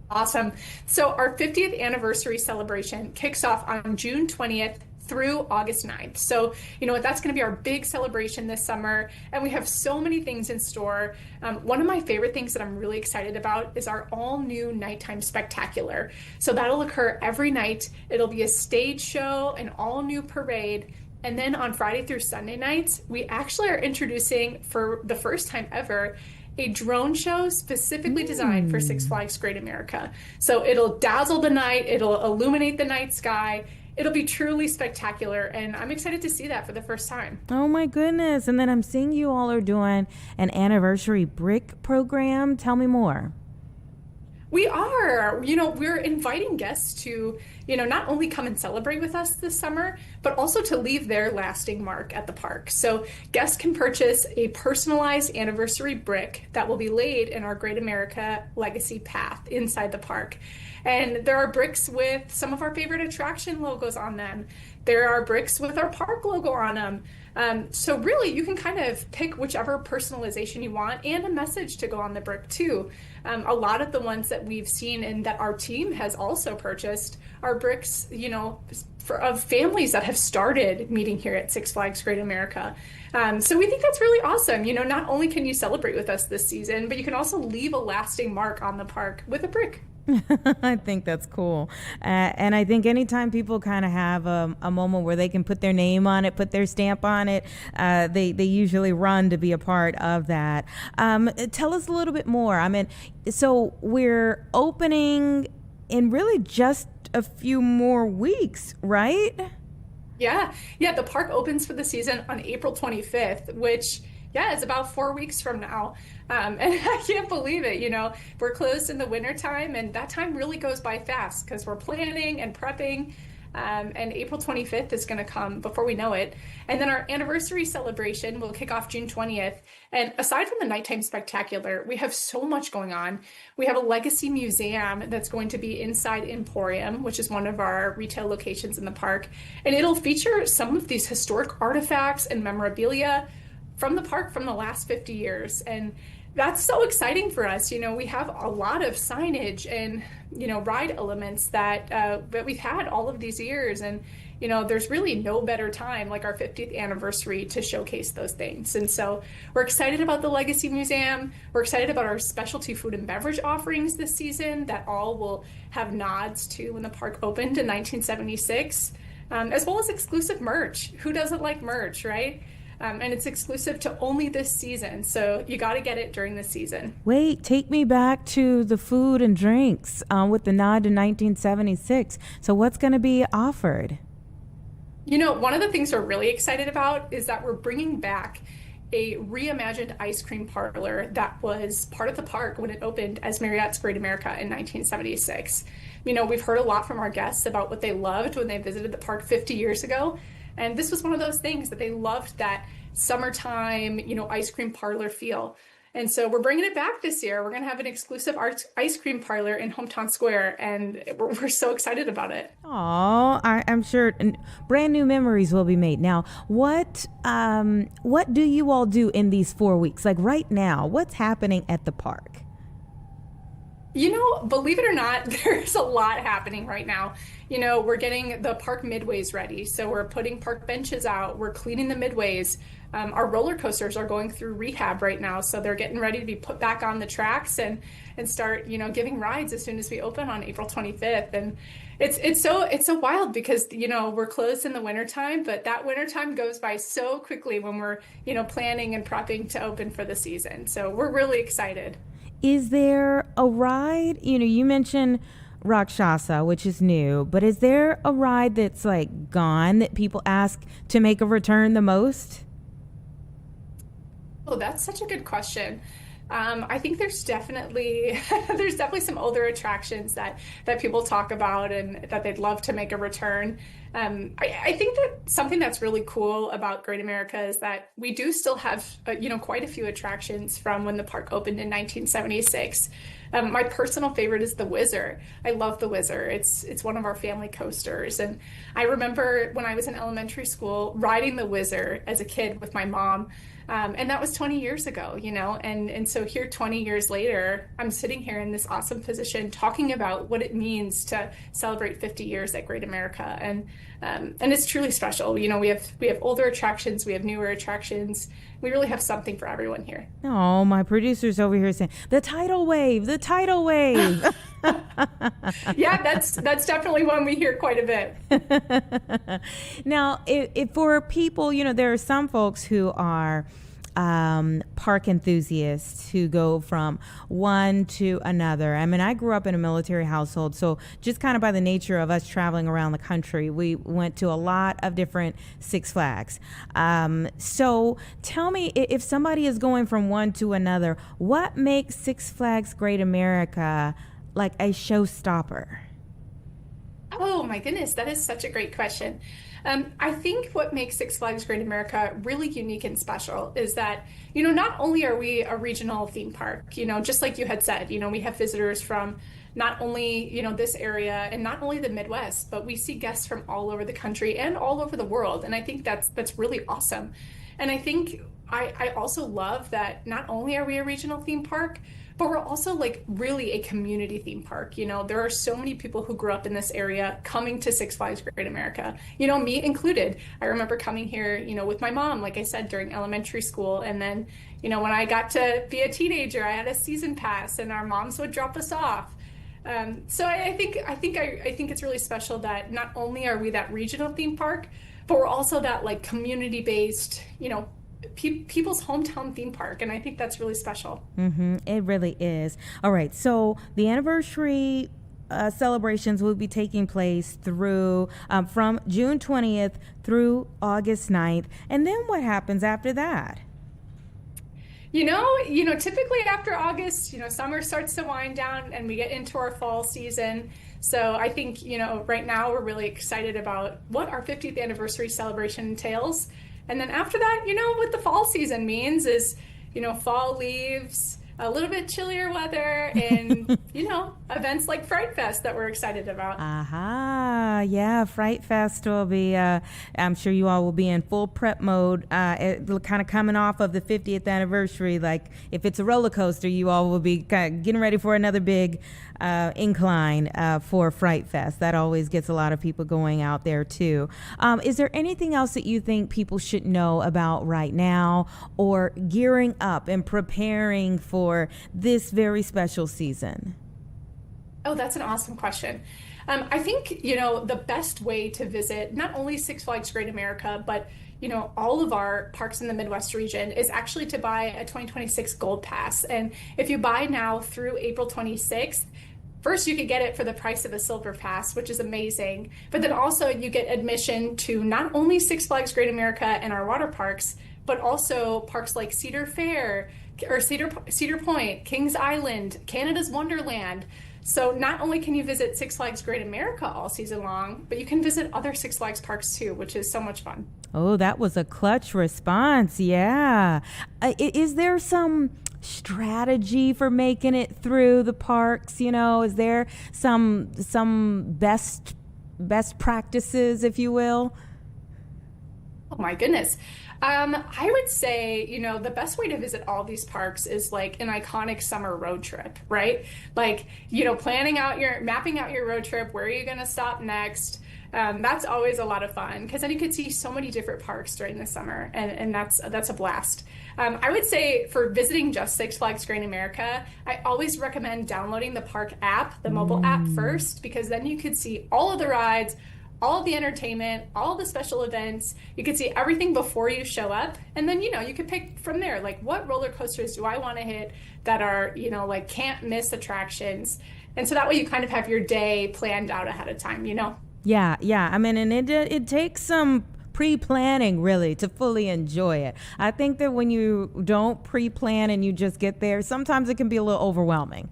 Awesome. So our 50th anniversary celebration kicks off on June 20th through August 9th. So, that's going to be our big celebration this summer. And we have so many things in store. One of my favorite things that I'm really excited about is our all new nighttime spectacular. So that'll occur every night. It'll be a stage show, an all new parade. And then on Friday through Sunday nights, we actually are introducing for the first time ever a drone show specifically designed for Six Flags Great America. So it'll dazzle the night, it'll illuminate the night sky. It'll be truly spectacular, and I'm excited to see that for the first time. Oh my goodness. And then I'm seeing you all are doing an anniversary brick program. Tell me more. We are. We're inviting guests to, not only come and celebrate with us this summer, but also to leave their lasting mark at the park. So guests can purchase a personalized anniversary brick that will be laid in our Great America Legacy Path inside the park. And there are bricks with some of our favorite attraction logos on them. There are bricks with our park logo on them. So really, you can kind of pick whichever personalization you want and a message to go on the brick too. A lot of the ones that we've seen and that our team has also purchased are bricks, of families that have started meeting here at Six Flags Great America. So we think that's really awesome. Not only can you celebrate with us this season, but you can also leave a lasting mark on the park with a brick. I think that's cool. And I think anytime people kind of have a moment where they can put their name on it, put their stamp on it, they usually run to be a part of that. Tell us a little bit more. I mean, so we're opening in really just a few more weeks, right? Yeah. The park opens for the season on April 25th, which it's about 4 weeks from now. And I can't believe it. We're closed in the wintertime, and that time really goes by fast because we're planning and prepping. And April 25th is going to come before we know it. And then our anniversary celebration will kick off June 20th. And aside from the nighttime spectacular, we have so much going on. We have a legacy museum that's going to be inside Emporium, which is one of our retail locations in the park. And it'll feature some of these historic artifacts and memorabilia from the park from the last 50 years. And that's so exciting for us. We have a lot of signage and, ride elements that we've had all of these years. And, there's really no better time like our 50th anniversary to showcase those things. And so we're excited about the Legacy Museum. We're excited about our specialty food and beverage offerings this season that all will have nods to when the park opened in 1976, as well as exclusive merch. Who doesn't like merch, right? And it's exclusive to only this season. So you got to get it during the season. Wait, take me back to the food and drinks with the nod to 1976. So what's going to be offered? One of the things we're really excited about is that we're bringing back a reimagined ice cream parlor that was part of the park when it opened as Marriott's Great America in 1976. You know, we've heard a lot from our guests about what they loved when they visited the park 50 years ago. And this was one of those things that they loved, that summertime, you know, ice cream parlor feel. And so we're bringing it back this year. We're going to have an exclusive ice cream parlor in Hometown Square, and we're so excited about it. Oh, I'm sure brand new memories will be made. Now, what do you all do in these 4 weeks? Like right now, what's happening at the park? You know, believe it or not, there's a lot happening right now. You know, we're getting the park midways ready. So we're putting park benches out. We're cleaning the midways. Our roller coasters are going through rehab right now. So they're getting ready to be put back on the tracks and start, you know, giving rides as soon as we open on April 25th. And it's so wild because, you know, we're closed in the wintertime, but that wintertime goes by so quickly when we're, you know, planning and prepping to open for the season. So we're really excited. Is there a ride? You know, you mentioned Rakshasa, which is new, but is there a ride that's like gone that people ask to make a return the most? Oh, that's such a good question. I think there's definitely some older attractions that people talk about and that they'd love to make a return. I think that something that's really cool about Great America is that we do still have you know, quite a few attractions from when the park opened in 1976. My personal favorite is the Whizzer. I love the Whizzer. It's one of our family coasters, and I remember when I was in elementary school riding the Whizzer as a kid with my mom. And that was 20 years ago, you know, and so here 20 years later, I'm sitting here in this awesome position talking about what it means to celebrate 50 years at Great America. And it's truly special. You know, we have older attractions, we have newer attractions. We really have something for everyone here. Oh, my producer's over here saying, the tidal wave. Yeah, that's definitely one we hear quite a bit. Now, if for people, you know, there are some folks who are park enthusiasts who go from one to another. I mean, I grew up in a military household, so just kind of by the nature of us traveling around the country, we went to a lot of different Six Flags. So tell me, if somebody is going from one to another, what makes Six Flags Great America like a showstopper? Oh my goodness, that is such a great question. I think what makes Six Flags Great America really unique and special is that, you know, not only are we a regional theme park, you know, just like you had said, you know, we have visitors from not only, you know, this area and not only the Midwest, but we see guests from all over the country and all over the world. And I think that's really awesome. And I think I also love that not only are we a regional theme park, but we're also like really a community theme park. You know, there are so many people who grew up in this area coming to Six Flags Great America, you know, me included. I remember coming here, you know, with my mom, like I said, during elementary school. And then, you know, when I got to be a teenager, I had a season pass and our moms would drop us off. So I think it's really special that not only are we that regional theme park, but we're also that like community-based, you know, people's hometown theme park, and I think that's really special. Mm-hmm. It really is. All right, so the anniversary celebrations will be taking place through from June 20th through August 9th, and then what happens after that? You know, typically after August, you know, summer starts to wind down and we get into our fall season. So I think, you know, right now we're really excited about what our 50th anniversary celebration entails. And then after that, you know, what the fall season means is, you know, fall leaves, a little bit chillier weather, and, you know, events like Fright Fest that we're excited about. Yeah, Fright Fest will be, I'm sure you all will be in full prep mode, kind of coming off of the 50th anniversary. Like, if it's a roller coaster, you all will be kind of getting ready for another big incline for Fright Fest. That always gets a lot of people going out there, too. Is there anything else that you think people should know about right now or gearing up and preparing for this very special season? Oh, that's an awesome question. I think, you know, the best way to visit not only Six Flags Great America, but, you know, all of our parks in the Midwest region is actually to buy a 2026 Gold Pass. And if you buy now through April 26th, first, you could get it for the price of a Silver Pass, which is amazing. But then also you get admission to not only Six Flags Great America and our water parks, but also parks like Cedar Fair or Cedar Point, Kings Island, Canada's Wonderland. So not only can you visit Six Flags Great America all season long, but you can visit other Six Flags parks too, which is so much fun. Oh, that was a clutch response. Yeah. Is there some strategy for making it through the parks? Is there some best practices, if you will? Oh my goodness. I would say, the best way to visit all these parks is like an iconic summer road trip, right? Like, mapping out your road trip, where are you going to stop next? That's always a lot of fun because then you can see so many different parks during the summer, and that's a blast. I would say for visiting just Six Flags Great America, I always recommend downloading the park app, the mobile app first, because then you could see all of the rides, all of the entertainment, all of the special events. You can see everything before you show up. And then, you can pick from there, like what roller coasters do I want to hit that are, like can't miss attractions. And so that way you kind of have your day planned out ahead of time, Yeah. I mean, and it takes some pre-planning really to fully enjoy it. I think that when you don't pre-plan and you just get there, sometimes it can be a little overwhelming.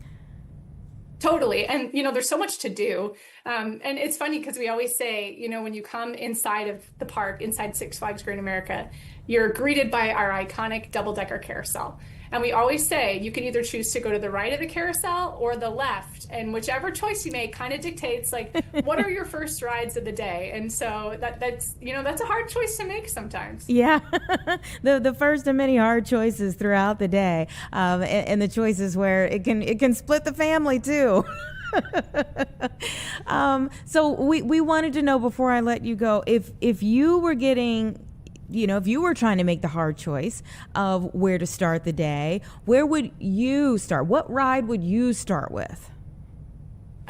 Totally. And, there's so much to do. And it's funny because we always say, when you come inside of the park, inside Six Flags Great America, you're greeted by our iconic double-decker carousel. And we always say you can either choose to go to the right of the carousel or the left. And whichever choice you make kind of dictates like what are your first rides of the day. And so that's a hard choice to make sometimes. Yeah. the first of many hard choices throughout the day. And the choices where it can split the family too. So we wanted to know before I let you go, if you were getting, if you were trying to make the hard choice of where to start the day, where would you start? What ride would you start with?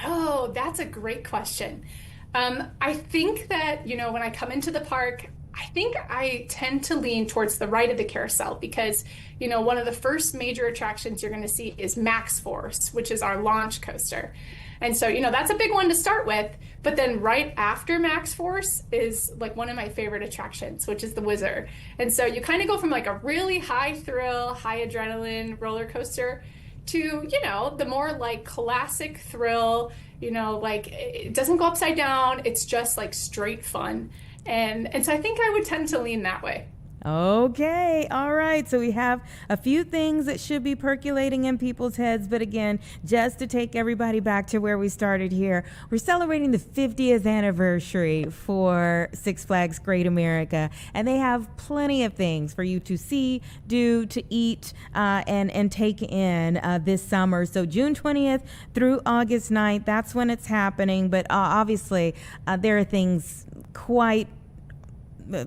Oh, that's a great question. I think that, when I come into the park, I think I tend to lean towards the right of the carousel because, one of the first major attractions you're going to see is Max Force, which is our launch coaster. And so, that's a big one to start with. But then right after Max Force is like one of my favorite attractions, which is the Wizard. And so you kind of go from like a really high thrill, high adrenaline roller coaster to, the more like classic thrill, like it doesn't go upside down. It's just like straight fun. And so I think I would tend to lean that way. Okay. All right. So we have a few things that should be percolating in people's heads. But again, just to take everybody back to where we started here, we're celebrating the 50th anniversary for Six Flags Great America. And they have plenty of things for you to see, do, to eat, and take in this summer. So June 20th through August 9th, that's when it's happening. But obviously, there are things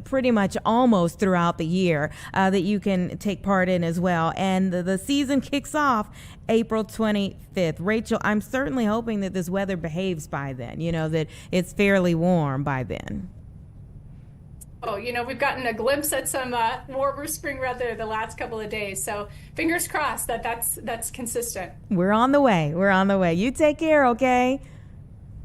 pretty much almost throughout the year that you can take part in as well. And the season kicks off April 25th. Rachel, I'm certainly hoping that this weather behaves by then, that it's fairly warm by then. Oh, we've gotten a glimpse at some warmer spring weather the last couple of days. So fingers crossed that's consistent. We're on the way. You take care, okay?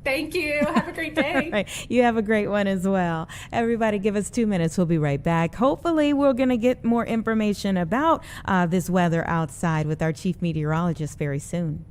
Thank you. Have a great day. Right. You have a great one as well. Everybody give us 2 minutes. We'll be right back. Hopefully we're going to get more information about this weather outside with our chief meteorologist very soon.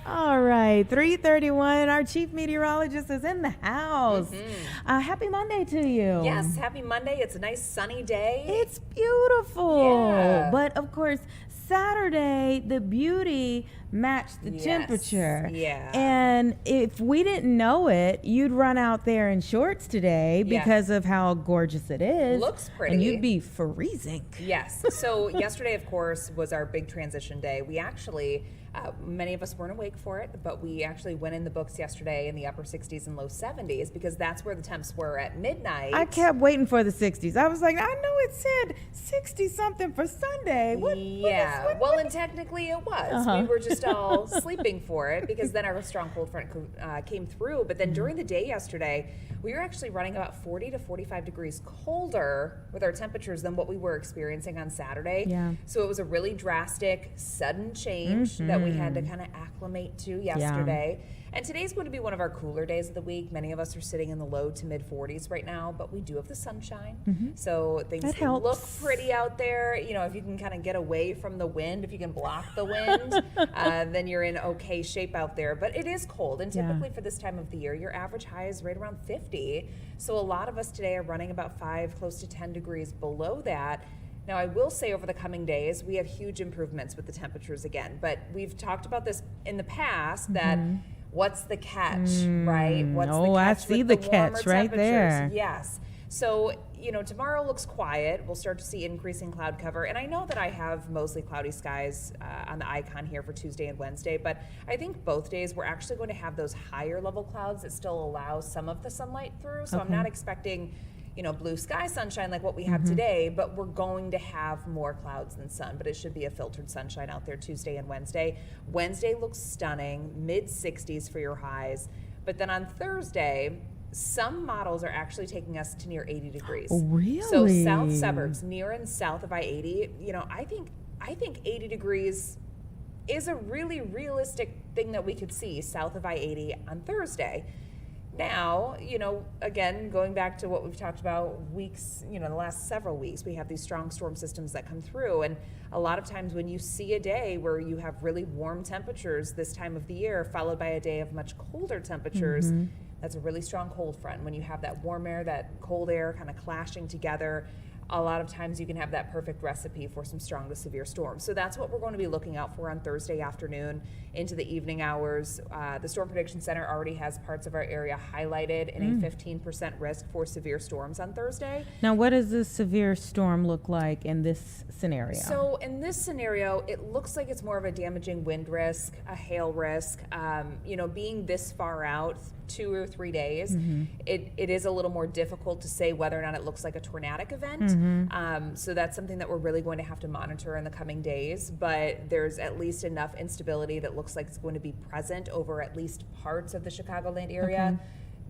All right, 3:31. Our chief meteorologist is in the house. Happy Monday to you. Yes, happy Monday. It's a nice sunny day. It's beautiful. Yeah. But of course, Saturday, the beauty matched the temperature. Yeah. And if we didn't know it, you'd run out there in shorts today because of how gorgeous it is. Looks pretty. And you'd be freezing. Yes. So yesterday, of course, was our big transition day. We actually, many of us weren't awake for it, but we actually went in the books yesterday in the upper 60s and low 70s because that's where the temps were at midnight. I kept waiting for the 60s. I was like, I know it said 60 something for Sunday. Well, and technically it was. We were just all sleeping for it because then our strong cold front came through. But then during the day yesterday, we were actually running about 40 to 45 degrees colder with our temperatures than what we were experiencing on Saturday. Yeah. So it was a really drastic, sudden change that we had to kind of acclimate to yesterday. And today's going to be one of our cooler days of the week. Many of us are sitting in the low to mid 40s right now, but we do have the sunshine. So things look pretty out there. You know, if you can kind of get away from the wind, if you can block the wind, then you're in okay shape out there. But it is cold, and typically for this time of the year, your average high is right around 50. So a lot of us today are running about 5, close to 10 degrees below that. Now, I will say over the coming days, we have huge improvements with the temperatures again, but we've talked about this in the past that what's the catch, right? What's the catch I see the catch right there. Yes. So, you know, tomorrow looks quiet. We'll start to see increasing cloud cover. And I know that I have mostly cloudy skies on the icon here for Tuesday and Wednesday, but I think both days we're actually going to have those higher level clouds that still allow some of the sunlight through. So I'm not expecting, you know, blue sky sunshine like what we have today, but we're going to have more clouds than sun, but it should be a filtered sunshine out there Tuesday and Wednesday. Wednesday looks stunning, mid 60s for your highs. But then on Thursday, some models are actually taking us to near 80 degrees. Oh, really? So south suburbs, near and south of I-80, you know, I think 80 degrees is a really realistic thing that we could see south of I-80 on Thursday. Now, you know, again, going back to what we've talked about weeks, you know, the last several weeks, we have these strong storm systems that come through. And a lot of times when you see a day where you have really warm temperatures this time of the year, followed by a day of much colder temperatures, that's a really strong cold front. When you have that warm air, that cold air kind of clashing together, a lot of times you can have that perfect recipe for some strong to severe storms. So that's what we're going to be looking out for on Thursday afternoon into the evening hours. The Storm Prediction Center already has parts of our area highlighted in a 15% risk for severe storms on Thursday. Now, what does this severe storm look like in this scenario? So in this scenario, it looks like it's more of a damaging wind risk, a hail risk. You know, being this far out, 2 or 3 days, it is a little more difficult to say whether or not it looks like a tornadic event. So that's something that we're really going to have to monitor in the coming days, but there's at least enough instability that looks like it's going to be present over at least parts of the Chicagoland area.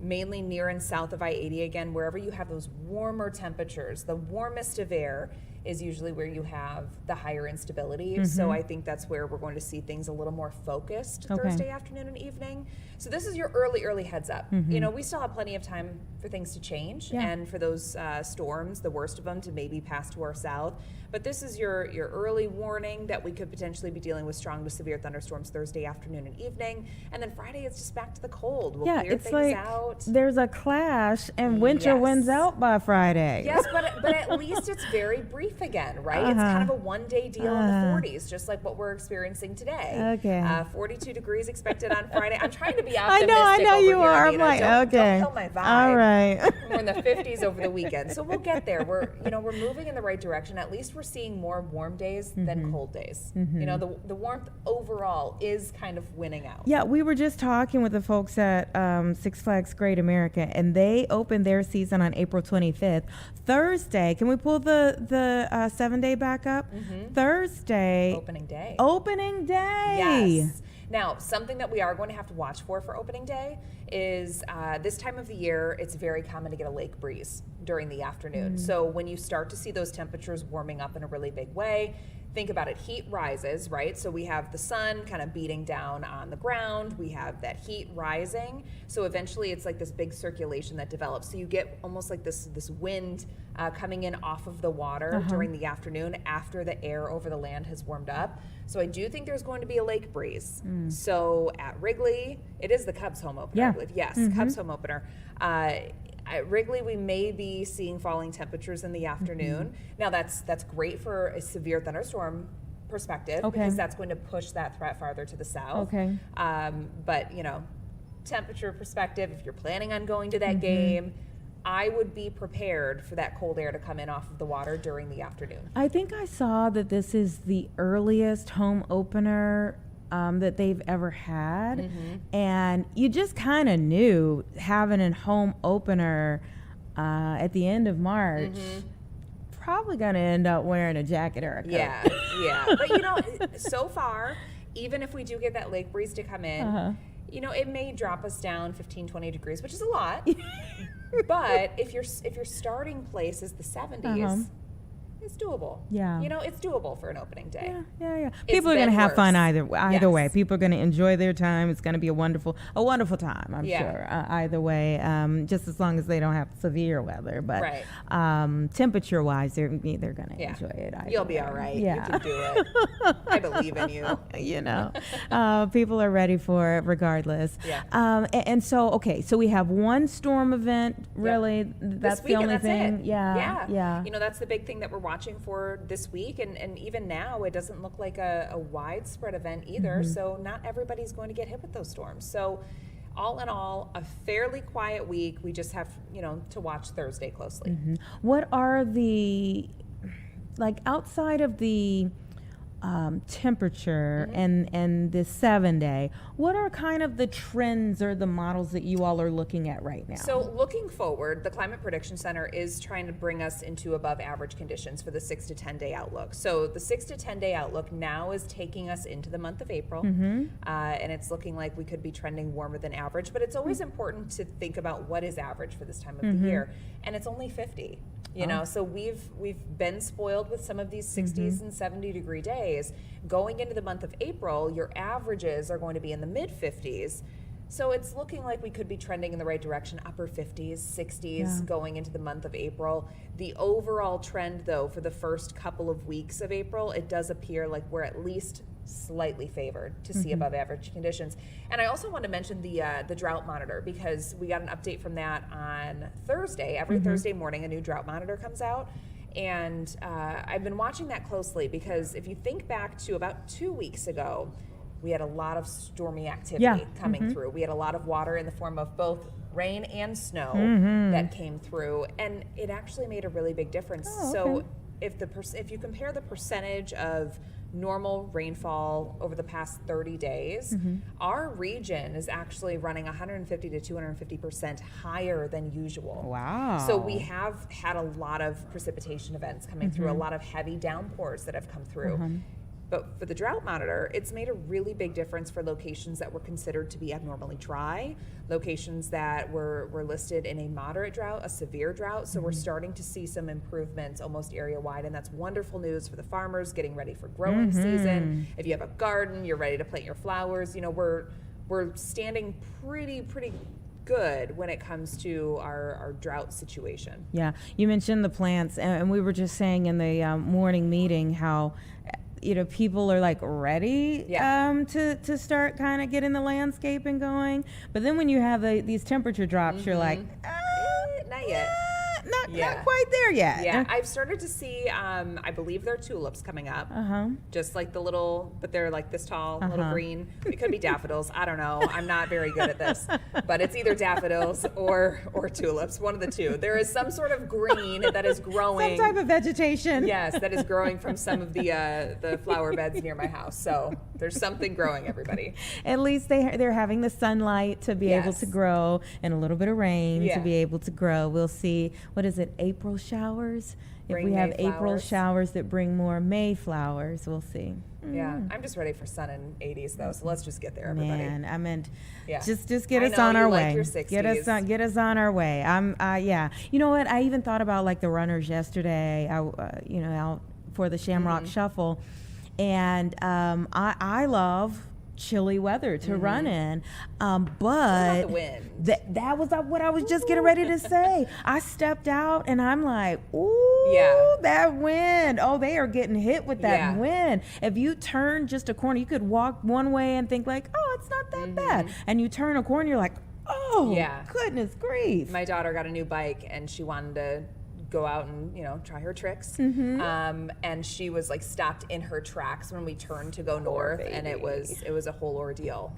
Mainly near and south of I-80 again, wherever you have those warmer temperatures. The warmest of air is usually where you have the higher instability. So I think that's where we're going to see things a little more focused Thursday afternoon and evening. So this is your early heads up. You know, we still have plenty of time for things to change and for those storms, the worst of them, to maybe pass to our south. But this is your early warning that we could potentially be dealing with strong to severe thunderstorms Thursday afternoon and evening. And then Friday, it's just back to the cold. We'll clear it's things like out. There's a clash and winter wins out by Friday. Yes, but at least it's very brief. brief again, right? It's kind of a one-day deal in the 40s, just like what we're experiencing today. Okay. 42 degrees expected on Friday. I'm trying to be I optimistic. know you over here, are. Anita. I'm like, Don't kill my vibe. All right. We're in the 50s over the weekend, so we'll get there. We're moving in the right direction. At least we're seeing more warm days than cold days. You know, the warmth overall is kind of winning out. Yeah, we were just talking with the folks at Six Flags Great America, and they opened their season on April 25th. Thursday, can we pull the 7-day back up? Thursday. Opening day. Opening day. Yes. Now, something that we are going to have to watch for opening day is this time of the year, it's very common to get a lake breeze during the afternoon. So when you start to see those temperatures warming up in a really big way, think about it, heat rises, right? So we have the sun kind of beating down on the ground. We have that heat rising. So eventually it's like this big circulation that develops. So you get almost like this wind coming in off of the water during the afternoon after the air over the land has warmed up. So I do think there's going to be a lake breeze. So at Wrigley, it is the Cubs home opener, I believe. Yes, Cubs home opener. At Wrigley, we may be seeing falling temperatures in the afternoon. Now, that's great for a severe thunderstorm perspective because that's going to push that threat farther to the south. But, you know, temperature perspective, if you're planning on going to that game, I would be prepared for that cold air to come in off of the water during the afternoon. I think I saw that this is the earliest home opener that they've ever had. And you just kind of knew having a home opener at the end of March, probably going to end up wearing a jacket or a coat. Yeah. But, you know, so far, even if we do get that lake breeze to come in, you know, it may drop us down 15, 20 degrees, which is a lot. But if your starting place is the 70s, it's doable. Yeah. You know, it's doable for an opening day. Yeah. People are going to have fun either way. People are going to enjoy their time. It's going to be a wonderful time, I'm sure. Either way, just as long as they don't have severe weather. But temperature-wise, they're going to enjoy it. You'll be all right. You can do it. I believe in you. You know, people are ready for it regardless. And so we have one storm event, really. That's the only thing. It. Yeah. You know, that's the big thing that we're watching for this week, and even now it doesn't look like a widespread event either, so not everybody's going to get hit with those storms. So all in all, a fairly quiet week. We just have, you know, to watch Thursday closely. What are the, like, outside of the temperature and the 7-day, what are kind of the trends or the models that you all are looking at right now? So looking forward, the Climate Prediction Center is trying to bring us into above average conditions for the 6 to 10 day outlook. So the 6 to 10 day outlook now is taking us into the month of April, and it's looking like we could be trending warmer than average, but it's always important to think about what is average for this time of the year, and it's only 50. You know, so we've been spoiled with some of these 60s and 70 degree days. Going into the month of April, your averages are going to be in the mid 50s. So it's looking like we could be trending in the right direction, upper 50s, 60s going into the month of April. The overall trend, though, for the first couple of weeks of April, it does appear like we're at least slightly favored to see above average conditions. And I also want to mention the drought monitor, because we got an update from that on Thursday. Every Thursday morning, a new drought monitor comes out. And I've been watching that closely, because if you think back to about 2 weeks ago, we had a lot of stormy activity coming through. We had a lot of water in the form of both rain and snow that came through, and it actually made a really big difference. So if you compare the percentage of normal rainfall over the past 30 days, our region is actually running 150 to 250% higher than usual. Wow. So we have had a lot of precipitation events coming through, a lot of heavy downpours that have come through. But for the drought monitor, it's made a really big difference for locations that were considered to be abnormally dry, locations that were listed in a moderate drought, a severe drought. So we're starting to see some improvements almost area-wide, and that's wonderful news for the farmers getting ready for growing season. If you have a garden, you're ready to plant your flowers. You know, we're standing pretty good when it comes to our drought situation. Yeah, you mentioned the plants, and we were just saying in the morning meeting how, you know, people are like ready to start kind of getting the landscaping going. But then when you have these temperature drops, you're like, not yet. No, not quite there yet. Yeah, I've started to see, I believe there are tulips coming up. Just like the little, but they're like this tall, little green. It could be daffodils. I don't know. I'm not very good at this. But it's either daffodils or tulips, one of the two. There is some sort of green that is growing. Some type of vegetation. Yes, that is growing from some of the flower beds near my house. So there's something growing, everybody. At least they're having the sunlight to be able to grow and a little bit of rain to be able to grow. We'll see, what is it, April showers? If we have April showers that bring more May flowers, we'll see. Yeah, I'm just ready for sun and 80s though, so let's just get there, everybody. Man, I meant just get us on our way. Get us on our way. You know what? I even thought about like the runners yesterday. Out for the Shamrock Shuffle, and I love chilly weather to run in, but the wind? That was what I was just getting ready to say. I stepped out and I'm like, ooh, that wind. Oh, they are getting hit with that wind. If you turn just a corner, you could walk one way and think like, oh, it's not that bad, and you turn a corner, you're like, oh, goodness grief. My daughter got a new bike and she wanted to go out and try her tricks, and she was like stopped in her tracks when we turned to go north, and it was a whole ordeal.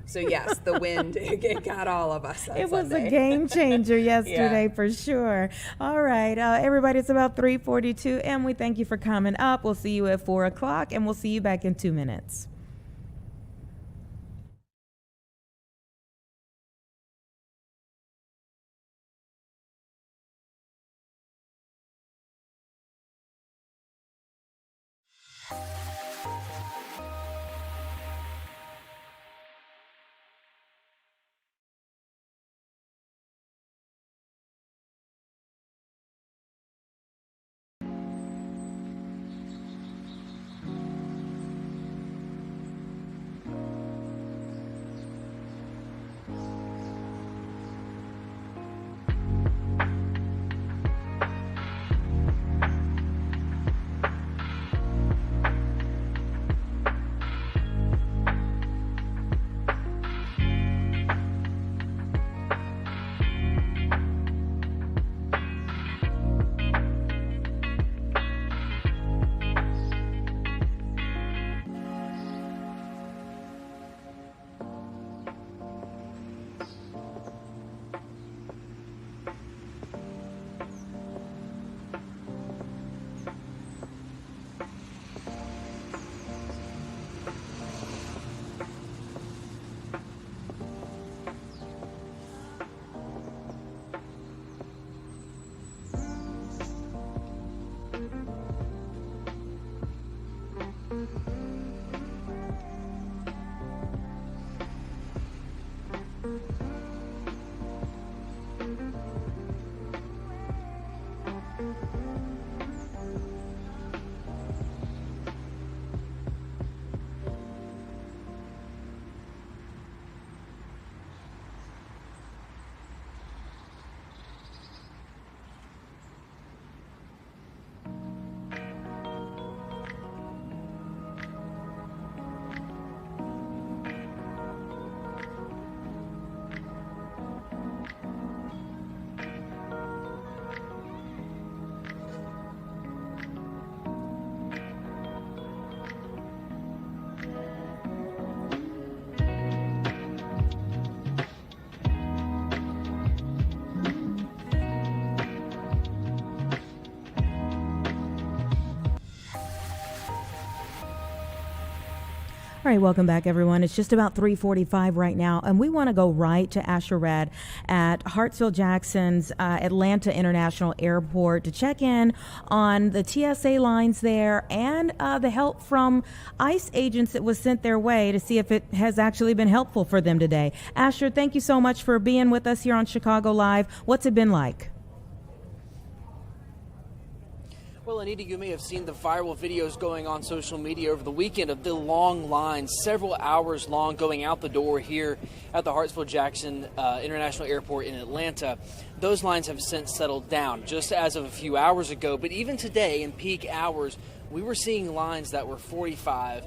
So yes, the wind it got all of us. It was a game changer yesterday for sure. All right, everybody, it's about 3:42, and we thank you for coming up. We'll see you at 4:00, and we'll see you back in 2 minutes. All right, welcome back, everyone. It's just about 3:45 right now, and we want to go right to Asher Red at Hartsfield-Jackson's Atlanta International Airport to check in on the TSA lines there and the help from ICE agents that was sent their way to see if it has actually been helpful for them today. Asher, thank you so much for being with us here on Chicago Live. What's it been like? Well, Anita, you may have seen the viral videos going on social media over the weekend of the long lines, several hours long, going out the door here at the Hartsfield-Jackson International Airport in Atlanta. Those lines have since settled down just as of a few hours ago. But even today, in peak hours, we were seeing lines that were 45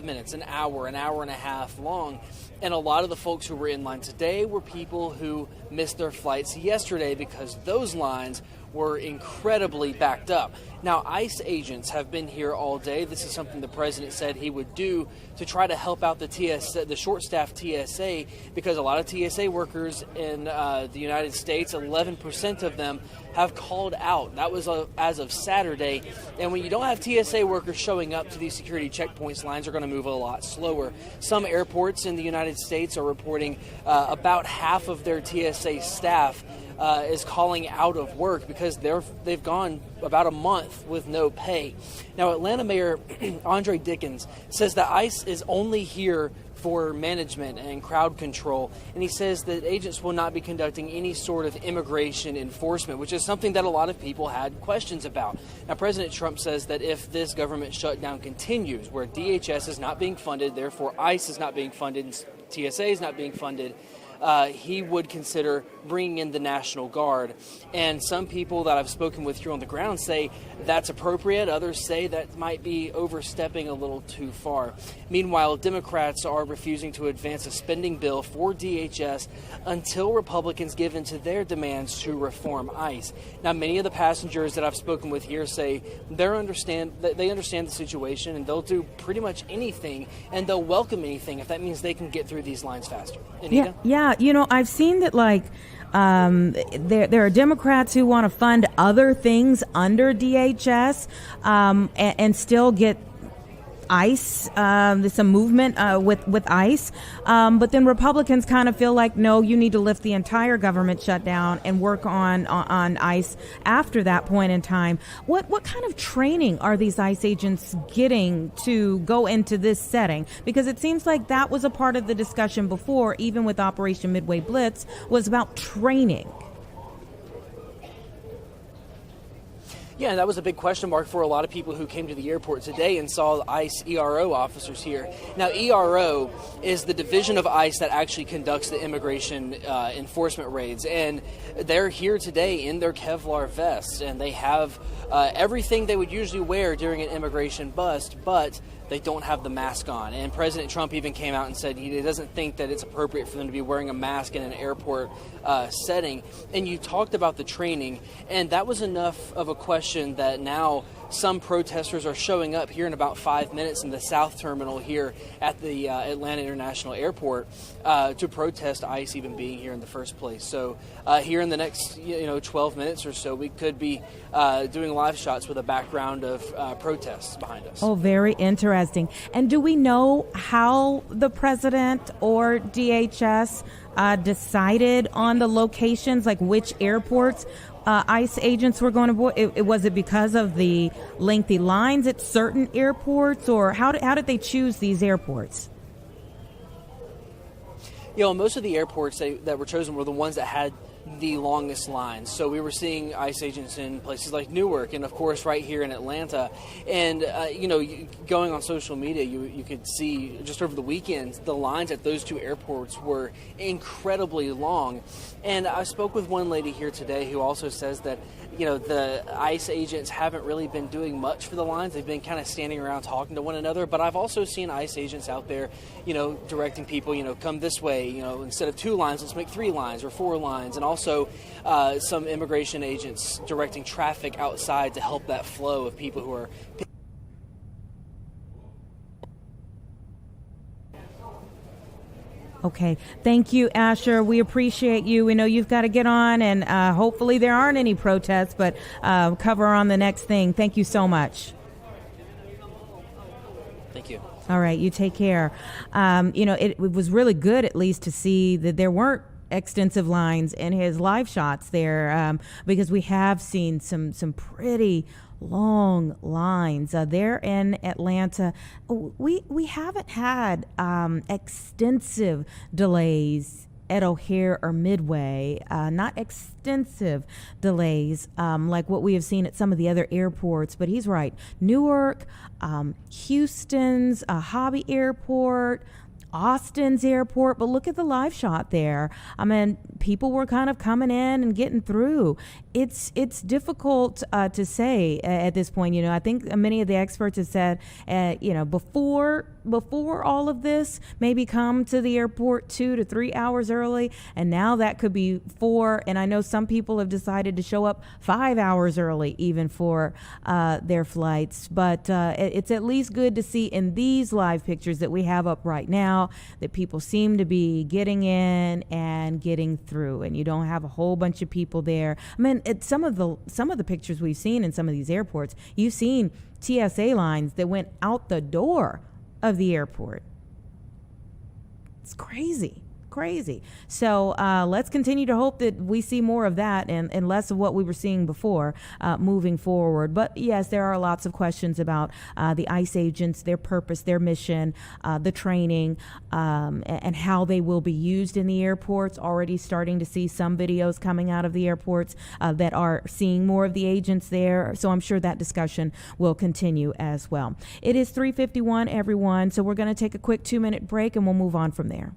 minutes, an hour and a half long. And a lot of the folks who were in line today were people who missed their flights yesterday because those lines were incredibly backed up. Now, ICE agents have been here all day. This is something the president said he would do to try to help out the short-staffed TSA, because a lot of TSA workers in the United States, 11% of them have called out. That was as of Saturday. And when you don't have TSA workers showing up to these security checkpoints, lines are going to move a lot slower. Some airports in the United States are reporting about half of their TSA staff is calling out of work because they've gone about a month with no pay. Now, Atlanta Mayor Andre Dickens says that ICE is only here for management and crowd control, and he says that agents will not be conducting any sort of immigration enforcement, which is something that a lot of people had questions about. Now, President Trump says that if this government shutdown continues, where DHS is not being funded, therefore ICE is not being funded, and TSA is not being funded, he would consider bringing in the National Guard. And some people that I've spoken with here on the ground say that's appropriate. Others say that might be overstepping a little too far. Meanwhile, Democrats are refusing to advance a spending bill for DHS until Republicans give in to their demands to reform ICE. Now, many of the passengers that I've spoken with here say they understand the situation, and they'll do pretty much anything, and they'll welcome anything if that means they can get through these lines faster. Anita? Yeah. I've seen that, there are Democrats who want to fund other things under DHS and still get ICE. There's a movement with ICE, but then Republicans kind of feel like, no, you need to lift the entire government shutdown and work on ICE after that point in time. What kind of training are these ICE agents getting to go into this setting? Because it seems like that was a part of the discussion before, even with Operation Midway Blitz, was about training. Yeah, and that was a big question mark for a lot of people who came to the airport today and saw ICE ERO officers here. Now, ERO is the division of ICE that actually conducts the immigration enforcement raids, and they're here today in their Kevlar vests, and they have everything they would usually wear during an immigration bust, but they don't have the mask on. And President Trump even came out and said he doesn't think that it's appropriate for them to be wearing a mask in an airport setting. And you talked about the training, and that was enough of a question that now some protesters are showing up here in about 5 minutes in the South Terminal here at the Atlanta International Airport to protest ICE even being here in the first place. So here in the next 12 minutes or so, we could be doing live shots with a background of protests behind us. Oh, very interesting. And do we know how the president or DHS decided on the locations, like which airports ICE agents were going to board? Was it because of the lengthy lines at certain airports, or how did they choose these airports? Most of the airports that were chosen were the ones that had the longest lines. So we were seeing ICE agents in places like Newark and, of course, right here in Atlanta. And, going on social media, you could see just over the weekend, the lines at those two airports were incredibly long. And I spoke with one lady here today who also says that, the ICE agents haven't really been doing much for the lines. They've been kind of standing around talking to one another. But I've also seen ICE agents out there, directing people, come this way, instead of 2 lines, let's make 3 lines or 4 lines. And also some immigration agents directing traffic outside to help that flow of people who are. Okay. Thank you, Asher. We appreciate you. We know you've got to get on, and hopefully there aren't any protests, but cover on the next thing. Thank you so much. Thank you. All right. You take care. It was really good, at least, to see that there weren't extensive lines in his live shots there, because we have seen some pretty long lines there in Atlanta. We haven't had extensive delays at O'Hare or Midway, not extensive delays like what we have seen at some of the other airports. But he's right. Newark, Houston's Hobby Airport, Austin's airport, but look at the live shot there. I mean, people were kind of coming in and getting through. It's difficult to say at this point. I think many of the experts have said, before before all of this, maybe come to the airport 2 to 3 hours early, and now that could be 4. And I know some people have decided to show up 5 hours early even for their flights. But it's at least good to see in these live pictures that we have up right now that people seem to be getting in and getting through, and you don't have a whole bunch of people there. I mean, some of the pictures we've seen in some of these airports, you've seen TSA lines that went out the door of the airport. It's crazy. So let's continue to hope that we see more of that and less of what we were seeing before moving forward. But yes, there are lots of questions about the ICE agents, their purpose, their mission, the training, and how they will be used in the airports. Already starting to see some videos coming out of the airports that are seeing more of the agents there. So I'm sure that discussion will continue as well. It is 3:51, everyone. So we're going to take a quick 2-minute break and we'll move on from there.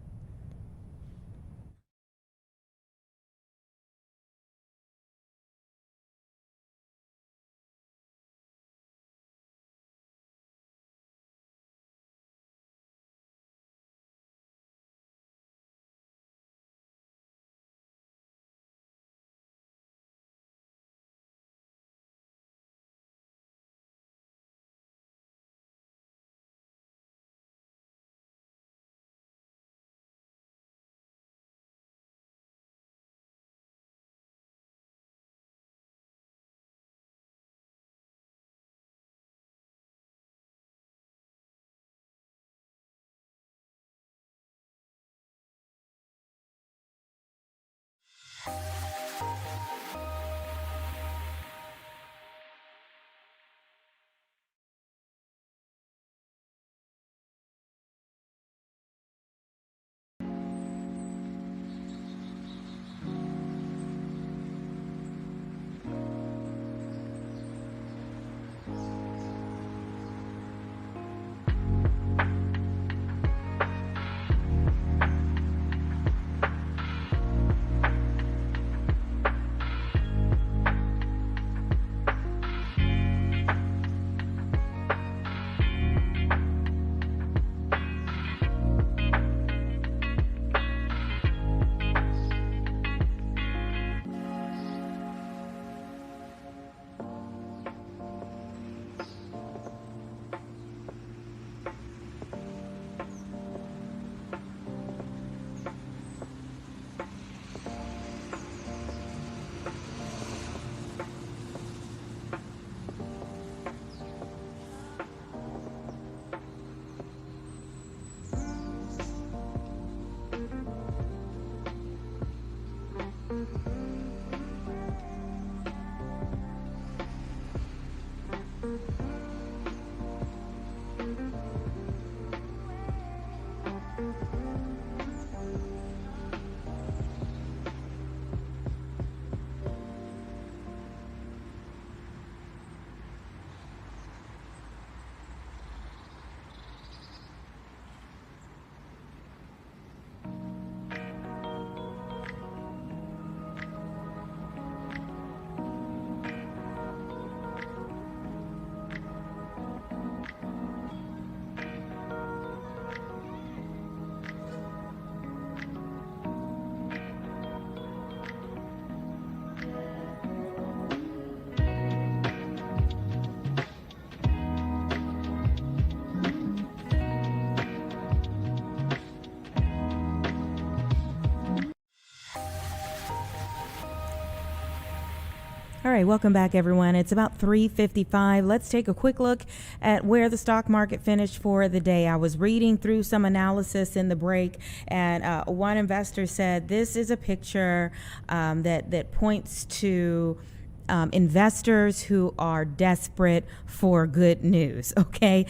All right, welcome back, everyone. It's about 3:55. Let's take a quick look at where the stock market finished for the day. I was reading through some analysis in the break, and one investor said this is a picture that points to investors who are desperate for good news. Okay,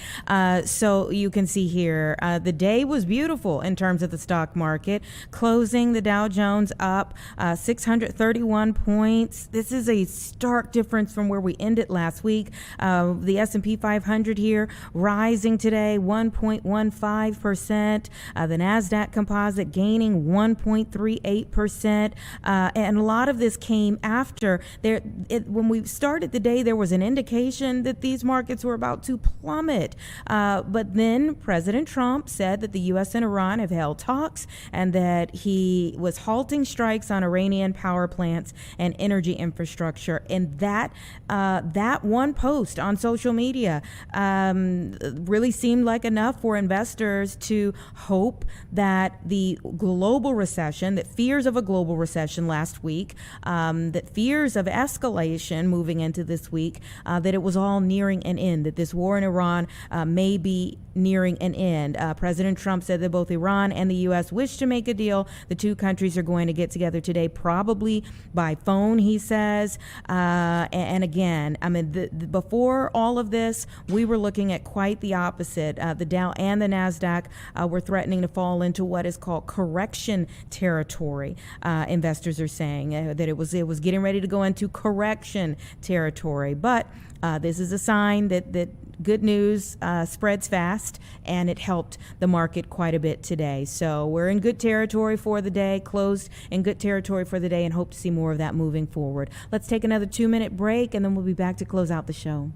so you can see here the day was beautiful in terms of the stock market, closing the Dow Jones up 631 points. This is a stark difference from where we ended last week. The S&P 500 here rising today 1.15%. The NASDAQ composite gaining 1.38%, and a lot of this came after there. when we started the day, there was an indication that these markets were about to plummet. But then President Trump said that the U.S. and Iran have held talks and that he was halting strikes on Iranian power plants and energy infrastructure. And that one post on social media really seemed like enough for investors to hope that the global recession, that fears of a global recession last week, that fears of escalation moving into this week, that it was all nearing an end, that this war in Iran may be nearing an end. President Trump said that both Iran and the U.S. wish to make a deal. The two countries are going to get together today, probably by phone, he says. And again, I mean, before all of this, we were looking at quite the opposite. The Dow and the NASDAQ were threatening to fall into what is called correction territory. Investors are saying that it was getting ready to go into correction territory. But this is a sign that good news spreads fast, and it helped the market quite a bit today. So we're in good territory for the day, closed in good territory for the day, and hope to see more of that moving forward. Let's take another 2-minute break, and then we'll be back to close out the show.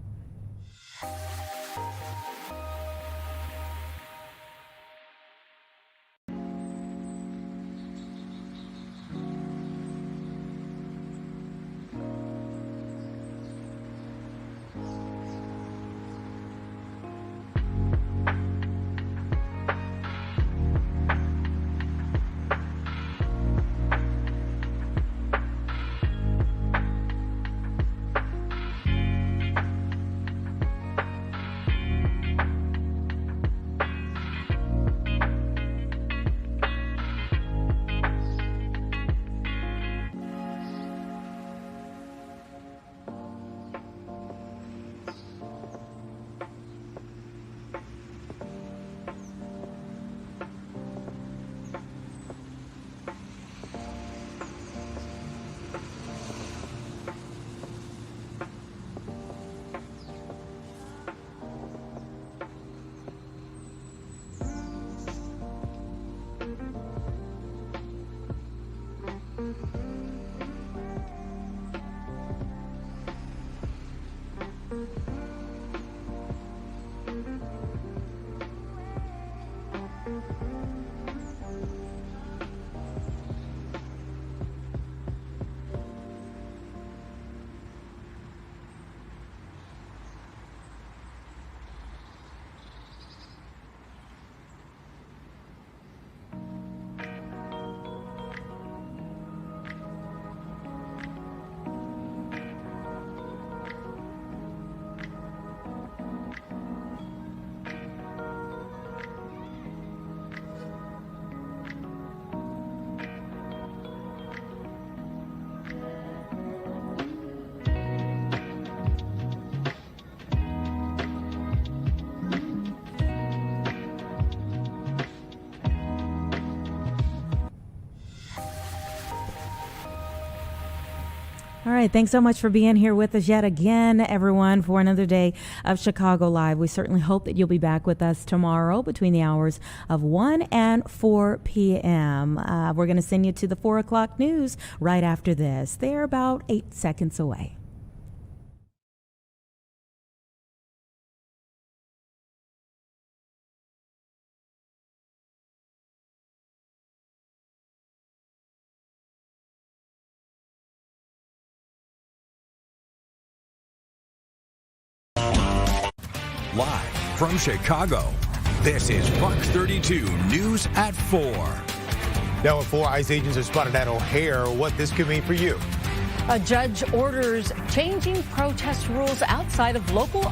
All right. Thanks so much for being here with us yet again, everyone, for another day of Chicago Live. We certainly hope that you'll be back with us tomorrow between the hours of 1 and 4 p.m. We're going to send you to the 4 o'clock news right after this. They're about 8 seconds away. Live from Chicago, this is Fox 32 News at 4. Now at 4, ICE agents have spotted at O'Hare what this could mean for you. A judge orders changing protest rules outside of local